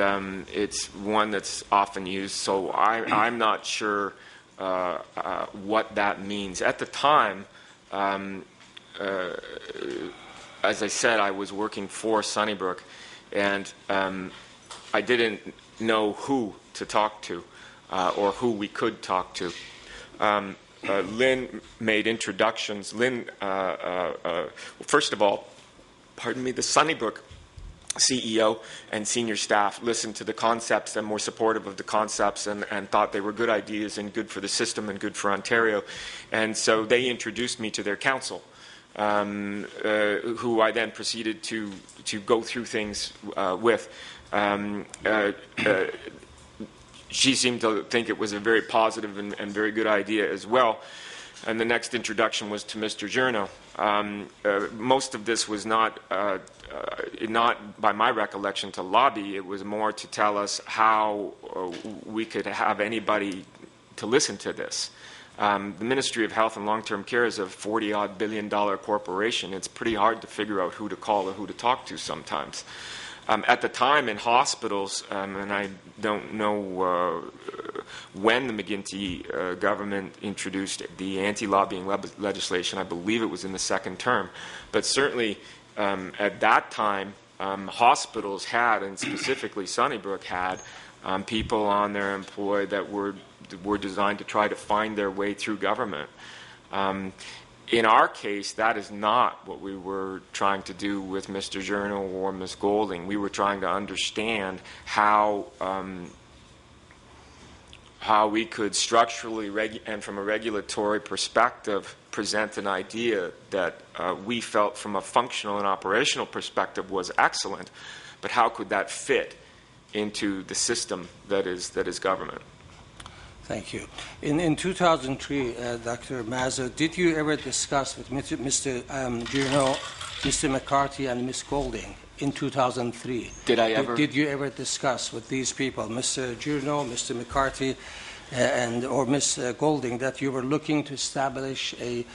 it's one that's often used, so I'm not sure what that means. At the time, as I said, I was working for Sunnybrook, and I didn't know who to talk to or who we could talk to. Lynn made introductions. Lynn, first of all, the Sunnybrook CEO and senior staff listened to the concepts and were supportive of the concepts and thought they were good ideas and good for the system and good for Ontario. And so they introduced me to their council, who I then proceeded to go through things with. She seemed to think it was a very positive and very good idea as well. And the next introduction was to Mr. Journo. Most of this was not by my recollection to lobby. It was more to tell us how we could have anybody to listen to this. The Ministry of Health and Long-Term Care is a $40-odd billion corporation. It's pretty hard to figure out who to call or who to talk to sometimes. At the time in hospitals, and I don't know when the McGuinty government introduced the anti-lobbying legislation, I believe it was in the second term, but certainly at that time, hospitals had, and specifically Sunnybrook had, people on their employ that were designed to try to find their way through government. In our case, that is not what we were trying to do with Mr. Journo or Ms. Golding. We were trying to understand how we could structurally and from a regulatory perspective present an idea that we felt from a functional and operational perspective was excellent, but how could that fit into the system that is government? Thank you. In 2003, Dr. Mazza, did you ever discuss with Mr. Journo, Mr. McCarthy, and Ms. Golding in 2003? Did I ever? Did you ever discuss with these people, Mr. Journo, Mr. McCarthy, or Ms. Golding, that you were looking to establish a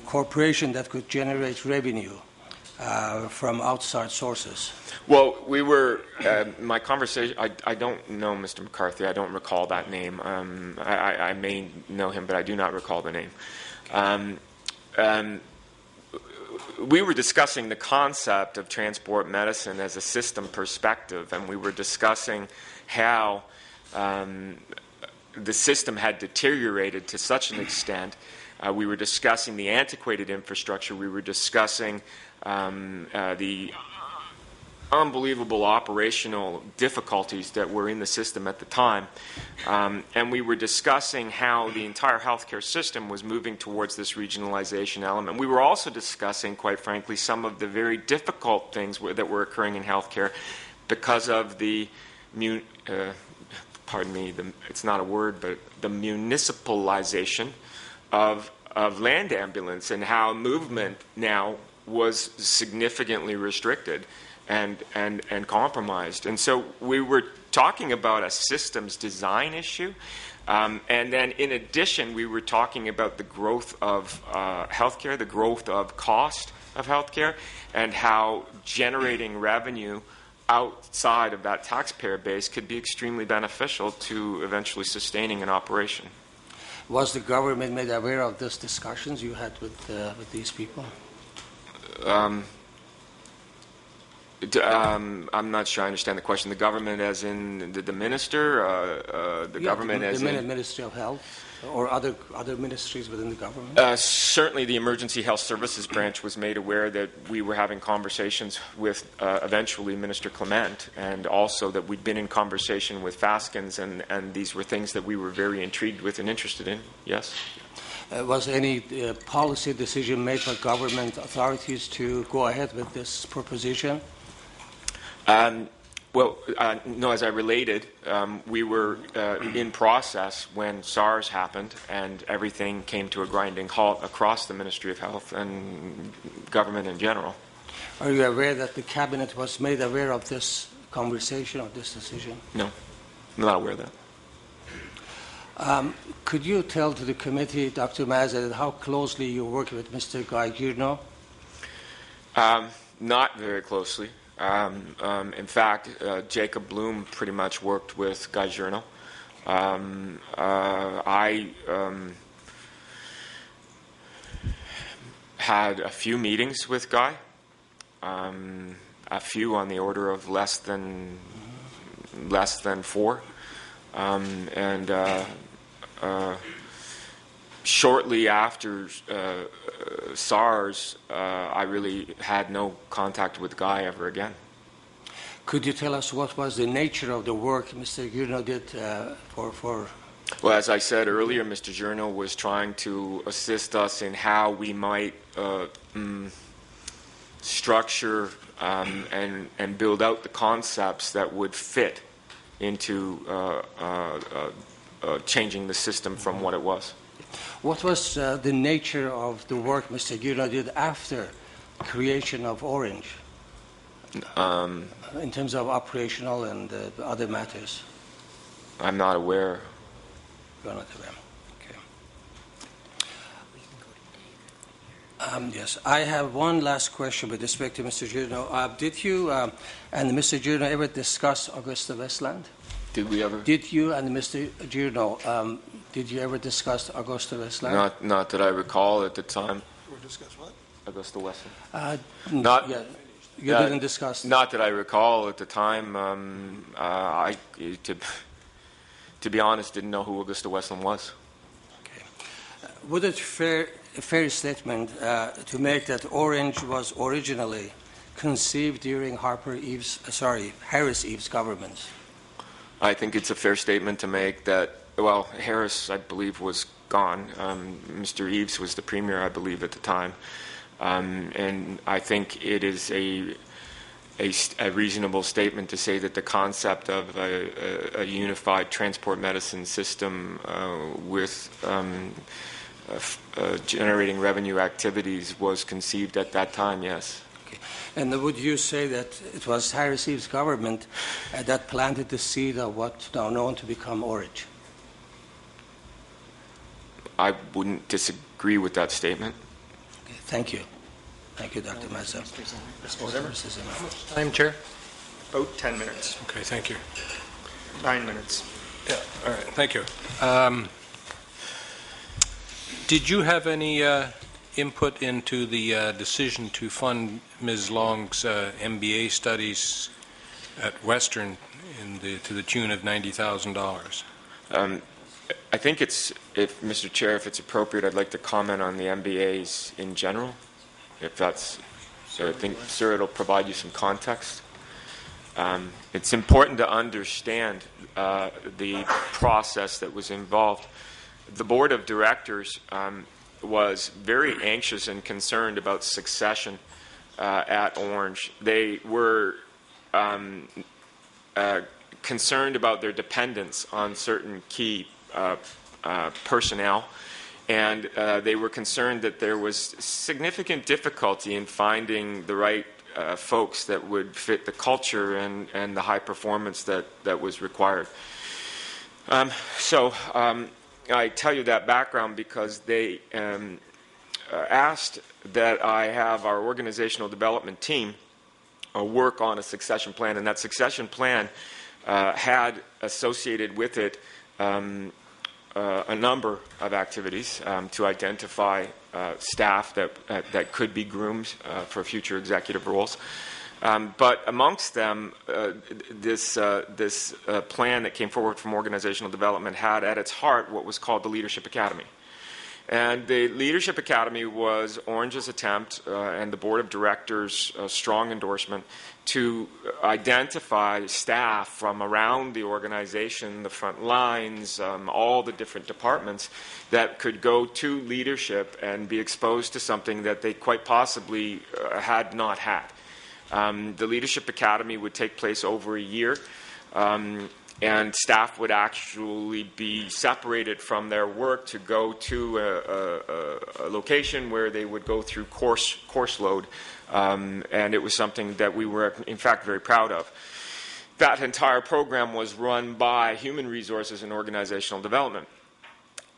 corporation that could generate revenue from outside sources? Well, we were, my conversation, I don't know Mr. McCarthy. I don't recall that name. I may know him, but I do not recall the name. We were discussing the concept of transport medicine as a system perspective, and we were discussing how the system had deteriorated to such an extent. We were discussing the antiquated infrastructure. We were discussing the unbelievable operational difficulties that were in the system at the time. And we were discussing how the entire healthcare system was moving towards this regionalization element. We were also discussing, quite frankly, some of the very difficult things that were occurring in healthcare because of the, it's not a word, but the municipalization of land ambulance, and how movement now was significantly restricted and compromised. And so we were talking about a systems design issue. And then in addition, we were talking about the growth of healthcare, the growth of cost of healthcare, and how generating revenue outside of that taxpayer base could be extremely beneficial to eventually sustaining an operation. Was the government made aware of these discussions you had with these people? I'm not sure I understand the question. The government as in the minister? Government as in... The Ministry of Health or other ministries within the government? Certainly the Emergency Health Services Branch was made aware that we were having conversations with eventually Minister Clement, and also that we'd been in conversation with Faskins, and these were things that we were very intrigued with and interested in. Yes? Was any policy decision made by government authorities to go ahead with this proposition? No, as I related, we were in process when SARS happened, and everything came to a grinding halt across the Ministry of Health and government in general. Are you aware that the Cabinet was made aware of this conversation or this decision? No, I'm not aware of that. Could you tell to the committee, Dr. Mazza, how closely you work with Mr. Guy Journo? Not very closely. In fact, Jacob Bloom pretty much worked with Guy Journo. I had a few meetings with Guy, a few on the order of less than 4, shortly after SARS, I really had no contact with Guy ever again. Could you tell us what was the nature of the work Mr. Journo did for... Well, as I said earlier, Mr. Journo was trying to assist us in how we might structure and build out the concepts that would fit into changing the system from what it was. What was the nature of the work Mr. Journo did after creation of Orange, in terms of operational and other matters? I'm not aware. You're not aware. Okay. Yes, I have one last question with respect to Mr. Giordano. Did you and Mr. Giordano ever discuss Augusta Westland? Did we ever? Did you and Mr. Giordano, did you ever discuss Augusta Westland? Not that I recall at the time. Or discuss what? Augusta Westland. Not, yeah, you didn't discuss. Not that I recall at the time. To be honest, didn't know who Augusta Westland was. Okay. Would it a fair statement to make that Orange was originally conceived during Harris Eves government? I think it's a fair statement to make that, well, Harris, I believe, was gone. Mr. Eves was the premier, I believe, at the time. And I think it is a reasonable statement to say that the concept of a unified transport medicine system with generating revenue activities was conceived at that time, yes. Okay. And would you say that it was Harris Eves' government that planted the seed of what now known to become Orange? I wouldn't disagree with that statement. Okay, thank you. Thank you, Dr. Mazza. How much time, Chair? About 10 minutes, Okay, thank you. 9 minutes. Yeah, all right, thank you. Did you have any input into the decision to fund Ms. Long's MBA studies at Western to the tune of $90,000? I think if Mr. Chair, if it's appropriate, I'd like to comment on the MBAs in general. If that's, so I think, sir, it'll provide you some context. It's important to understand the process that was involved. The board of directors was very anxious and concerned about succession at Orange. They were concerned about their dependence on certain key personnel, and they were concerned that there was significant difficulty in finding the right folks that would fit the culture and the high performance that was required. I tell you that background because they asked that I have our organizational development team work on a succession plan, and that succession plan had associated with it a number of activities to identify staff that could be groomed for future executive roles. But amongst them, this plan that came forward from organizational development had at its heart what was called the Leadership Academy. And the Leadership Academy was Orange's attempt and the board of directors' strong endorsement to identify staff from around the organization, the front lines, all the different departments that could go to leadership and be exposed to something that they quite possibly had not had. The Leadership Academy would take place over a year, and staff would actually be separated from their work to go to a location where they would go through course load, and it was something that we were, in fact, very proud of. That entire program was run by Human Resources and Organizational Development.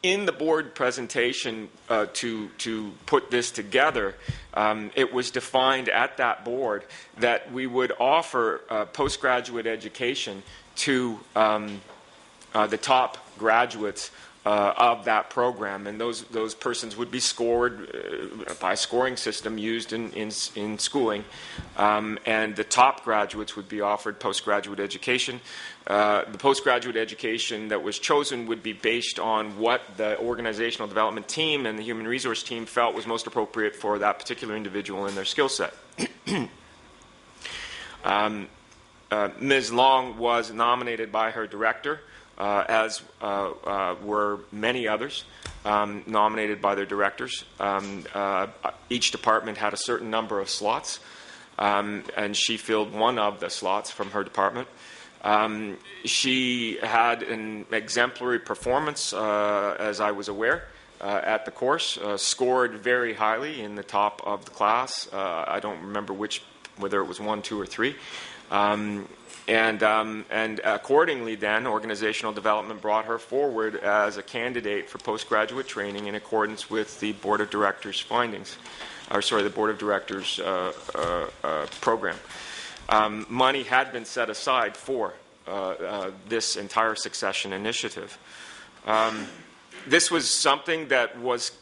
In the board presentation to put this together, it was defined at that board that we would offer postgraduate education to the top graduates of that program, and those persons would be scored by a scoring system used in schooling, and the top graduates would be offered postgraduate education. The postgraduate education that was chosen would be based on what the organizational development team and the human resource team felt was most appropriate for that particular individual and their skill set. Ms. Long was nominated by her director, as were many others nominated by their directors. Each department had a certain number of slots, and she filled one of the slots from her department. She had an exemplary performance, as I was aware, at the course, scored very highly in the top of the class. I don't remember whether it was 1, 2, or 3. And accordingly then, organizational development brought her forward as a candidate for postgraduate training in accordance with the Board of Directors findings, the Board of Directors program. Money had been set aside for this entire succession initiative. This was something that was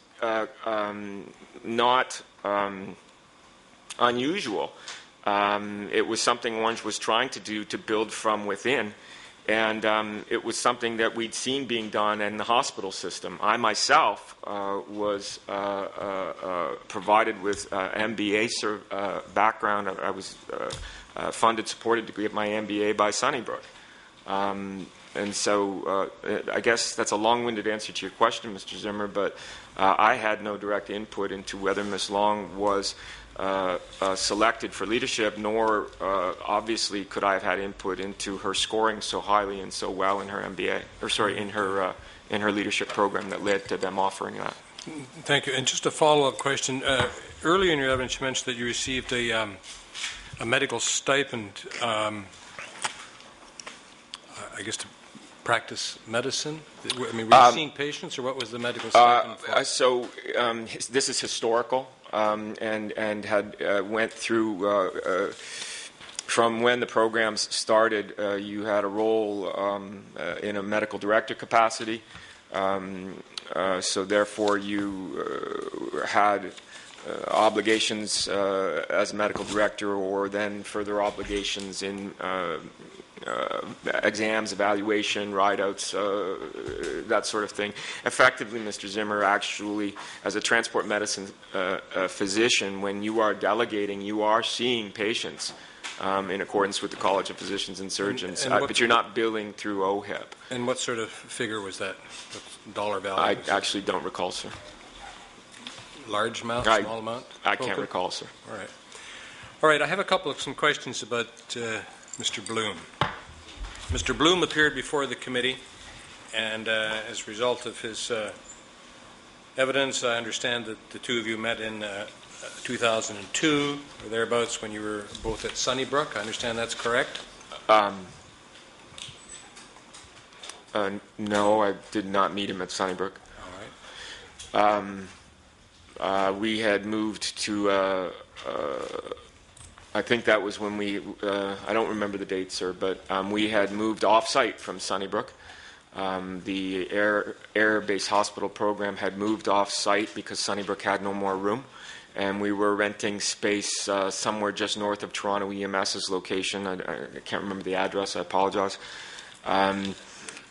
not unusual. It was something Orange was trying to do to build from within, and it was something that we'd seen being done in the hospital system. I myself was provided with MBA background. I was funded, supported to get my MBA by Sunnybrook. And so I guess that's a long-winded answer to your question, Mr. Zimmer, but I had no direct input into whether Ms. Long was selected for leadership, nor obviously could I have had input into her scoring so highly and so well in her MBA, in her leadership program that led to them offering that. Thank you. And just a follow-up question. Earlier in your evidence, you mentioned that you received a medical stipend, I guess, to practice medicine. I mean, were you seeing patients, or what was the medical stipend for? This is historical. And had went through from when the programs started. You had a role in a medical director capacity, so therefore you had obligations as a medical director, or then further obligations in exams, evaluation, ride-outs, that sort of thing. Effectively, Mr. Zimmer, actually, as a transport medicine physician, when you are delegating, you are seeing patients in accordance with the College of Physicians and Surgeons, but you're not billing through OHIP. And what sort of figure was that? What dollar value? I actually don't recall, sir. Large amount, small amount? I can't recall, sir. All right. All right, I have some questions about Mr. Bloom. Mr. Bloom appeared before the committee, and as a result of his evidence, I understand that the two of you met in 2002 or thereabouts when you were both at Sunnybrook. I understand that's correct? No, I did not meet him at Sunnybrook. All right. We had moved to I think that was when we, I don't remember the date, sir, but we had moved off-site from Sunnybrook. The air-based hospital program had moved off-site because Sunnybrook had no more room, and we were renting space somewhere just north of Toronto EMS's location. I can't remember the address. I apologize. But you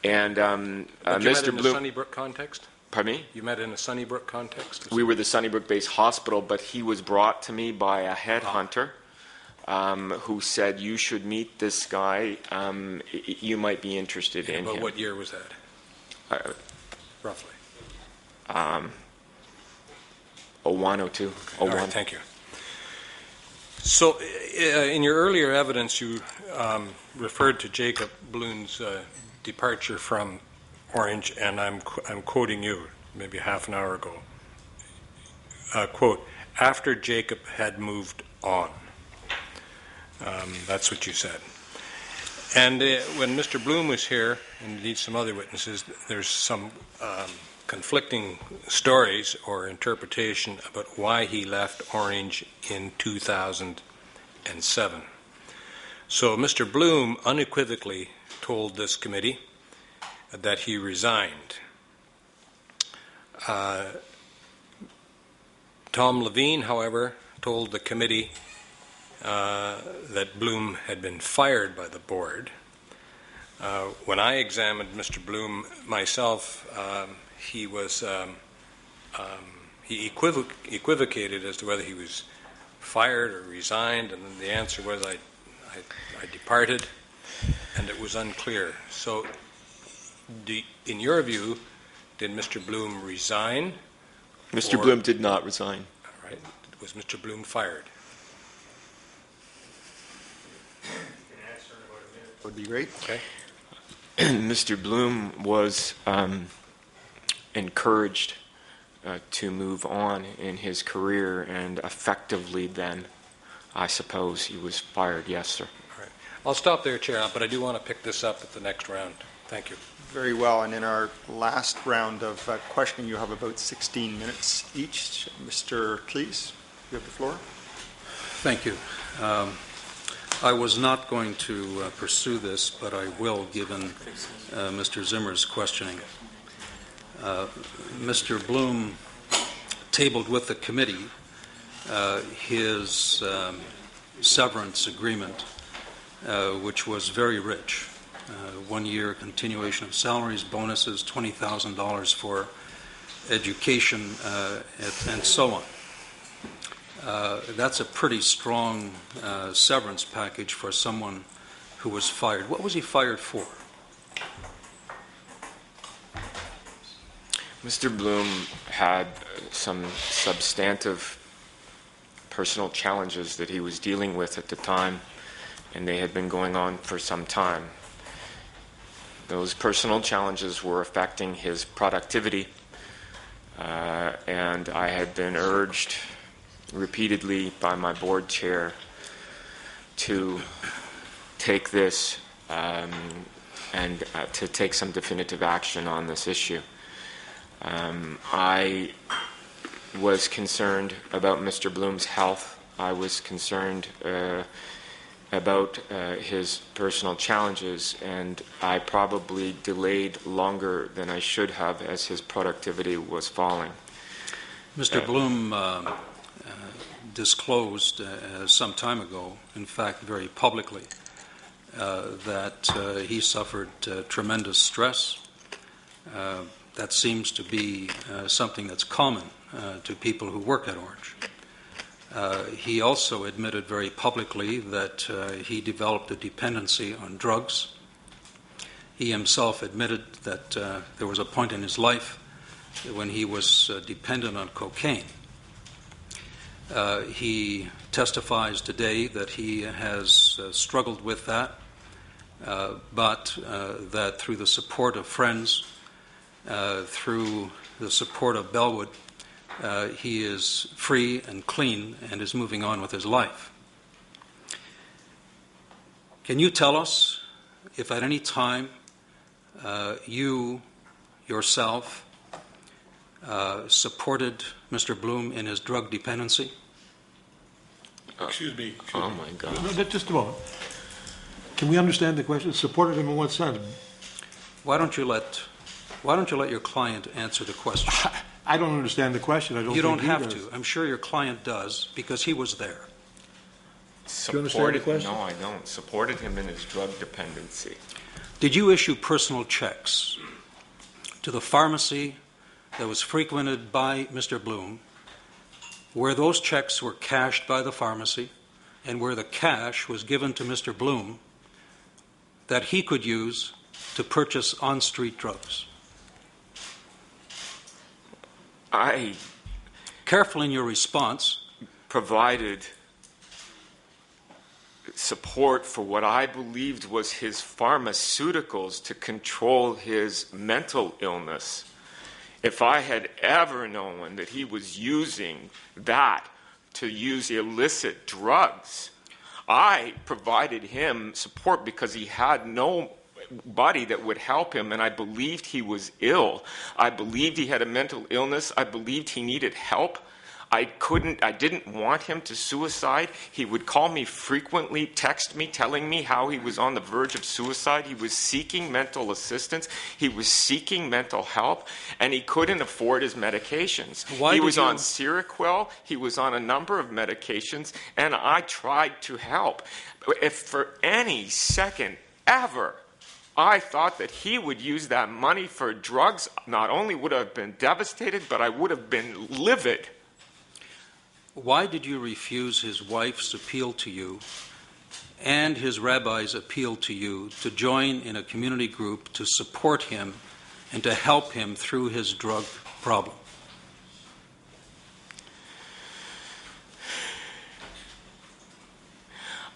Mr. met in Bloom, a Sunnybrook context? Pardon me? You met in a Sunnybrook context? We were the Sunnybrook-based hospital, but he was brought to me by a headhunter. Who said, you should meet this guy, you might be interested in him. What year was that? Roughly. 01, 02. All right, thank you. So in your earlier evidence, you referred to Jacob Bloom's departure from Orange, and I'm quoting you, maybe half an hour ago. Quote, after Jacob had moved on. That's what you said. And when Mr. Bloom was here, and indeed some other witnesses, there's some conflicting stories or interpretation about why he left Orange in 2007. So Mr. Bloom unequivocally told this committee that he resigned. Tom Levine, however, told the committee that Bloom had been fired by the board. When I examined Mr. Bloom myself, he was he equivocated as to whether he was fired or resigned, and then the answer was I departed, and it was unclear. So, in your view, did Mr. Bloom resign? Mr. Bloom did not resign. All right. Was Mr. Bloom fired? Would be great. Okay. Mr. Bloom was encouraged to move on in his career, and effectively then, I suppose, he was fired. Yes, sir. All right. I'll stop there, Chair, but I do want to pick this up at the next round. Thank you. Very well. And in our last round of questioning, you have about 16 minutes each. Mr. Cleese, you have the floor. Thank you. I was not going to pursue this, but I will, given Mr. Zimmer's questioning. Mr. Bloom tabled with the committee his severance agreement, which was very rich. 1 year continuation of salaries, bonuses, $20,000 for education, and so on. That's a pretty strong severance package for someone who was fired. What was he fired for? Mr. Bloom had some substantive personal challenges that he was dealing with at the time, and they had been going on for some time. Those personal challenges were affecting his productivity, and I had been urged repeatedly by my board chair to take this and to take some definitive action on this issue. I was concerned about Mr. Bloom's health. I was concerned about his personal challenges, and I probably delayed longer than I should have as his productivity was falling. Mr. Bloom disclosed some time ago, in fact very publicly, that he suffered tremendous stress. That seems to be something that's common to people who work at Orange. He also admitted very publicly that he developed a dependency on drugs. He himself admitted that there was a point in his life when he was dependent on cocaine. He testifies today that he has struggled with that, but that through the support of friends, through the support of Bellwood, he is free and clean and is moving on with his life. Can you tell us if at any time you yourself supported Mr. Bloom in his drug dependency? Excuse me. Oh my God. No, just a moment. Can we understand the question? Supported him in what sense? Why don't you let your client answer the question? I don't understand the question. You don't have to. I'm sure your client does, because he was there. Do you understand the question? No, I don't. Supported him in his drug dependency. Did you issue personal checks to the pharmacy that was frequented by Mr. Bloom, where those checks were cashed by the pharmacy and where the cash was given to Mr. Bloom that he could use to purchase on-street drugs? I Careful in your response. provided support for what I believed was his pharmaceuticals to control his mental illness. If I had ever known that he was using that to use illicit drugs, I provided him support because he had nobody that would help him, and I believed he was ill. I believed he had a mental illness. I believed he needed help. I didn't want him to suicide. He would call me frequently, text me, telling me how he was on the verge of suicide. He was seeking mental assistance. He was seeking mental help, and he couldn't afford his medications. He was on Seroquel. He was on a number of medications, and I tried to help. If for any second ever I thought that he would use that money for drugs, not only would I have been devastated, but I would have been livid. Why did you refuse his wife's appeal to you and his rabbi's appeal to you to join in a community group to support him and to help him through his drug problem?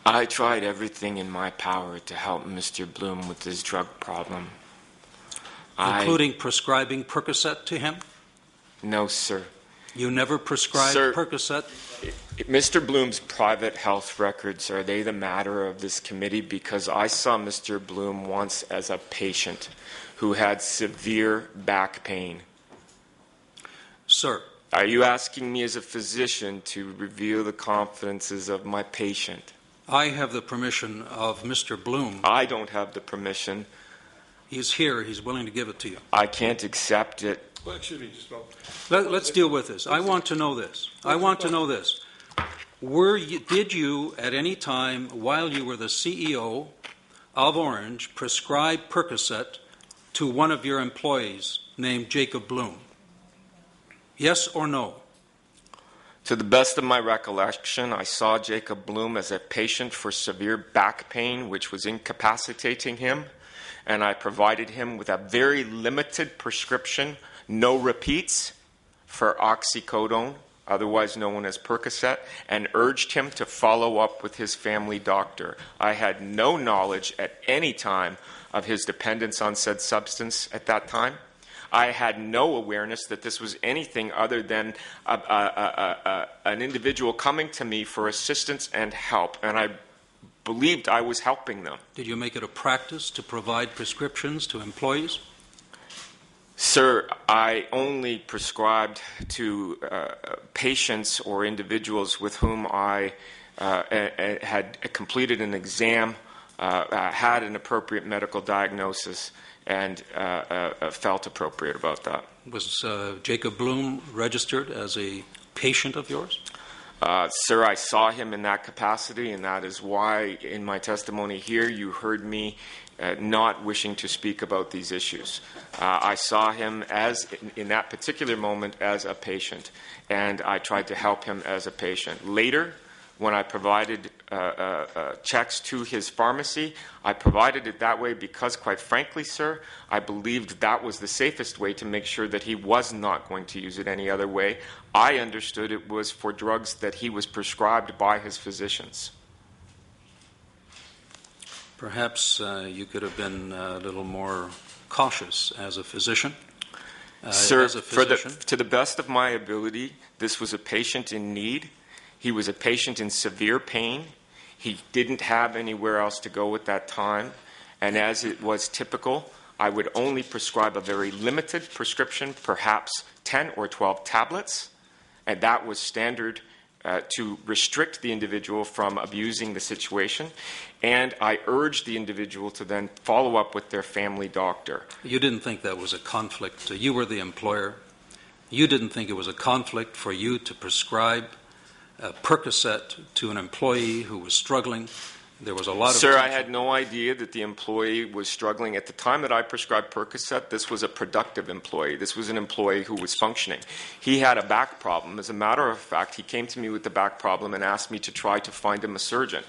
I tried everything in my power to help Mr. Bloom with his drug problem. Including prescribing Percocet to him? No, sir. You never prescribed Sir, Percocet? Mr. Bloom's private health records, are they the matter of this committee? Because I saw Mr. Bloom once as a patient who had severe back pain. Sir. Are you asking me as a physician to reveal the confidences of my patient? I have the permission of Mr. Bloom. I don't have the permission. He's here. He's willing to give it to you. I can't accept it. Well, excuse me, just Let's deal with this. I want to know this. I want to know this. Did you, at any time while you were the CEO of Orange, prescribe Percocet to one of your employees named Jacob Bloom? Yes or no? To the best of my recollection, I saw Jacob Bloom as a patient for severe back pain, which was incapacitating him, and I provided him with a very limited prescription, no repeats, for oxycodone, otherwise known as Percocet, and urged him to follow up with his family doctor. I had no knowledge at any time of his dependence on said substance at that time. I had no awareness that this was anything other than an individual coming to me for assistance and help, and I believed I was helping them. Did you make it a practice to provide prescriptions to employees? Sir, I only prescribed to patients or individuals with whom I had completed an exam, had an appropriate medical diagnosis, and felt appropriate about that. Was Jacob Bloom registered as a patient of yours? Sir, I saw him in that capacity, and that is why in my testimony here you heard me not wishing to speak about these issues. I saw him as, in that particular moment, as a patient, and I tried to help him as a patient. Later, when I provided checks to his pharmacy, I provided it that way because, quite frankly, sir, I believed that was the safest way to make sure that he was not going to use it any other way. I understood it was for drugs that he was prescribed by his physicians. Perhaps you could have been a little more cautious as a physician. Sir, to the best of my ability, this was a patient in need. He was a patient in severe pain. He didn't have anywhere else to go at that time. And as it was typical, I would only prescribe a very limited prescription, perhaps 10 or 12 tablets. And that was standard to restrict the individual from abusing the situation. And I urged the individual to then follow up with their family doctor. You didn't think that was a conflict. You were the employer. You didn't think it was a conflict for you to prescribe Percocet to an employee who was struggling. There was a lot of Sir, tension. I had no idea that the employee was struggling. At the time that I prescribed Percocet, this was a productive employee. This was an employee who was functioning. He had a back problem. As a matter of fact, he came to me with the back problem and asked me to try to find him a surgeon.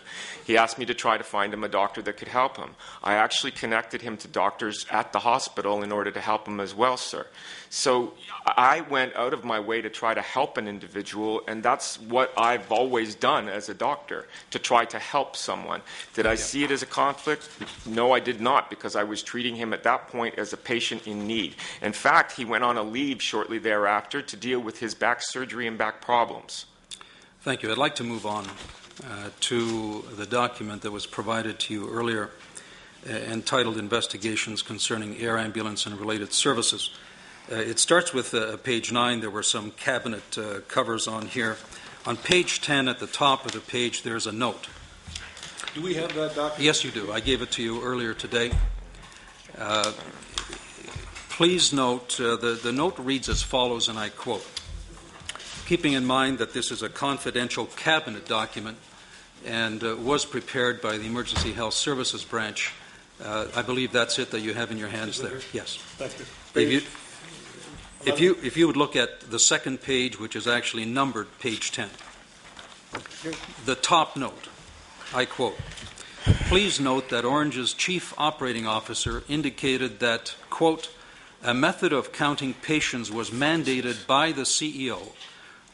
He asked me to try to find him a doctor that could help him. I actually connected him to doctors at the hospital in order to help him as well, sir. So I went out of my way to try to help an individual, and that's what I've always done as a doctor, to try to help someone. Did I see it as a conflict? No, I did not, because I was treating him at that point as a patient in need. In fact, he went on a leave shortly thereafter to deal with his back surgery and back problems. Thank you. I'd like to move on to the document that was provided to you earlier entitled Investigations Concerning Air Ambulance and Related Services. It starts with page 9. There were some cabinet covers on here. On page 10 at the top of the page, there's a note. Do we have that document? Yes, you do. I gave it to you earlier today. Please note, the note reads as follows, and I quote, "Keeping in mind that this is a confidential cabinet document and was prepared by the Emergency Health Services Branch, I believe that's it that you have in your hands there." Yes. Thank you. If you would look at the second page, which is actually numbered page 10, the top note, I quote, "Please note that Orange's Chief Operating Officer indicated that, quote, a method of counting patients was mandated by the CEO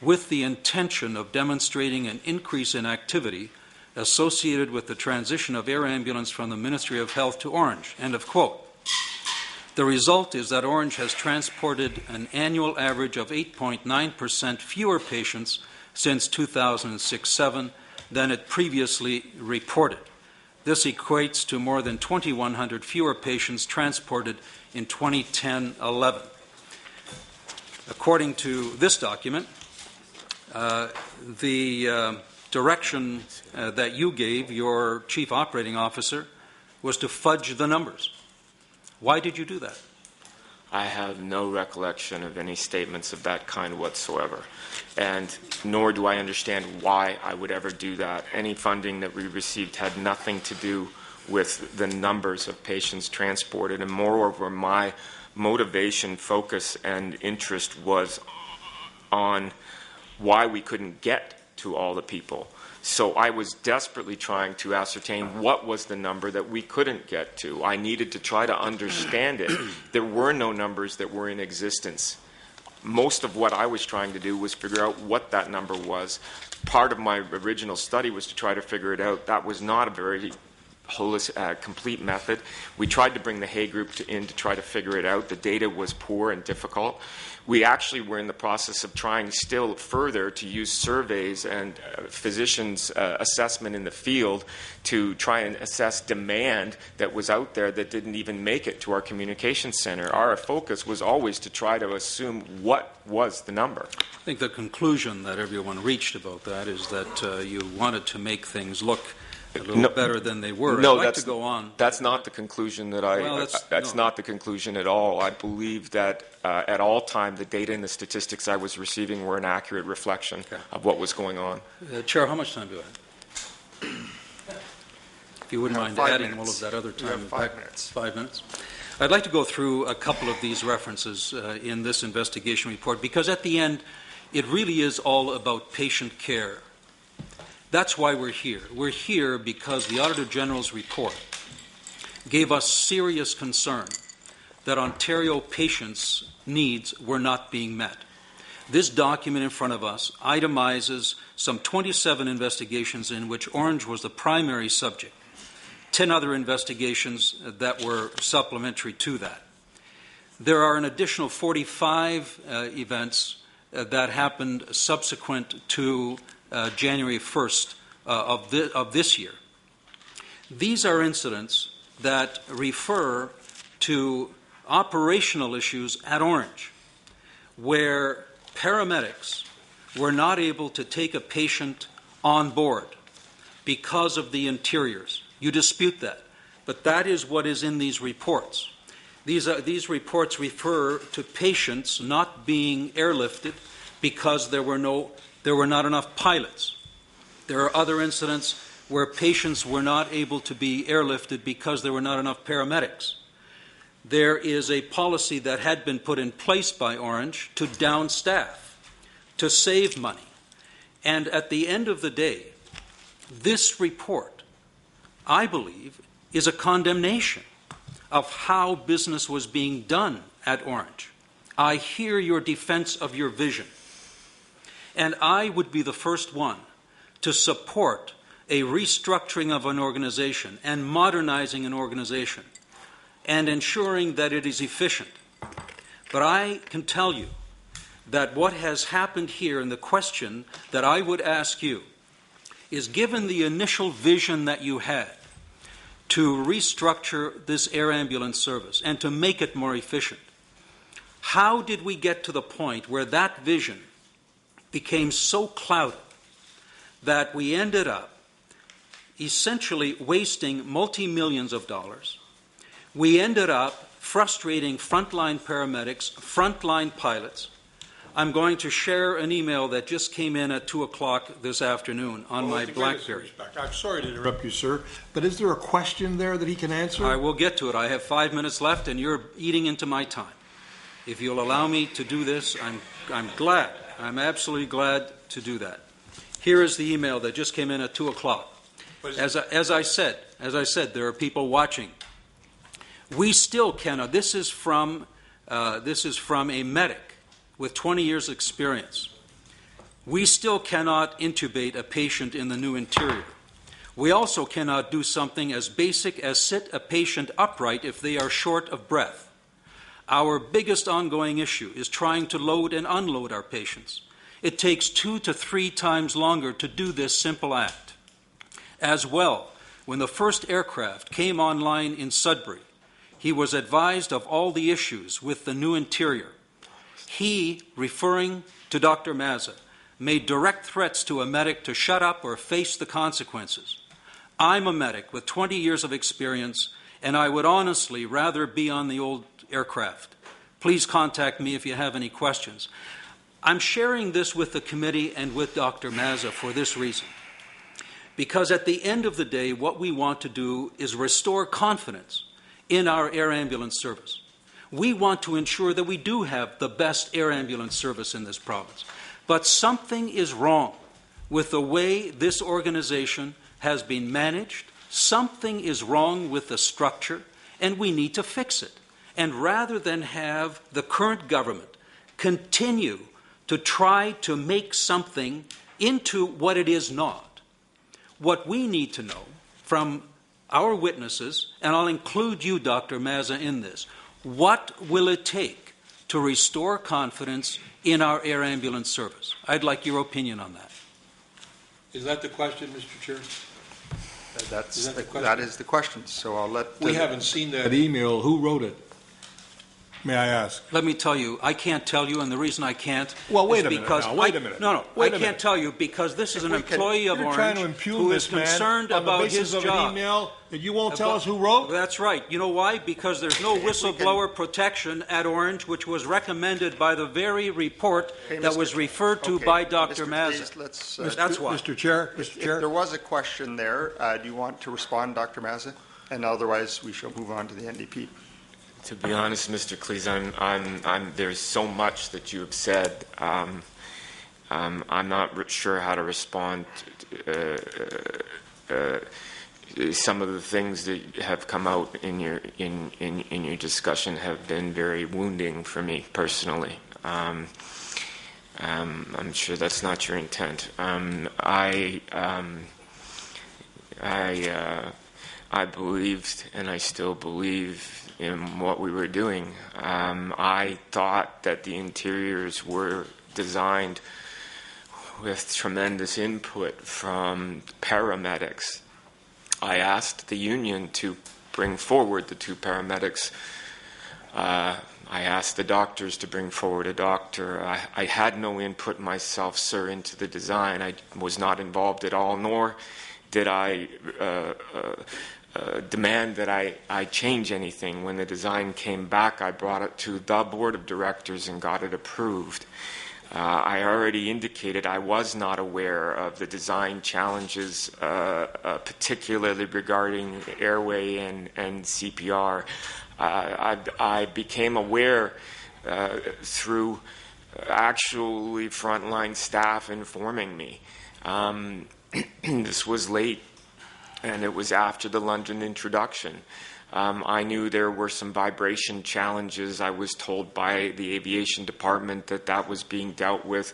with the intention of demonstrating an increase in activity associated with the transition of air ambulance from the Ministry of Health to Orange," end of quote. The result is that Orange has transported an annual average of 8.9% fewer patients since 2006-7 than it previously reported. This equates to more than 2,100 fewer patients transported in 2010-11. According to this document, the direction that you gave your chief operating officer was to fudge the numbers. Why did you do that? I have no recollection of any statements of that kind whatsoever, and nor do I understand why I would ever do that. Any funding that we received had nothing to do with the numbers of patients transported, and moreover, my motivation, focus, and interest was on why we couldn't get to all the people. So I was desperately trying to ascertain what was the number that we couldn't get to. I needed to try to understand it. There were no numbers that were in existence. Most of what I was trying to do was figure out what that number was. Part of my original study was to try to figure it out. That was not a very complete method. We tried to bring the Hay Group in to try to figure it out. The data was poor and difficult. We actually were in the process of trying still further to use surveys and physicians' assessment in the field to try and assess demand that was out there that didn't even make it to our communication center. Our focus was always to try to assume what was the number. I think the conclusion that everyone reached about that is that you wanted to make things look a little better than they were. No, I'd like to go on. That's not the conclusion that I. Well, that's not the conclusion at all. I believe that at all time the data and the statistics I was receiving were an accurate reflection of what was going on. Chair, how much time do I have? If you wouldn't mind adding all of that other time. You have 5 minutes. 5 minutes. I'd like to go through a couple of these references in this investigation report, because at the end, it really is all about patient care. That's why we're here. We're here because the Auditor General's report gave us serious concern that Ontario patients' needs were not being met. This document in front of us itemizes some 27 investigations in which Orange was the primary subject, 10 other investigations that were supplementary to that. There are an additional 45 events that happened subsequent to January 1st of this year. These are incidents that refer to operational issues at Orange, where paramedics were not able to take a patient on board because of the interiors. You dispute that, but that is what is in these reports. These reports refer to patients not being airlifted because there were not enough pilots. There are other incidents where patients were not able to be airlifted because there were not enough paramedics. There is a policy that had been put in place by Orange to down staff, to save money. And at the end of the day, this report, I believe, is a condemnation of how business was being done at Orange. I hear your defense of your vision. And I would be the first one to support a restructuring of an organization and modernizing an organization and ensuring that it is efficient. But I can tell you that what has happened here, and the question that I would ask you is, given the initial vision that you had to restructure this air ambulance service and to make it more efficient, how did we get to the point where that vision became so clouded that we ended up essentially wasting multi-millions of dollars? We ended up frustrating frontline paramedics, frontline pilots. I'm going to share an email that just came in at 2 o'clock this afternoon on my BlackBerry. I'm sorry to interrupt you, sir, but is there a question there that he can answer? I will get to it. I have 5 minutes left, and you're eating into my time. If you'll allow me to do this, I'm glad. I'm absolutely glad to do that. Here is the email that just came in at 2 o'clock. As I said, there are people watching. We still cannot. This is from a medic with 20 years' experience. We still cannot intubate a patient in the new interior. We also cannot do something as basic as sit a patient upright if they are short of breath. Our biggest ongoing issue is trying to load and unload our patients. it takes 2 to 3 times longer to do this simple act. As well, when the first aircraft came online in Sudbury, he was advised of all the issues with the new interior. He, referring to Dr. Mazza, made direct threats to a medic to shut up or face the consequences. I'm a medic with 20 years of experience, and I would honestly rather be on the old aircraft. Please contact me if you have any questions. I'm sharing this with the committee and with Dr. Mazza for this reason. Because at the end of the day, what we want to do is restore confidence in our air ambulance service. We want to ensure that we do have the best air ambulance service in this province. But something is wrong with the way this organization has been managed. Something is wrong with the structure, and we need to fix it. And rather than have the current government continue to try to make something into what it is not, what we need to know from our witnesses, and I'll include you, Dr. Mazza, in this, what will it take to restore confidence in our air ambulance service? I'd like your opinion on that. Is that the question, Mr. Chair? That is the question. So I'll let. We haven't seen that email. Who wrote it? May I ask? Let me tell you, I can't tell you, and the reason I can't Well, wait is a minute because now. Wait a minute. No, Wait I a can't minute. tell you because this is an we can- employee of You're Orange trying to impugn who is this man concerned on the about basis his of job. an email that you won't tell About- us who wrote? That's right. You know why? Because there's no whistleblower protection at Orange, which was recommended by the very report Okay, that Mr. was referred to Okay, by Dr. Mr. Mazza. Please, let's, That's why. Mr. Chair, if there was a question there, do you want to respond, Dr. Mazza? And otherwise, we shall move on to the NDP. To be honest, Mr. Cleese, there's so much that you have said. I'm not sure how to respond to some of the things that have come out in your discussion have been very wounding for me personally. I'm sure that's not your intent. I believed, and I still believe, in what we were doing. I thought that the interiors were designed with tremendous input from paramedics. I asked the union to bring forward the 2 paramedics. I asked the doctors to bring forward a doctor. I had no input myself, sir, into the design. I was not involved at all, nor did I demand that I change anything. When the design came back, I brought it to the board of directors and got it approved. I already indicated I was not aware of the design challenges, particularly regarding airway and CPR. I became aware through actually frontline staff informing me. This was late, and it was after the London introduction. I knew there were some vibration challenges. I was told by the aviation department that was being dealt with.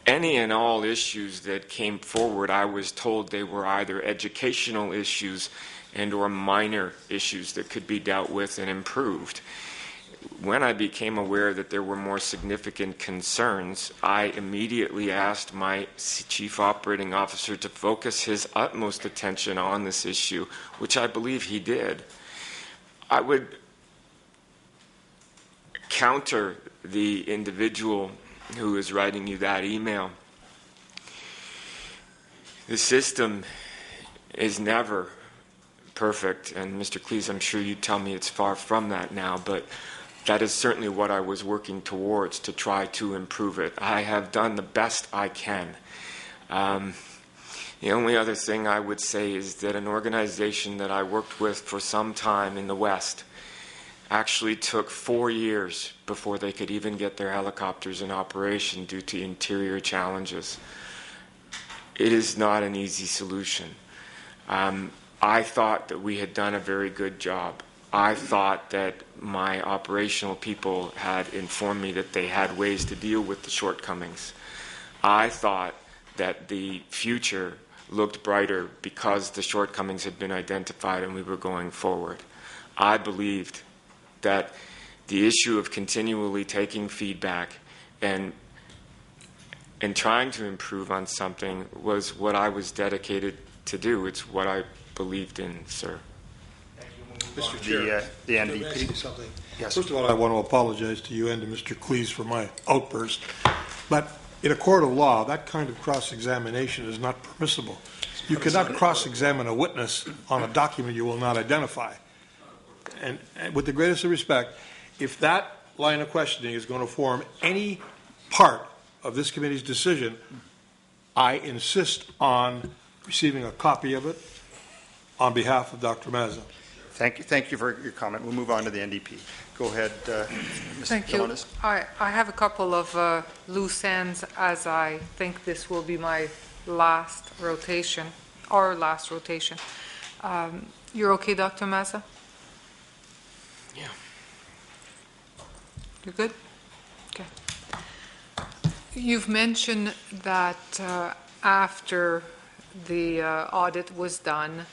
Any and all issues that came forward, I was told they were either educational issues and or minor issues that could be dealt with and improved. When I became aware that there were more significant concerns, I immediately asked my chief operating officer to focus his utmost attention on this issue, which I believe he did. I would counter the individual who is writing you that email. The system is never perfect, and Mr. Cleese, I'm sure you'd tell me it's far from that now, but that is certainly what I was working towards, to try to improve it. I have done the best I can. The only other thing I would say is that an organization that I worked with for some time in the West actually took 4 years before they could even get their helicopters in operation due to interior challenges. It is not an easy solution. I thought that we had done a very good job. I thought that my operational people had informed me that they had ways to deal with the shortcomings. I thought that the future looked brighter because the shortcomings had been identified and we were going forward. I believed that the issue of continually taking feedback and and trying to improve on something was what I was dedicated to do. It's what I believed in, sir. Mr. Chair, the can I ask you NDP. something? Yes. First of all, I want to apologize to you and to Mr. Cleese for my outburst. But in a court of law, that kind of cross-examination is not permissible. You cannot cross-examine a witness on a document you will not identify. And with the greatest of respect, if that line of questioning is going to form any part of this committee's decision, I insist on receiving a copy of it on behalf of Dr. Mazza. Thank you for your comment. We'll move on to the NDP. Go ahead, Ms. Thank you. Galanis. I have a couple of loose ends, as I think this will be my last rotation, our last rotation. You're okay, Dr. Mazza? Yeah. You're good? Okay. You've mentioned that after the audit was done,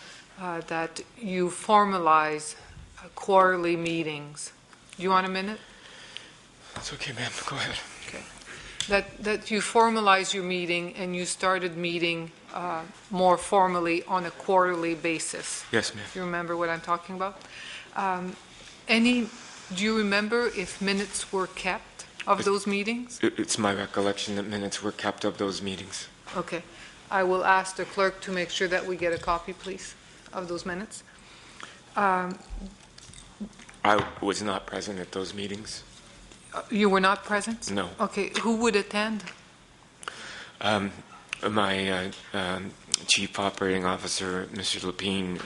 that you formalize quarterly meetings. Do you want a minute? It's okay, ma'am. Go ahead. Okay. That you formalize your meeting and you started meeting more formally on a quarterly basis. Yes, ma'am. You remember what I'm talking about? Do you remember if minutes were kept of those meetings? It's my recollection that minutes were kept of those meetings. Okay. I will ask the clerk to make sure that we get a copy, please, of those minutes. I was not present at those meetings. You were not present? No. Okay. Who would attend? My Chief Operating Officer, Mr. Lapine,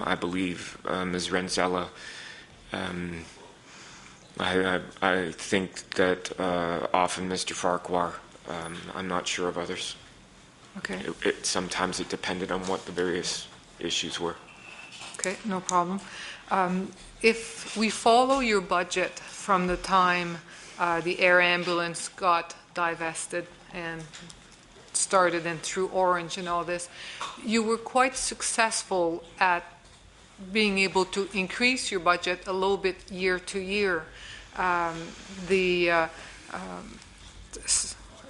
I believe, Ms. Renzella. I think that often Mr. Farquhar. I'm not sure of others. Okay. Sometimes it depended on what the various issues were. Okay, no problem. If we follow your budget from the time the air ambulance got divested and started and through Orange and all this, you were quite successful at being able to increase your budget a little bit year to year.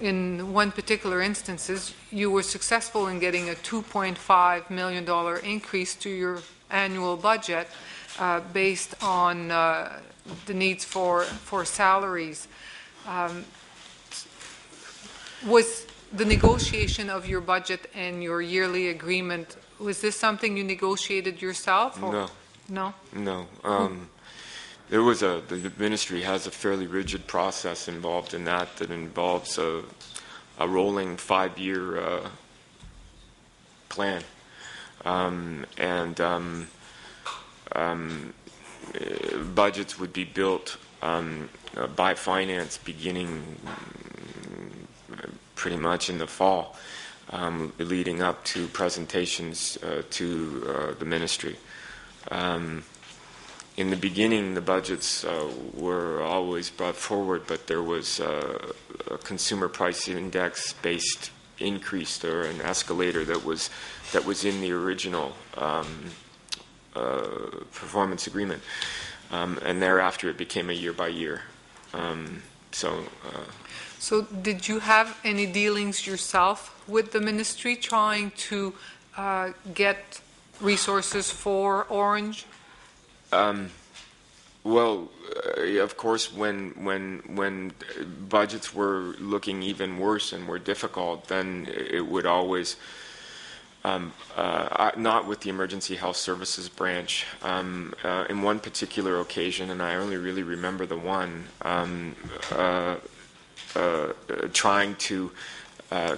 In one particular instances, you were successful in getting a $2.5 million increase to your annual budget based on the needs for salaries. Was the negotiation of your budget and your yearly agreement, was this something you negotiated yourself? Or? No. No? No. The ministry has a fairly rigid process involved in that involves a rolling 5-year plan. Budgets would be built by finance beginning pretty much in the fall, leading up to presentations to the ministry. In the beginning, the budgets were always brought forward, but there was a consumer price index-based increase or an escalator that was in the original performance agreement, and thereafter it became a year by year. So did you have any dealings yourself with the ministry trying to get resources for Orange? Of course, when budgets were looking even worse and were difficult, then it would always, not with the Emergency Health Services branch. In one particular occasion, and I only really remember the one, trying to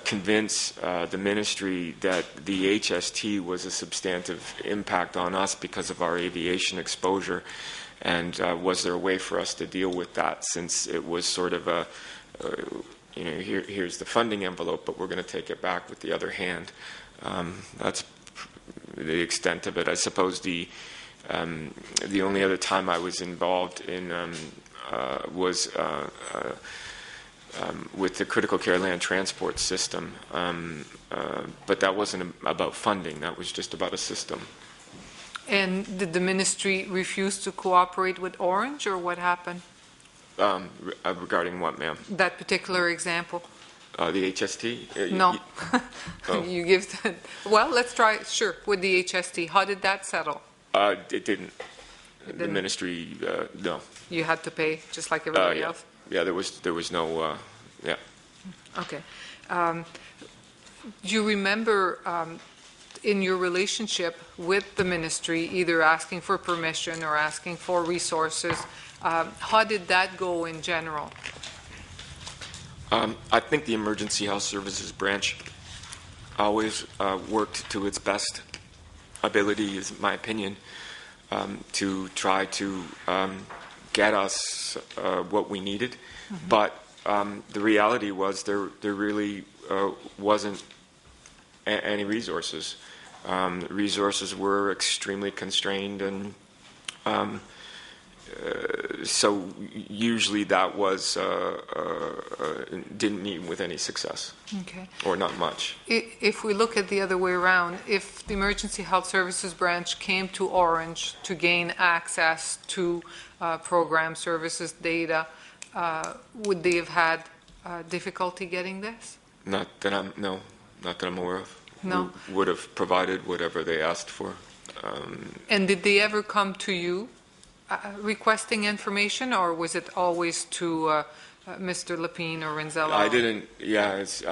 convince the ministry that the HST was a substantive impact on us because of our aviation exposure, and was there a way for us to deal with that, since it was sort of a, here's the funding envelope, but we're going to take it back with the other hand. That's the extent of it. I suppose the only other time I was involved in was with the critical care land transport system, but that wasn't about funding. That was just about a system. And did the ministry refuse to cooperate with Orange, or what happened? Regarding what, ma'am? That particular example. The HST? No. Oh. You give the, well, let's try, sure, with the HST. How did that settle? It didn't. The didn't? ministry, no. You had to pay just like everybody Yeah. else? Yeah, there was no, yeah. Okay. Do you remember in your relationship with the ministry, either asking for permission or asking for resources, how did that go in general? I think the Emergency Health Services branch always worked to its best ability, is my opinion, to try to get us what we needed. Mm-hmm. But the reality was there really wasn't any resources. Resources were extremely constrained, and so usually that was didn't meet with any success. Okay. Or not much. If we look at the other way around, if the Emergency Health Services branch came to Orange to gain access to program services data, would they have had difficulty getting this? Not that I'm aware of. No. We would have provided whatever they asked for. And did they ever come to you requesting information, or was it always to Mr. Lapine or Renzella? I didn't. Yeah, it's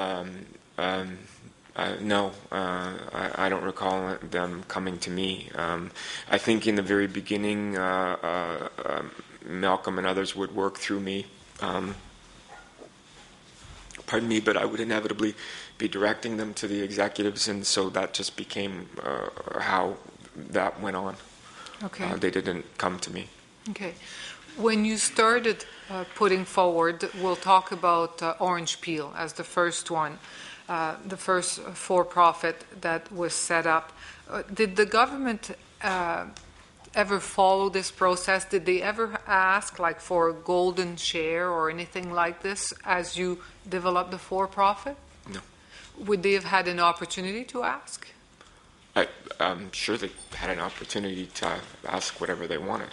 no. I don't recall them coming to me. I think in the very beginning, Malcolm and others would work through me. Pardon me, but I would inevitably be directing them to the executives, and so that just became how that went on. Okay. They didn't come to me. Okay. When you started putting forward, we'll talk about Orange Peel as the first one, the first for-profit that was set up. Did the government ever follow this process? Did they ever ask like for a golden share or anything like this as you developed the for-profit? No. Would they have had an opportunity to ask? I'm sure they had an opportunity to ask whatever they wanted.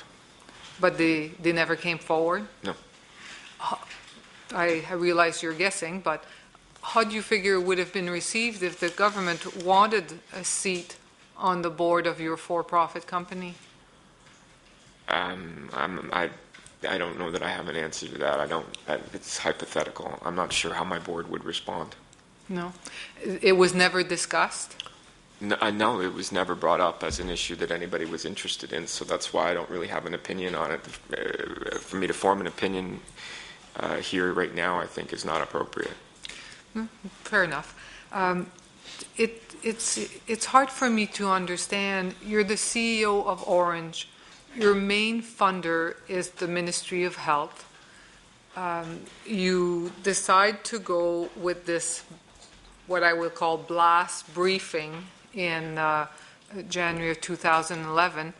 But they never came forward? No. I realize you're guessing, but how do you figure it would have been received if the government wanted a seat on the board of your for-profit company? I don't know that I have an answer to that. It's hypothetical. I'm not sure how my board would respond. No? It was never discussed? No, it was never brought up as an issue that anybody was interested in, so that's why I don't really have an opinion on it. For me to form an opinion here right now, I think is not appropriate. Fair enough. It's hard for me to understand. You're the CEO of Orange. Your main funder is the Ministry of Health. You decide to go with this, what I will call blast briefing in January of 2011,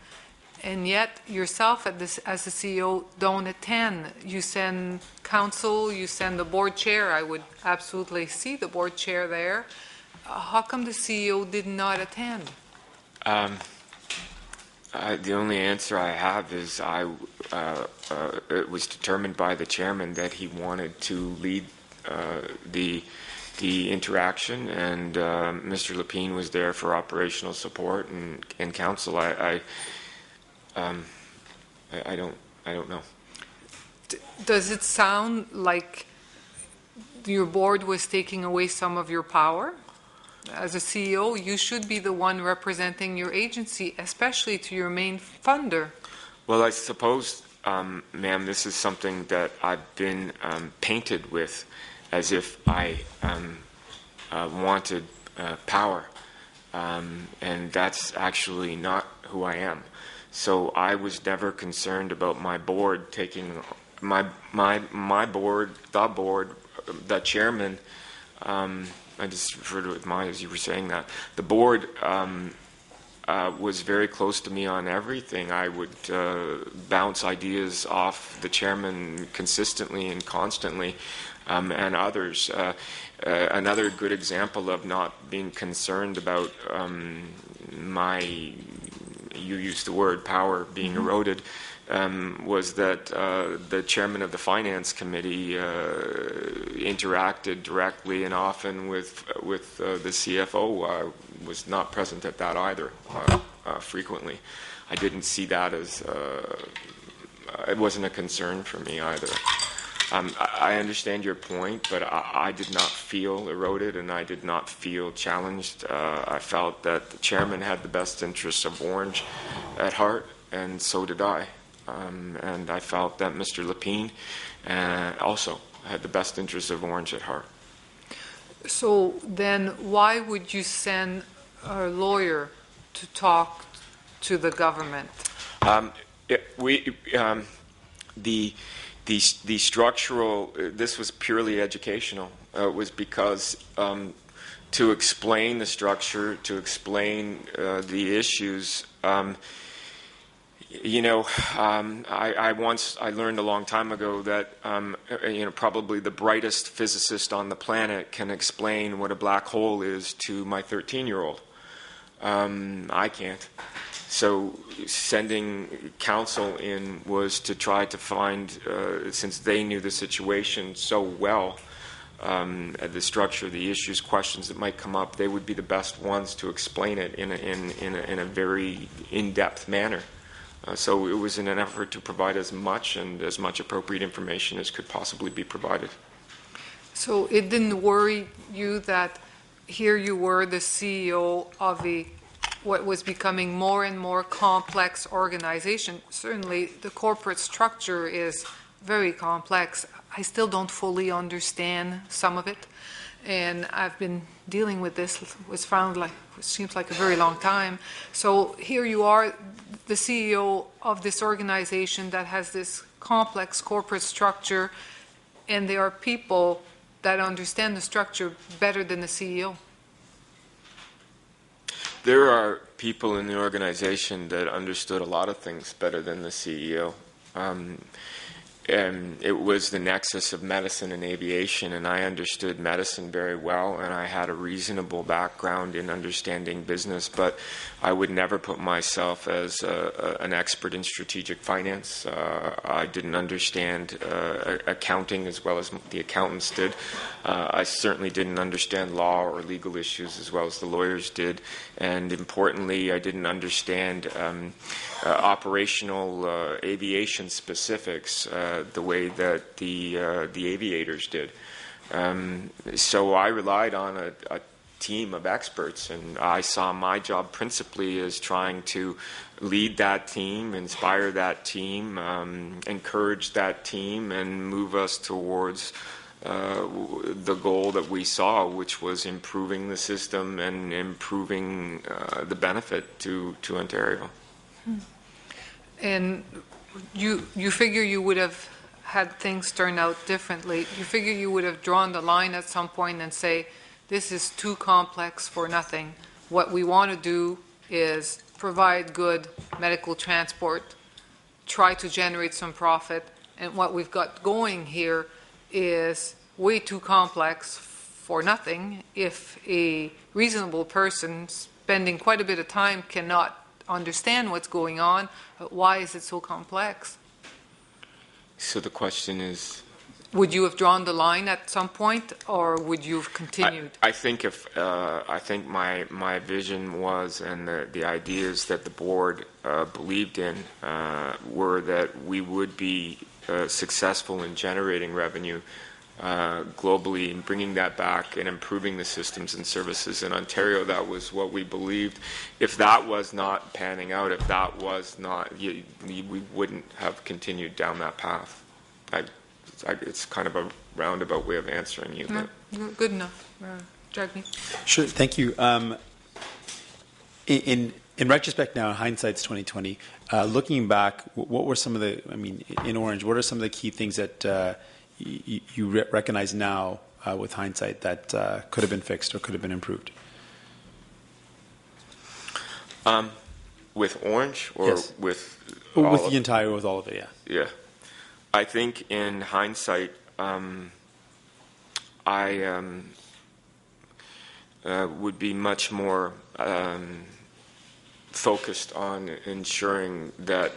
and yet yourself as the CEO don't attend. You send counsel, you send the board chair. I would absolutely see the board chair there. How come the CEO did not attend? The only answer I have is it was determined by the chairman that he wanted to lead the interaction, and Mr. Lapine was there for operational support and counsel. I don't know. Does it sound like your board was taking away some of your power? As a CEO, you should be the one representing your agency, especially to your main funder. Well, I suppose, ma'am, this is something that I've been painted with, as if I wanted power, and that's actually not who I am. So I was never concerned about my board taking my board, the chairman. I just refer to it as mine as you were saying that. The board was very close to me on everything. I would bounce ideas off the chairman consistently and constantly, and others. Another good example of not being concerned about you used the word power being eroded. was that the chairman of the finance committee interacted directly and often with the CFO. I was not present at that either frequently. I didn't see that as it wasn't a concern for me either. I understand your point, but I did not feel eroded and I did not feel challenged. I felt that the chairman had the best interests of Orange at heart, and so did I. And I felt that Mr. Lapine also had the best interests of Orange at heart. So then why would you send a lawyer to talk to the government? The structural, this was purely educational. It was because to explain the structure, to explain the issues, I learned a long time ago that probably the brightest physicist on the planet can explain what a black hole is to my 13-year-old. I can't. So sending counsel in was to try to find, since they knew the situation so well, the structure, the issues, questions that might come up, they would be the best ones to explain it in a very in-depth manner. So it was in an effort to provide as much appropriate information as could possibly be provided. So it didn't worry you that here you were the CEO of what was becoming more and more complex organization. Certainly the corporate structure is very complex. I still don't fully understand some of it, and I've been dealing with this, it seems like a very long time. So here you are, the CEO of this organization that has this complex corporate structure, and there are people that understand the structure better than the CEO. There are people in the organization that understood a lot of things better than the CEO. And it was the nexus of medicine and aviation, and I understood medicine very well, and I had a reasonable background in understanding business, but I would never put myself as an expert in strategic finance. I didn't understand accounting as well as the accountants did. I certainly didn't understand law or legal issues as well as the lawyers did, and importantly, I didn't understand operational aviation specifics the way that the aviators did. So I relied on a team of experts, and I saw my job principally as trying to lead that team, inspire that team, encourage that team, and move us towards the goal that we saw, which was improving the system and improving the benefit to Ontario. And you figure you would have had things turn out differently. You figure you would have drawn the line at some point and say, this is too complex for nothing. What we want to do is provide good medical transport, try to generate some profit, and what we've got going here is way too complex for nothing if a reasonable person spending quite a bit of time cannot understand what's going on. Why is it so complex? So the question is, would you have drawn the line at some point, or would you have continued? I think my vision was, and the ideas that the board believed in were that we would be successful in generating revenue globally and bringing that back and improving the systems and services in Ontario. That was what we believed. If that was not panning out, if that was not, we wouldn't have continued down that path. It's kind of a roundabout way of answering you. No, good enough. Jagmeet. Sure, thank you. In retrospect now, hindsight's 2020, looking back, what were some of the, in Orange, what are some of the key things that you recognize now with hindsight that could have been fixed or could have been improved? With Orange or yes. with with all of it, yeah. Yeah. I think in hindsight, I would be much more focused on ensuring that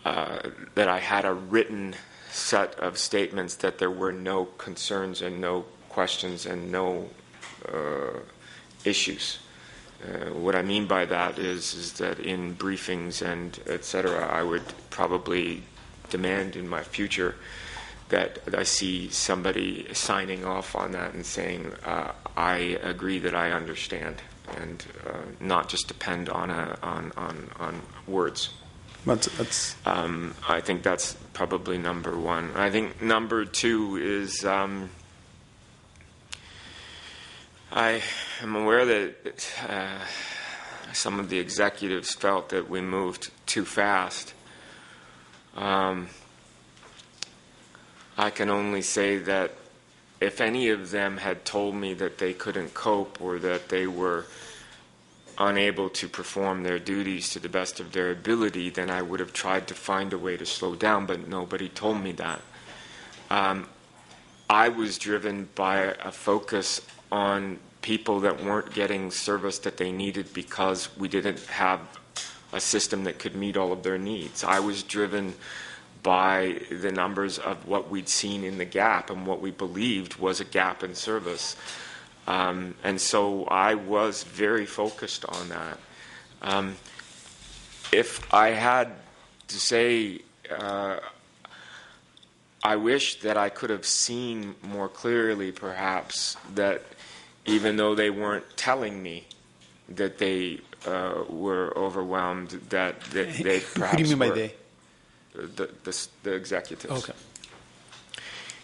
that I had a written set of statements that there were no concerns and no questions and no issues. What I mean by that is that in briefings and et cetera, I would probably demand in my future that I see somebody signing off on that and saying, I agree that I understand, and not just depend on words. I think that's probably number one. I think number two is I am aware that some of the executives felt that we moved too fast. I can only say that if any of them had told me that they couldn't cope or that they were unable to perform their duties to the best of their ability, then I would have tried to find a way to slow down, but nobody told me that. I was driven by a focus on people that weren't getting service that they needed because we didn't have a system that could meet all of their needs. I was driven by the numbers of what we'd seen in the gap and what we believed was a gap in service. And so I was very focused on that. If I had to say, I wish that I could have seen more clearly, perhaps, that even though they weren't telling me that they were overwhelmed, that they perhaps Who do you mean by were. they? The executives. Okay.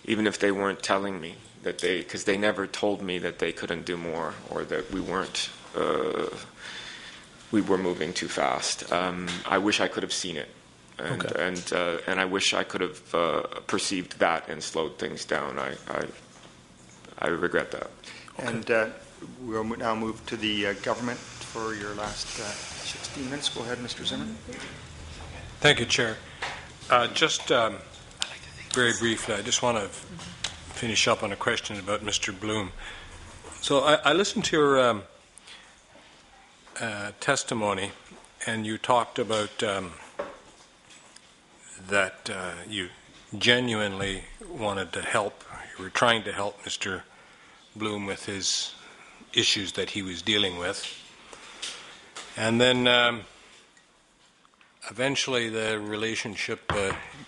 Even if they weren't telling me that because they never told me that they couldn't do more or that we were moving too fast. I wish I could have seen it, and I wish I could have perceived that and slowed things down. I regret that. Okay. And we'll now move to the government for your last 16 minutes. Go ahead, Mr. Zimmerman. Thank you, Chair. Just very briefly, I just want to finish up on a question about Mr. Bloom. So I listened to your testimony, and you talked about that you genuinely wanted to help. You were trying to help Mr. Bloom with his issues that he was dealing with. And then eventually the relationship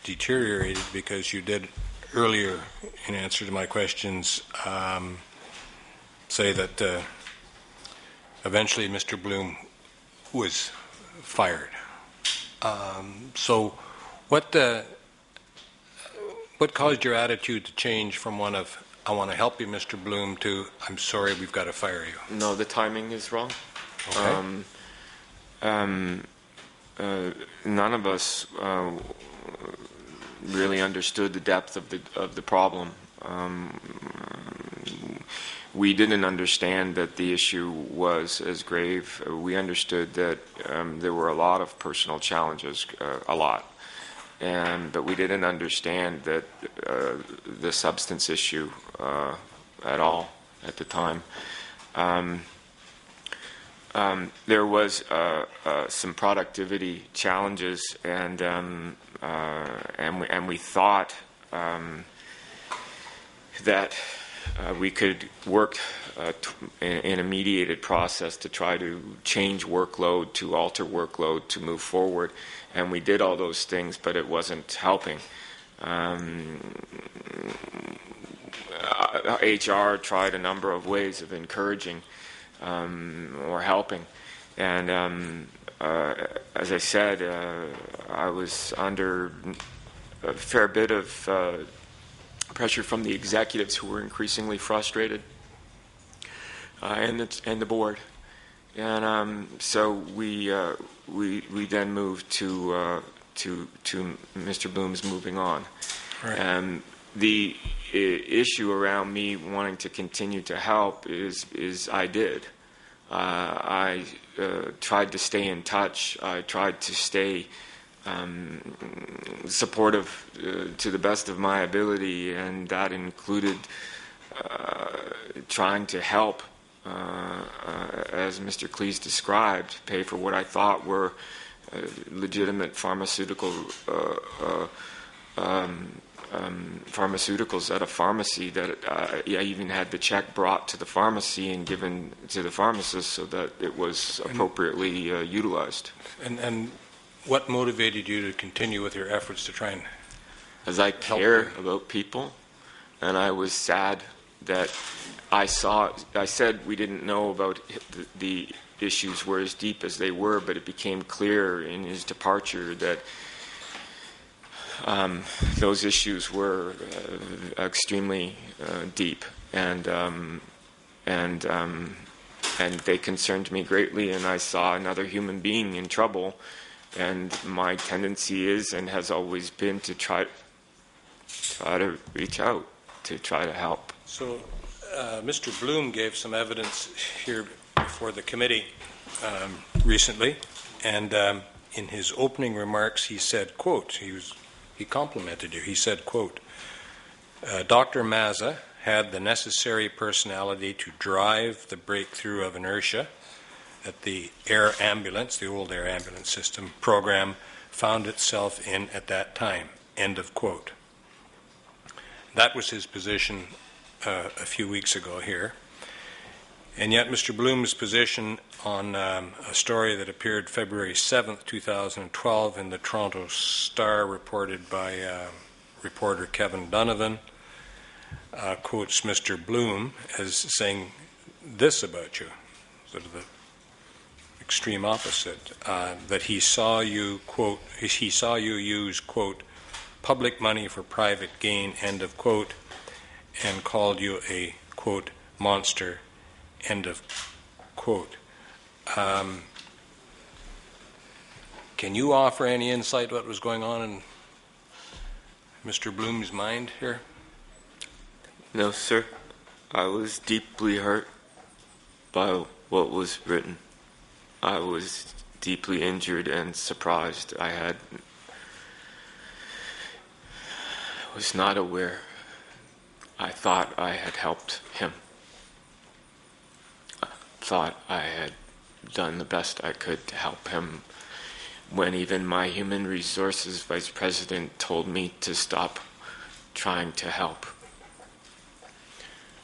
deteriorated because you did earlier, in answer to my questions, say that eventually Mr. Bloom was fired. So what caused your attitude to change from one of, I want to help you, Mr. Bloom, to, I'm sorry, we've got to fire you? No, the timing is wrong. Okay. None of us really understood the depth of the problem. We didn't understand that the issue was as grave. We understood that there were a lot of personal challenges, but we didn't understand that the substance issue at all at the time. There was some productivity challenges, and we thought that we could work in a mediated process to try to change workload, to alter workload, to move forward, and we did all those things, but it wasn't helping. HR tried a number of ways of encouraging or helping, and as I said, I was under a fair bit of pressure from the executives who were increasingly frustrated, and the board, and so we then moved to Mr. Bloom's moving on. Right. And the issue around me wanting to continue to help is I did. I tried to stay in touch. I tried to stay supportive to the best of my ability, and that included trying to help, as Mr. Cleese described, pay for what I thought were legitimate pharmaceutical pharmaceuticals at a pharmacy that I even had the check brought to the pharmacy and given to the pharmacist so that it was appropriately utilized. And what motivated you to continue with your efforts to try and As I care about people, and I was sad that I said we didn't know about the issues were as deep as they were, but it became clear in his departure that those issues were extremely deep, and they concerned me greatly, and I saw another human being in trouble, and my tendency is and has always been to try to reach out, to try to help. So Mr. Bloom gave some evidence here before the committee recently, and in his opening remarks he said, quote, he complimented you. He said, quote, Dr. Mazza had the necessary personality to drive the breakthrough of inertia that the air ambulance, the old air ambulance system program, found itself in at that time, end of quote. That was his position a few weeks ago here. And yet Mr. Bloom's position on a story that appeared February 7th, 2012 in the Toronto Star, reported by reporter Kevin Donovan, quotes Mr. Bloom as saying this about you, sort of the extreme opposite, that he saw you, quote, he saw you use, quote, public money for private gain, end of quote, and called you a, quote, monster, end of quote. Can you offer any insight what was going on in Mr. Bloom's mind here? No, sir. I was deeply hurt by what was written. I was deeply injured and surprised. I was not aware. I thought I had helped him. I thought I had done the best I could to help him, when even my human resources vice president told me to stop trying to help.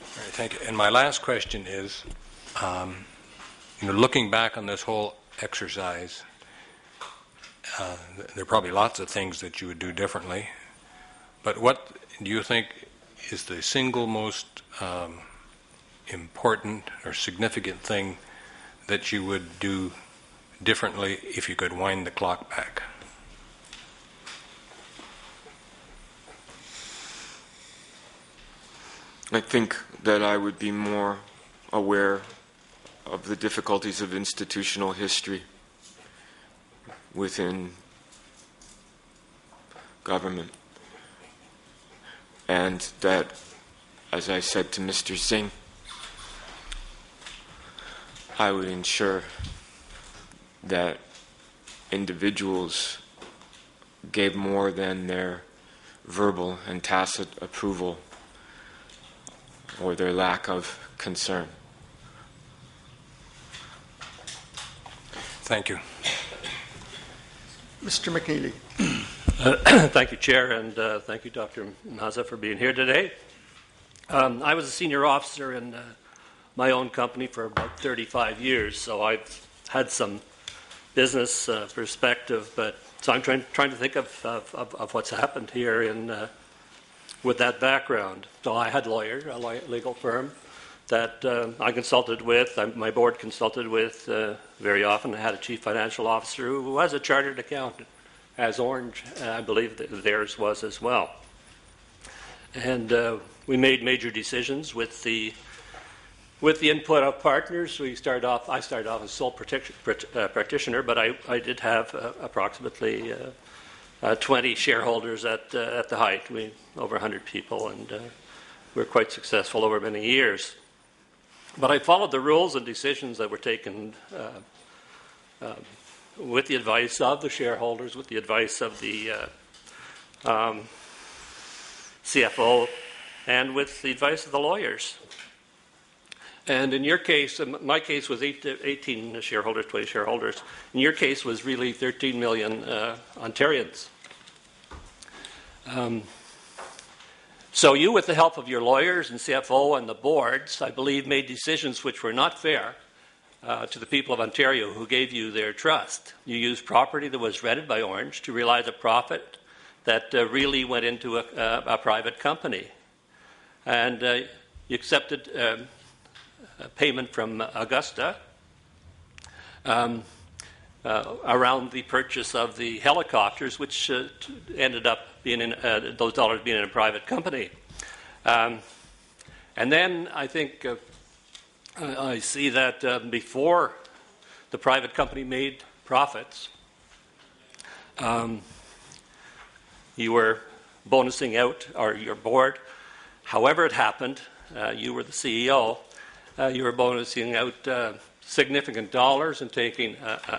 All right, thank you. And my last question is, looking back on this whole exercise, there are probably lots of things that you would do differently, but what do you think is the single most important or significant thing that you would do differently if you could wind the clock back? I think that I would be more aware of the difficulties of institutional history within government, and that, as I said to Mr. Singh, I would ensure that individuals gave more than their verbal and tacit approval or their lack of concern. Thank you. Mr. McNeely. Thank you, Chair, and thank you, Dr. Mazza, for being here today. I was a senior officer in my own company for about 35 years, so I've had some business perspective, but so I'm trying to think of what's happened here with that background. So I had a legal firm that I consulted with, my board consulted with very often. I had a chief financial officer who was a chartered accountant, as Orange, I believe theirs was as well. And we made major decisions with the input of partners. I started off as sole practitioner, but I did have approximately 20 shareholders at the height. Over 100 people, and we were quite successful over many years. But I followed the rules and decisions that were taken with the advice of the shareholders, with the advice of the CFO, and with the advice of the lawyers. And in your case, my case was 18 shareholders, 20 shareholders. In your case was really 13 million Ontarians. So you, with the help of your lawyers and CFO and the boards, I believe, made decisions which were not fair to the people of Ontario who gave you their trust. You used property that was rented by Orange to realize a profit that really went into a private company. And you accepted a payment from Augusta around the purchase of the helicopters, which ended up being those dollars being in a private company. And then I think I see that before the private company made profits, you were bonusing out, or your board, however it happened, you were the CEO, you were bonusing out significant dollars and taking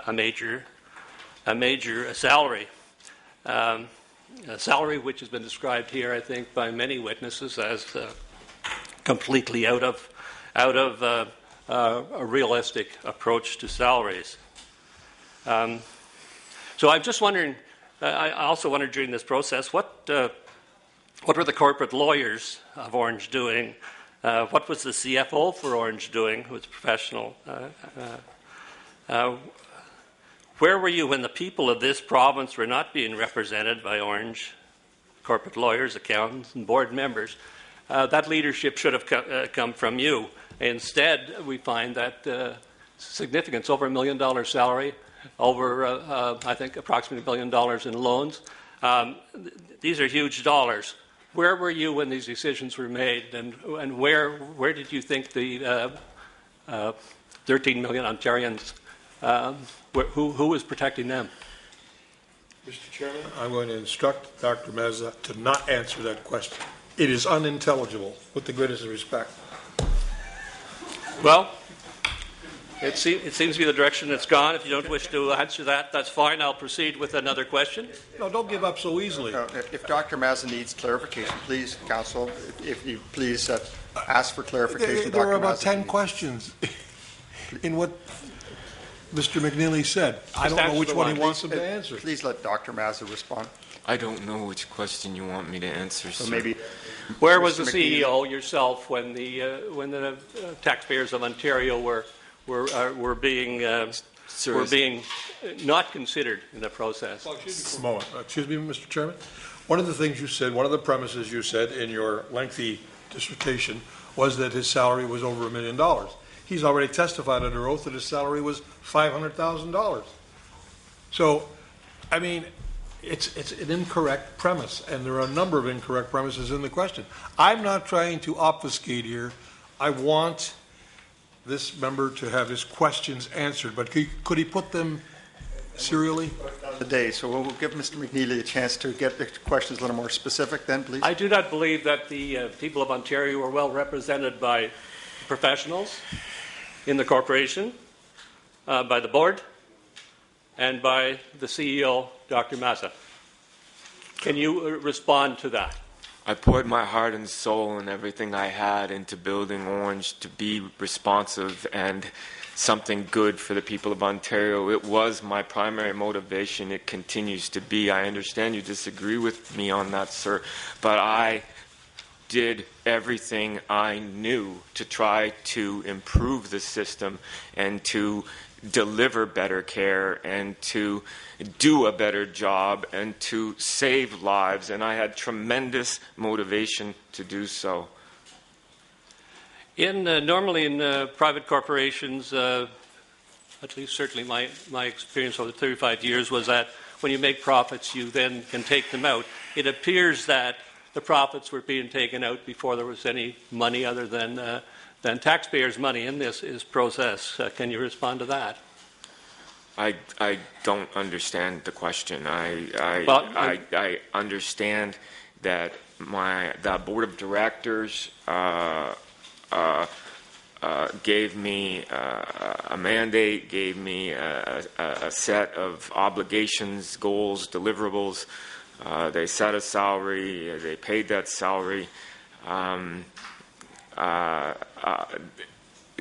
a major salary. A salary which has been described here, I think, by many witnesses as completely out of a realistic approach to salaries. So I'm just wondering, I also wondered during this process, what were the corporate lawyers of Orange doing? What was the CFO for Orange doing, who was professional? Where were you when the people of this province were not being represented by Orange corporate lawyers, accountants, and board members? That leadership should have come from you. Instead, we find that significance, over $1 million salary, over, I think, approximately $1 billion in loans. These are huge dollars. Where were you when these decisions were made, and where did you think the 13 million Ontarians, who was protecting them? Mr. Chairman, I'm going to instruct Dr. Mazza to not answer that question. It is unintelligible, with the greatest respect. Well, it seems to be the direction it's gone. If you don't wish to answer that, that's fine. I'll proceed with another question. No, don't give up so easily. If Dr. Mazza needs clarification, please, Council, if you please ask for clarification. There are about 10 questions in what Mr. McNeely said. I don't know which one he wants him to answer. Please let Dr. Mazza respond. I don't know which question you want me to answer, So sir. maybe. Where was the McNeely. CEO yourself when the taxpayers of Ontario were being not considered in the process? Excuse me, Mr. Chairman. One of the things you said, one of the premises you said in your lengthy dissertation was that his salary was over $1 million. He's already testified under oath that his salary was $500,000. So, I mean, it's an incorrect premise, and there are a number of incorrect premises in the question. I'm not trying to obfuscate here. I want this member to have his questions answered, but could he put them serially? Today, so we'll give Mr. McNeely a chance to get the questions a little more specific then, please. I do not believe that the people of Ontario were well represented by professionals in the corporation, by the board, and by the CEO, Dr. Mazza. Can you respond to that? I poured my heart and soul and everything I had into building Orange to be responsive and something good for the people of Ontario. It was my primary motivation. It continues to be. I understand you disagree with me on that, sir, but I did everything I knew to try to improve the system and to deliver better care and to do a better job and to save lives, and I had tremendous motivation to do so. Normally in private corporations, at least certainly my experience over 35 years was that when you make profits, you then can take them out. It appears that the profits were being taken out before there was any money other than taxpayers' money in this process. Can you respond to that? I don't understand the question. I understand that that board of directors gave me a mandate, gave me a set of obligations, goals, deliverables. They set a salary. They paid that salary.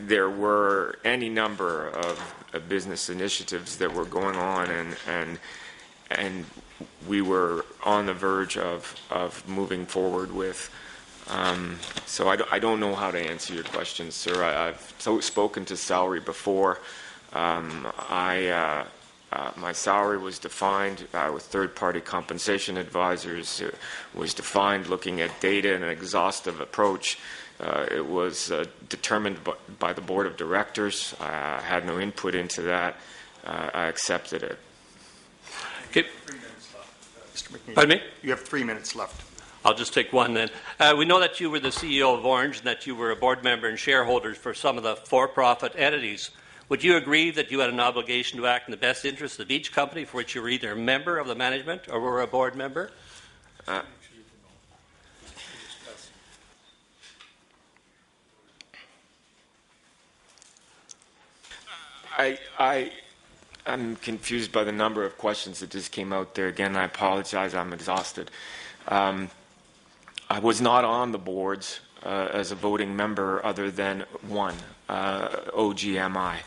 there were any number of business initiatives that were going on, and we were on the verge of moving forward with. So I don't know how to answer your question, sir. I've spoken to salary before. My salary was defined with third-party compensation advisors. It was defined looking at data and an exhaustive approach. It was determined by the board of directors. I had no input into that. I accepted it. Okay. Mr. McNeil. Pardon me? You have 3 minutes left. I'll just take one then. We know that you were the CEO of Orange and that you were a board member and shareholders for some of the for-profit entities. Would you agree that you had an obligation to act in the best interest of each company for which you were either a member of the management or were a board member? I'm confused by the number of questions that just came out there. Again, I apologize. I'm exhausted. I was not on the boards as a voting member other than one, OGMI.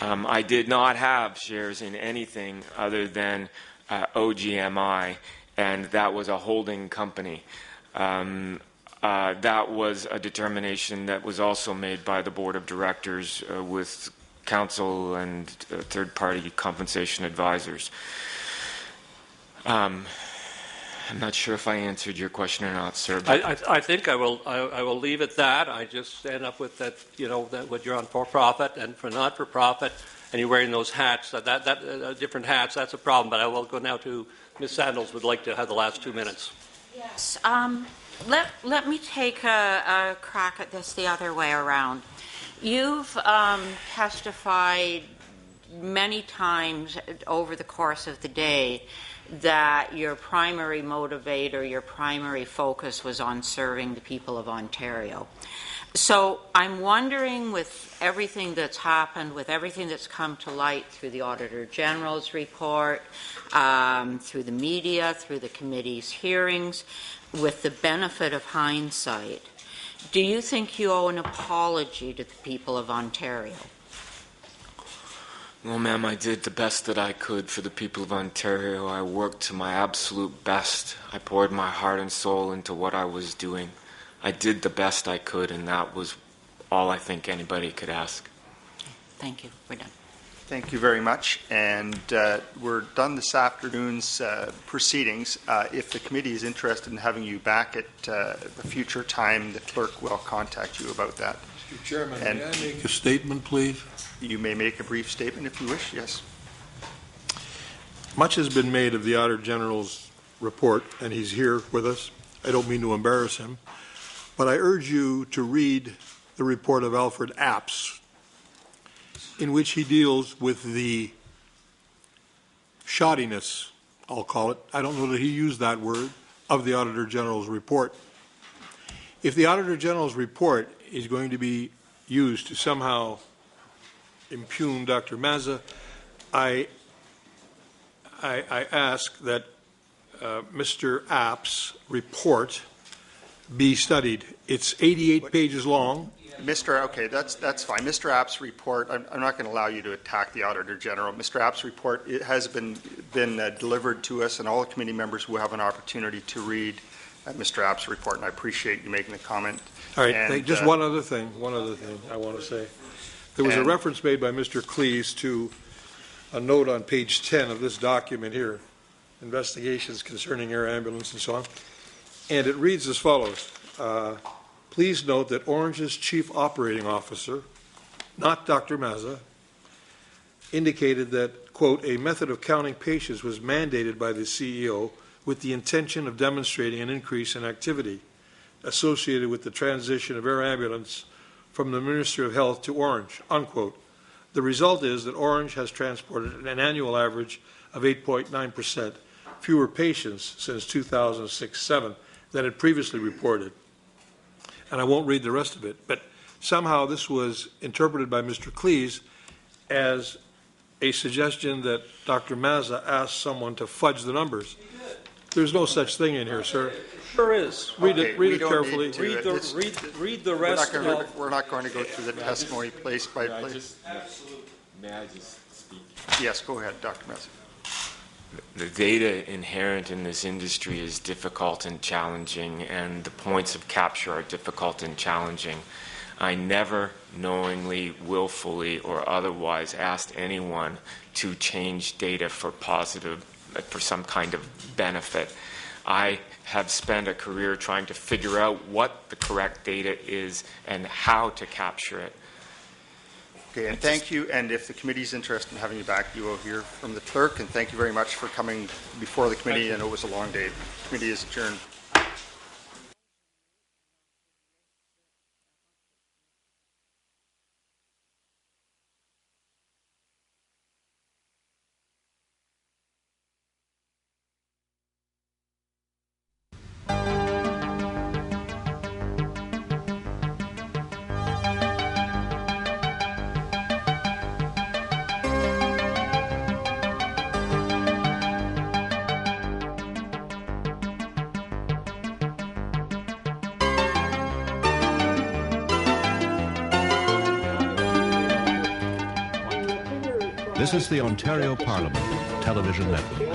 I did not have shares in anything other than OGMI, and that was a holding company. That was a determination that was also made by the board of directors with counsel and third-party compensation advisors. I'm not sure if I answered your question or not, sir. I think I will leave it that. I just end up with that, that when you're on for-profit and for not-for-profit, and you're wearing those hats, different hats, that's a problem. But I will go now to Ms. Sandals. Would like to have the last 2 minutes. Yes. Let me take a crack at this the other way around. You've testified many times over the course of the day that your primary motivator, your primary focus was on serving the people of Ontario. So I'm wondering, with everything that's happened, with everything that's come to light through the Auditor General's report, through the media, through the committee's hearings, with the benefit of hindsight, do you think you owe an apology to the people of Ontario? Well, ma'am, I did the best that I could for the people of Ontario. I worked to my absolute best. I poured my heart and soul into what I was doing. I did the best I could, and that was all I think anybody could ask. Thank you. We're done. Thank you very much. And we're done this afternoon's proceedings. If the committee is interested in having you back at a future time, the clerk will contact you about that. Mr. Chairman, and may I make a statement, please? You may make a brief statement if you wish, yes. Much has been made of the Auditor General's report, and he's here with us. I don't mean to embarrass him, but I urge you to read the report of Alfred Apps, in which he deals with the shoddiness, I'll call it, I don't know that he used that word, of the Auditor General's report. If the Auditor General's report is going to be used to somehow impugn Dr. Mazza, I ask that Mr. App's report be studied. It's 88 pages long. Okay, that's fine. Mr. App's report, I'm not going to allow you to attack the Auditor General. Mr. App's report, it has been delivered to us, and all the committee members will have an opportunity to read Mr. App's report, and I appreciate you making the comment. All right, and, just one other thing I want to say. There was a reference made by Mr. Cleese to a note on page 10 of this document here, investigations concerning air ambulance and so on, and it reads as follows. Please note that Orange's chief operating officer, not Dr. Mazza, indicated that, quote, a method of counting patients was mandated by the CEO with the intention of demonstrating an increase in activity associated with the transition of air ambulance from the Ministry of Health to Orange, unquote. The result is that Orange has transported an annual average of 8.9% fewer patients since 2006-07 than it previously reported. And I won't read the rest of it, but somehow this was interpreted by Mr. Cleese as a suggestion that Dr. Mazza asked someone to fudge the numbers. There's no such thing in here, sir. Sure is. Read Okay, it we read it don't carefully. need to, Read the, this- read the We're not rest going of... we're not going to go through the testimony place by place. May I just speak? Yes, go ahead, Dr. Mazza. The data inherent in this industry is difficult and challenging, and the points of capture are difficult and challenging. I never knowingly, willfully, or otherwise asked anyone to change data for some kind of benefit. I have spent a career trying to figure out what the correct data is and how to capture it. Okay, and thank you, and if the committee is interested in having you back, you will hear from the clerk, and thank you very much for coming before the committee. I know it was a long day. The committee is adjourned. This is the Ontario Parliament Television Network.